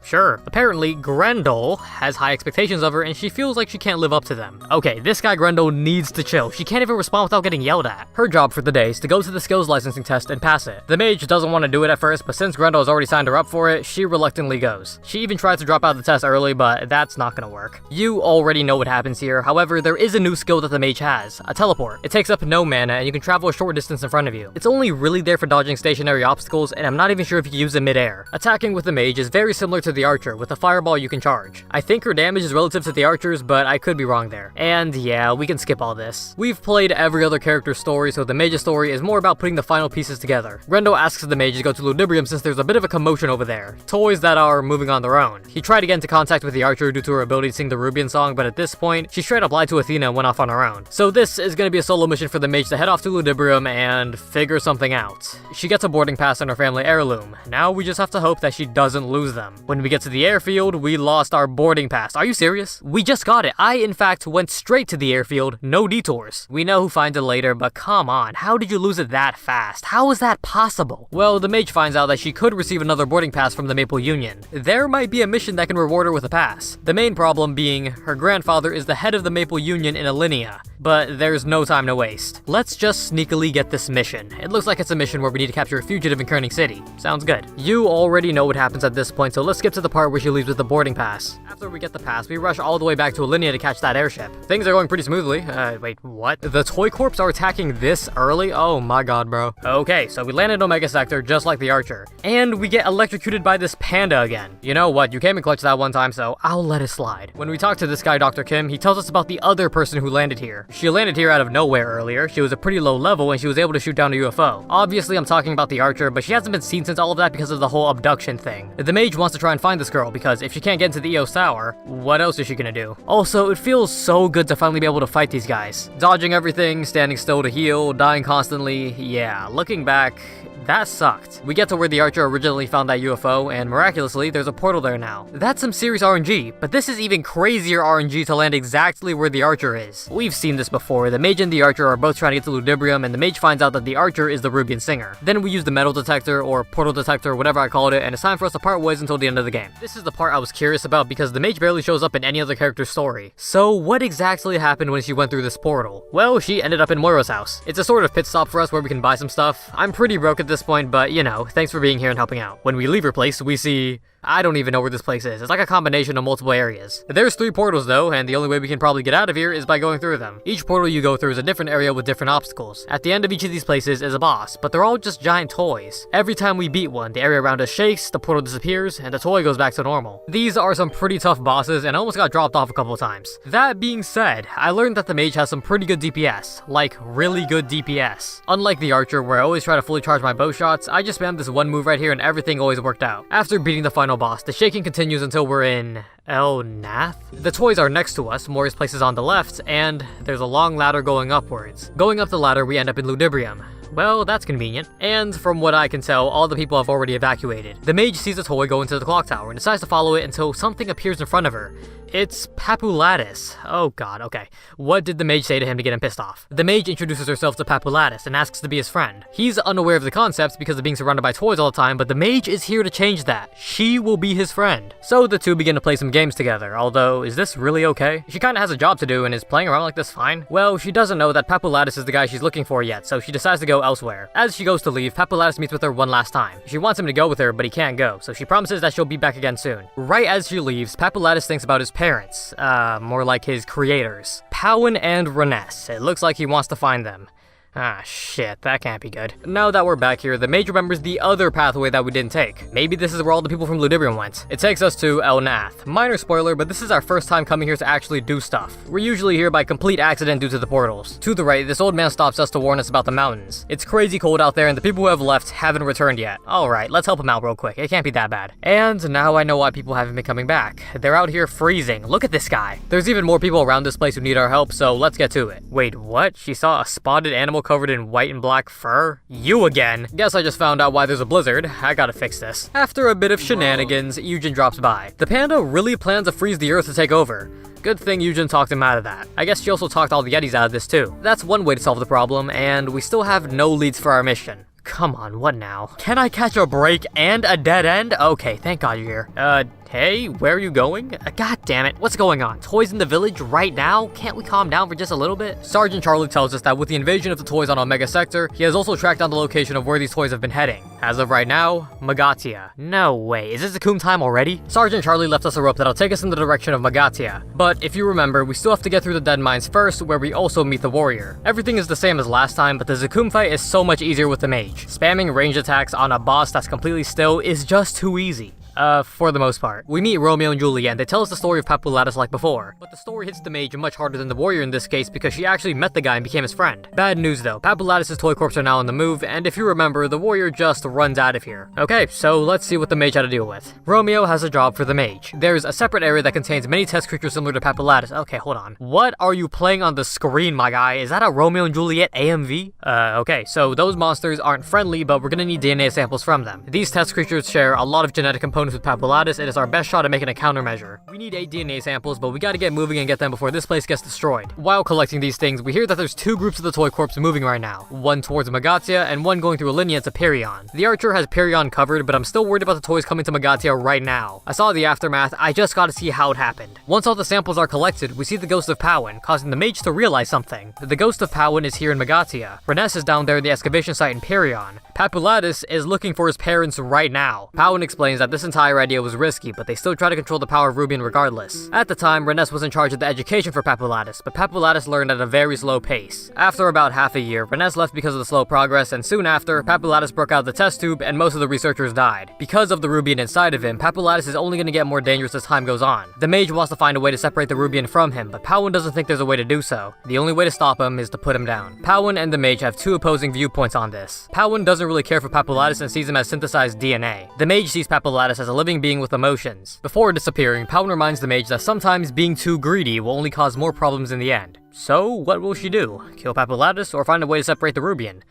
Sure. Apparently, Grendel has high expectations of her and she feels like she can't live up to them. Okay, this guy Grendel needs to chill. She can't even respond without getting yelled at. Her job for the day is to go to the skills licensing test and pass it. The mage doesn't want to do it at first, but since Grendel has already signed her up for it, she reluctantly goes. She even tries to drop out the test early, but that's not gonna work. You already know what happens here. However, there is a new skill that the mage has, a teleport. It takes up no mana and you can travel a short distance in front of you. It's only really there for dodging stationary obstacles, and I'm not even sure if you can use it mid-air. Attacking with the mage is very similar to the archer, with a fireball you can charge. I think her damage is relative to the archer's, but I could be wrong there. And yeah, we can skip all this. We've played every other character's story, so the mage's story is more about putting the final pieces together. Grendel asks the mage to go to Ludibrium since there's a bit of a commotion over there. Toys that are moving on their own. He tried to get into contact with the archer due to her ability to sing the Rubian song, but at this point, she straight up lied to Athena and went off on her own. So this is gonna be a solo mission for the mage to head off to Ludibrium and figure something out. She gets a boarding pass and her family heirloom. Now we just have to hope that she doesn't lose them. When we get to the airfield, we lost our boarding pass. Are you serious? We just got it. I, in fact, went straight to the airfield, no detours. We know who finds it later, but come on, how did you lose it that fast? How is that possible? Well, the mage finds out that she could receive another boarding pass from the Maple Union. There might be a mission that can reward her with a pass. The main problem being, her grandfather is the head of the Maple Union in Alinea. But there's no time to waste. Let's just sneakily get this mission. It looks like it's a mission where we need to capture a fugitive in Kerning City. Sounds good. You already know what happens at this point, so let's skip to the part where she leaves with the boarding pass. After we get the pass, we rush all the way back to Alinea to catch that airship. Things are going pretty smoothly. Wait, what? The Toy Corps are attacking this early? Oh my god, bro. Okay, so we land in Omega Sector just like the Archer. And we get electrocuted by this panda again. You know what? You came in clutch that one time, so I'll let it slide. When we talk to this guy, Dr. Kim, he tells us about the other person who landed here. She landed here out of nowhere earlier. She was a pretty low level and she was able to shoot down a UFO. Obviously, I'm talking about the Archer, but she hasn't been seen since all of that because of the whole abduction thing. The mage wants to try and find this girl because if she can't get into the EOS tower, what else is she gonna do? Also, it feels so good to finally be able to fight these guys. Dodging everything, standing still to heal, dying constantly. Yeah, looking back, that sucked. We get to where the Archer originally found that UFO, and miraculously, there's a portal there now. That's some serious RNG, but this is even crazier RNG to land exactly where the Archer is. We've seen this before. The mage and the Archer are both trying to get to Ludibrium, and the mage finds out that the Archer is the Rubian singer. Then we use the metal detector, or portal detector, whatever I called it, and it's time for us to part ways until the end of the game. This is the part I was curious about because the mage barely shows up in any other character's story. So what exactly happened when she went through this portal? Well, she ended up in Moira's house. It's a sort of pit stop for us where we can buy some stuff. I'm pretty broke at this point, but you know, thanks for being here and helping out. When we leave her place, we see... I don't even know where this place is. It's like a combination of multiple areas. There's 3 portals though, and the only way we can probably get out of here is by going through them. Each portal you go through is a different area with different obstacles. At the end of each of these places is a boss, but they're all just giant toys. Every time we beat one, the area around us shakes, the portal disappears, and the toy goes back to normal. These are some pretty tough bosses, and I almost got dropped off a couple of times. That being said, I learned that the mage has some pretty good DPS. Like, really good DPS. Unlike the Archer, where I always try to fully charge my bow shots, I just spammed this one move right here and everything always worked out. After beating the final boss, the shaking continues until we're in El Nath? The toys are next to us, Moira's place is on the left, and there's a long ladder going upwards. Going up the ladder, we end up in Ludibrium. Well, that's convenient. And from what I can tell, all the people have already evacuated. The mage sees a toy go into the clock tower and decides to follow it until something appears in front of her. It's Papulatus. Oh god, okay. What did the mage say to him to get him pissed off? The mage introduces herself to Papulatus and asks to be his friend. He's unaware of the concepts because of being surrounded by toys all the time, but the mage is here to change that. She will be his friend. So the two begin to play some games together, although, is this really okay? She kinda has a job to do and is playing around like this fine? Well, she doesn't know that Papulatus is the guy she's looking for yet, so she decides to go elsewhere. As she goes to leave, Papulatus meets with her one last time. She wants him to go with her, but he can't go, so she promises that she'll be back again soon. Right as she leaves, Papulatus thinks about his parents. More like his creators. Powen and Reness. It looks like he wants to find them. Ah, shit, that can't be good. Now that we're back here, the mage remembers the other pathway that we didn't take. Maybe this is where all the people from Ludibrium went. It takes us to El Nath. Minor spoiler, but this is our first time coming here to actually do stuff. We're usually here by complete accident due to the portals. To the right, this old man stops us to warn us about the mountains. It's crazy cold out there and the people who have left haven't returned yet. Alright, let's help him out real quick. It can't be that bad. And now I know why people haven't been coming back. They're out here freezing. Look at this guy. There's even more people around this place who need our help, so let's get to it. Wait, what? She saw a spotted animal covered in white and black fur? You again? Guess I just found out why there's a blizzard. I gotta fix this. After a bit of shenanigans, Eugen drops by. The panda really plans to freeze the earth to take over. Good thing Eugen talked him out of that. I guess she also talked all the Yetis out of this too. That's one way to solve the problem, and we still have no leads for our mission. Come on, what now? Can I catch a break and a dead end? Okay, thank God you're here. Hey, where are you going? God damn it, what's going on? Toys in the village right now? Can't we calm down for just a little bit? Sergeant Charlie tells us that with the invasion of the toys on Omega Sector, he has also tracked down the location of where these toys have been heading. As of right now, Magatia. No way, is this Zakum time already? Sergeant Charlie left us a rope that'll take us in the direction of Magatia. But if you remember, we still have to get through the dead mines first, where we also meet the warrior. Everything is the same as last time, but the Zakum fight is so much easier with the mage. Spamming ranged attacks on a boss that's completely still is just too easy. For the most part. We meet Romeo and Juliet and they tell us the story of Papulatus like before, but the story hits the mage much harder than the warrior in this case because she actually met the guy and became his friend. Bad news though, Papulatus' toy corps are now on the move, and if you remember, the warrior just runs out of here. Okay, so let's see what the mage had to deal with. Romeo has a job for the mage. There's a separate area that contains many test creatures similar to Papulatus. Okay, hold on. What are you playing on the screen, my guy? Is that a Romeo and Juliet AMV? Okay, so those monsters aren't friendly, but we're gonna need DNA samples from them. These test creatures share a lot of genetic components with Papulatus, and it's our best shot at making a countermeasure. We need 8 DNA samples, but we gotta get moving and get them before this place gets destroyed. While collecting these things, we hear that there's 2 groups of the toy corps moving right now. One towards Magatia, and one going through a lineage to Perion. The archer has Perion covered, but I'm still worried about the toys coming to Magatia right now. I saw the aftermath, I just gotta see how it happened. Once all the samples are collected, we see the ghost of Powin, causing the mage to realize something. The ghost of Powin is here in Magatia. Reness is down there in the excavation site in Perion. Papulatus is looking for his parents right now. Powin explains that this entire idea was risky, but they still try to control the power of Rubian regardless. At the time, Reness was in charge of the education for Papulatus, but Papulatus learned at a very slow pace. After about half a year, Reness left because of the slow progress, and soon after, Papulatus broke out the test tube and most of the researchers died. Because of the Rubian inside of him, Papulatus is only going to get more dangerous as time goes on. The mage wants to find a way to separate the Rubian from him, but Powin doesn't think there's a way to do so. The only way to stop him is to put him down. Powin and the mage have 2 opposing viewpoints on this. Powin doesn't really care for Papulatus and sees him as synthesized DNA. The mage sees Papulatus as a living being with emotions. Before disappearing, Powin reminds the mage that sometimes being too greedy will only cause more problems in the end. So, what will she do? Kill Papulatus or find a way to separate the Rubian?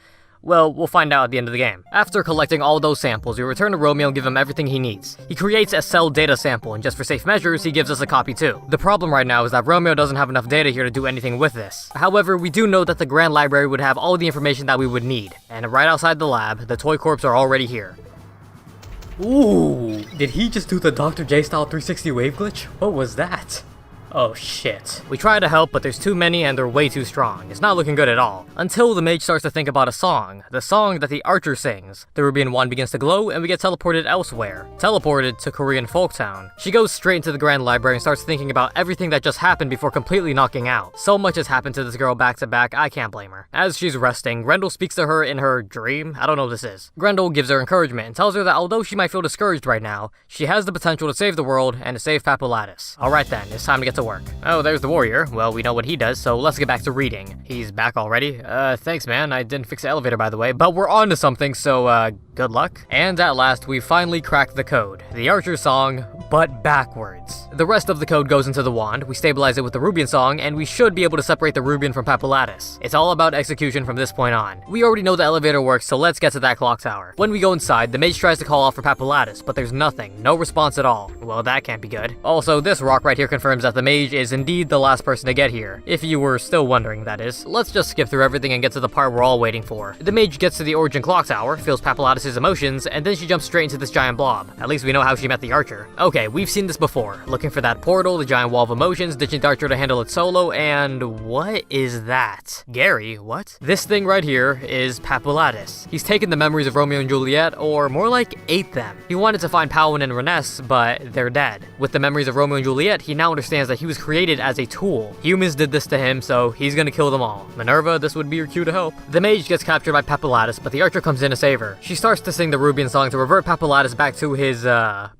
Well, we'll find out at the end of the game. After collecting all those samples, we return to Romeo and give him everything he needs. He creates a cell data sample, and just for safe measures, he gives us a copy too. The problem right now is that Romeo doesn't have enough data here to do anything with this. However, we do know that the Grand Library would have all the information that we would need. And right outside the lab, the toy corps are already here. Ooh, did he just do the Dr. J style 360 wave glitch? What was that? Oh shit. We try to help, but there's too many and they're way too strong. It's not looking good at all. Until the mage starts to think about a song. The song that the archer sings. The Rubian wand begins to glow and we get teleported elsewhere. Teleported to Korean Folktown. She goes straight into the Grand Library and starts thinking about everything that just happened before completely knocking out. So much has happened to this girl back to back, I can't blame her. As she's resting, Grendel speaks to her in her dream. I don't know what this is. Grendel gives her encouragement and tells her that although she might feel discouraged right now, she has the potential to save the world and to save Papulatus. Alright then, it's time to get to work. Oh, there's the warrior. Well, we know what he does, so let's get back to reading. He's back already. Thanks man, I didn't fix the elevator by the way, but we're on to something, so good luck. And at last, we finally cracked the code. The archer song, but backwards. The rest of the code goes into the wand, we stabilize it with the Rubian song, and we should be able to separate the Rubian from Papulatus. It's all about execution from this point on. We already know the elevator works, so let's get to that clock tower. When we go inside, the mage tries to call off for Papulatus, but there's nothing, no response at all. Well, that can't be good. Also, this rock right here confirms that the mage is indeed the last person to get here. If you were still wondering, that is. Let's just skip through everything and get to the part we're all waiting for. The mage gets to the origin clock tower, feels Papulatus' emotions, and then she jumps straight into this giant blob. At least we know how she met the archer. Okay, we've seen this before. Looking for that portal, the giant wall of emotions, ditching the archer to handle it solo, and what is that? Gary, what? This thing right here is Papulatus. He's taken the memories of Romeo and Juliet, or more like ate them. He wanted to find Powin and Reness, but they're dead. With the memories of Romeo and Juliet, he now understands that he was created as a tool. Humans did this to him, so he's gonna kill them all. Minerva, this would be your cue to help. The mage gets captured by Papulatus, but the archer comes in to save her. She starts to sing the Rubian song to revert Papulatus back to his,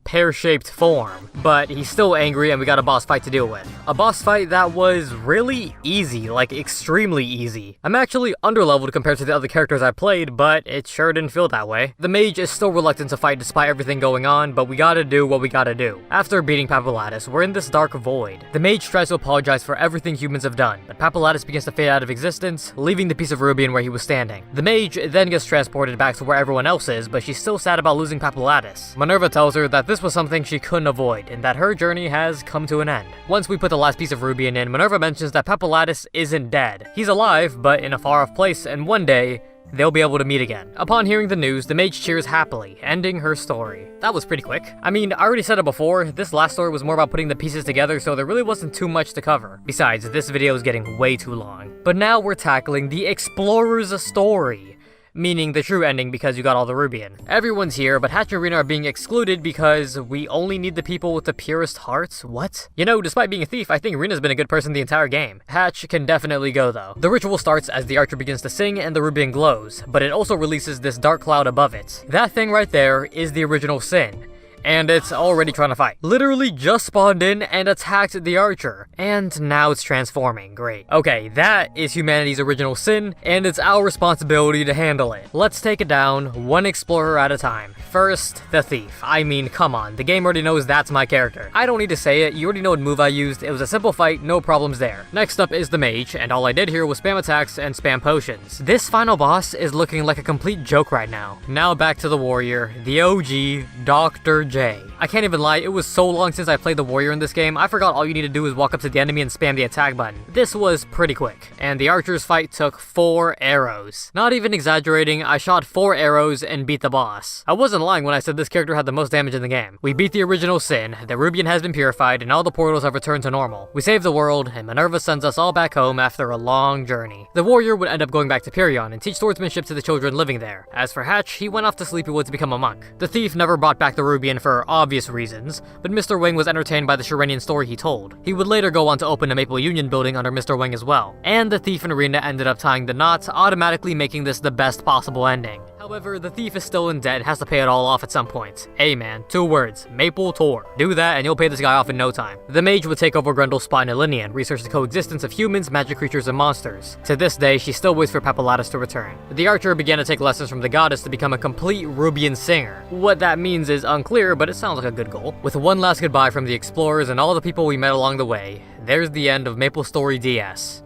pear-shaped form. But he's still angry and we got a boss fight to deal with. A boss fight that was really easy, like extremely easy. I'm actually underleveled compared to the other characters I played, but it sure didn't feel that way. The mage is still reluctant to fight despite everything going on, but we gotta do what we gotta do. After beating Papulatus, we're in this dark void. The mage tries to apologize for everything humans have done, but Papulatus begins to fade out of existence, leaving the piece of Rubian where he was standing. The mage then gets transported back to where everyone else is, but she's still sad about losing Papulatus. Minerva tells her that this was something she couldn't avoid, and that her journey has come to an end. Once we put the last piece of Rubian in, Minerva mentions that Papulatus isn't dead. He's alive, but in a far-off place, and one day, they'll be able to meet again. Upon hearing the news, the mage cheers happily, ending her story. That was pretty quick. I mean, I already said it before, this last story was more about putting the pieces together, so there really wasn't too much to cover. Besides, this video is getting way too long. But now we're tackling the Explorer's story. Meaning the true ending because you got all the Rubian. Everyone's here, but Hatch and Rena are being excluded because we only need the people with the purest hearts? What? You know, despite being a thief, I think Rena's been a good person the entire game. Hatch can definitely go though. The ritual starts as the archer begins to sing and the Rubian glows, but it also releases this dark cloud above it. That thing right there is the original sin. and it's already trying to fight. Literally just spawned in and attacked the archer, and now it's transforming. Great. Okay, that is humanity's original sin, and it's our responsibility to handle it. Let's take it down, one explorer at a time. First, the thief. I mean, come on, the game already knows that's my character. I don't need to say it, you already know what move I used, it was a simple fight, no problems there. Next up is the mage, and all I did here was spam attacks and spam potions. This final boss is looking like a complete joke right now. Now back to the warrior, the OG, Dr. J. I can't even lie, it was so long since I played the warrior in this game, I forgot all you need to do is walk up to the enemy and spam the attack button. This was pretty quick, and the archer's fight took 4 arrows. Not even exaggerating, I shot 4 arrows and beat the boss. I wasn't lying when I said this character had the most damage in the game. We beat the original sin, the Rubian has been purified, and all the portals have returned to normal. We saved the world, and Minerva sends us all back home after a long journey. The warrior would end up going back to Pyrrhion and teach swordsmanship to the children living there. As for Hatch, he went off to Sleepywood to become a monk. The thief never brought back the Rubian for obvious reasons, but Mr. Wing was entertained by the Shirenian story he told. He would later go on to open a Maple Union building under Mr. Wing as well. And the thief and Rena ended up tying the knot, automatically making this the best possible ending. However, the thief is still in debt and has to pay it all off at some point. Hey man, 2 words, Maple Tor. Do that and you'll pay this guy off in no time. The mage would take over Grendel's spot in Alinea and research the coexistence of humans, magic creatures, and monsters. To this day, she still waits for Papulatus to return. The archer began to take lessons from the goddess to become a complete Rubian singer. What that means is unclear, but it sounds like a good goal. With one last goodbye from the explorers and all the people we met along the way, there's the end of MapleStory DS.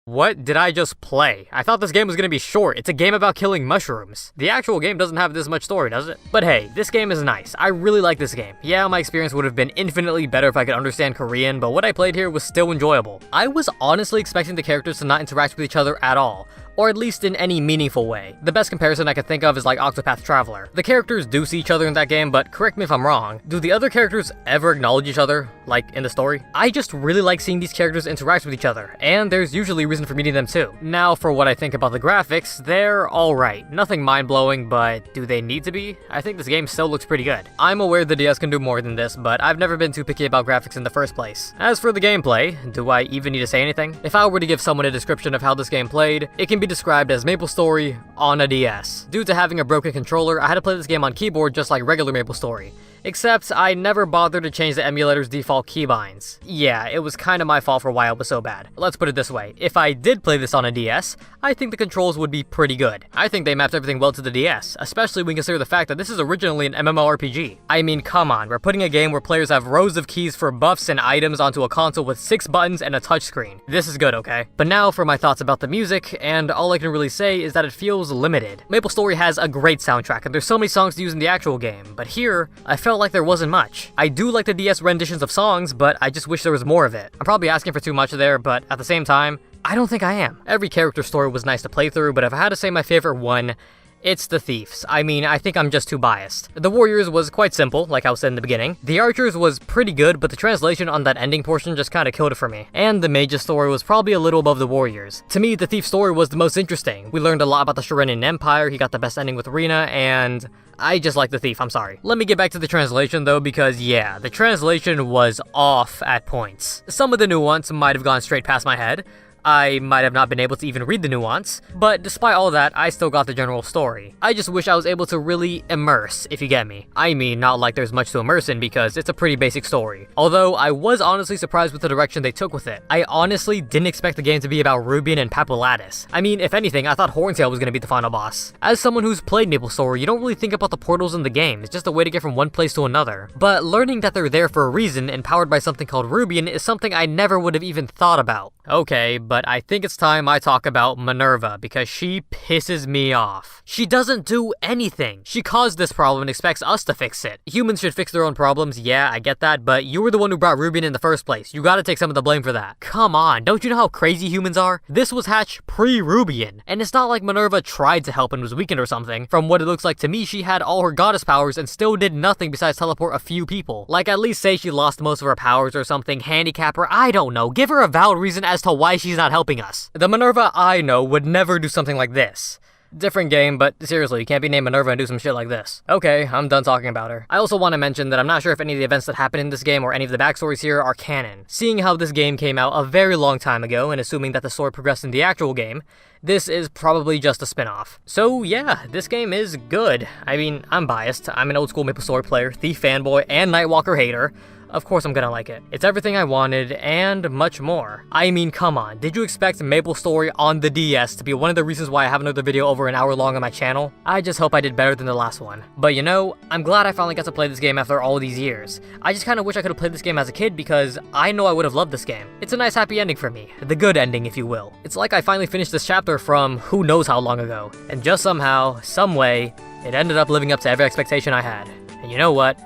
What did I just play? I thought this game was gonna be short. It's a game about killing mushrooms. The actual game doesn't have this much story, does it? But hey, this game is nice. I really like this game. Yeah, my experience would have been infinitely better if I could understand Korean, but what I played here was still enjoyable. I was honestly expecting the characters to not interact with each other at all, or at least in any meaningful way. The best comparison I could think of is like Octopath Traveler. The characters do see each other in that game, but correct me if I'm wrong, do the other characters ever acknowledge each other, like in the story? I just really like seeing these characters interact with each other, and there's usually reason for meeting them too. Now for what I think about the graphics, they're alright. Nothing mind-blowing, but do they need to be? I think this game still looks pretty good. I'm aware the DS can do more than this, but I've never been too picky about graphics in the first place. As for the gameplay, do I even need to say anything? If I were to give someone a description of how this game played, it can be described as MapleStory on a DS. Due to having a broken controller, I had to play this game on keyboard just like regular MapleStory. Except I never bothered to change the emulator's default keybinds. Yeah, it was kinda my fault for why it was so bad. Let's put it this way, if I did play this on a DS, I think the controls would be pretty good. I think they mapped everything well to the DS, especially when you consider the fact that this is originally an MMORPG. I mean, come on, we're putting a game where players have rows of keys for buffs and items onto a console with 6 buttons and a touchscreen. This is good, okay? But now for my thoughts about the music, and all I can really say is that it feels limited. MapleStory has a great soundtrack, and there's so many songs to use in the actual game, but here, I felt like there wasn't much. I do like the DS renditions of songs, but I just wish there was more of it. I'm probably asking for too much there, but at the same time, I don't think I am. Every character story was nice to play through, but if I had to say my favorite one, it's the Thieves. I mean, I think I'm just too biased. The Warriors was quite simple, like I said in the beginning. The Archers was pretty good, but the translation on that ending portion just kinda killed it for me. And the Mage's story was probably a little above the Warriors. To me, the Thief's story was the most interesting. We learned a lot about the Shirenian Empire, he got the best ending with Rena, and I just like the Thief, I'm sorry. Let me get back to the translation though, because yeah, the translation was off at points. Some of the nuance might have gone straight past my head. I might have not been able to even read the nuance, but despite all that, I still got the general story. I just wish I was able to really immerse, if you get me. I mean, not like there's much to immerse in because it's a pretty basic story. Although, I was honestly surprised with the direction they took with it. I honestly didn't expect the game to be about Rubian and Papulatus. I mean, if anything, I thought Horntail was gonna be the final boss. As someone who's played MapleStory, you don't really think about the portals in the game, it's just a way to get from one place to another. But learning that they're there for a reason and powered by something called Rubian is something I never would have even thought about. Okay, but I think it's time I talk about Minerva, because she pisses me off. She doesn't do anything. She caused this problem and expects us to fix it. Humans should fix their own problems, yeah, I get that, but you were the one who brought Rubian in the first place. You gotta take some of the blame for that. Come on, don't you know how crazy humans are? This was hatched pre-Rubian, and it's not like Minerva tried to help and was weakened or something. From what it looks like to me, she had all her goddess powers and still did nothing besides teleport a few people. Like, at least say she lost most of her powers or something, handicap her, I don't know. Give her a valid reason as to why she's not helping us. The Minerva I know would never do something like this. Different game, but seriously, you can't be named Minerva and do some shit like this. Okay, I'm done talking about her. I also want to mention that I'm not sure if any of the events that happen in this game or any of the backstories here are canon. Seeing how this game came out a very long time ago, and assuming that the story progressed in the actual game, this is probably just a spin-off. So yeah, this game is good. I mean, I'm biased. I'm an old school MapleStory player, Thief fanboy, and Nightwalker hater. Of course I'm gonna like it. It's everything I wanted, and much more. I mean, come on, did you expect MapleStory on the DS to be one of the reasons why I have another video over an hour long on my channel? I just hope I did better than the last one. But you know, I'm glad I finally got to play this game after all these years. I just kinda wish I could've played this game as a kid because I know I would've loved this game. It's a nice happy ending for me. The good ending, if you will. It's like I finally finished this chapter from who knows how long ago. And just somehow, some way, it ended up living up to every expectation I had. And you know what?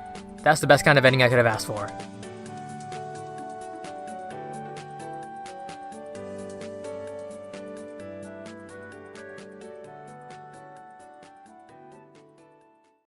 That's the best kind of ending I could have asked for.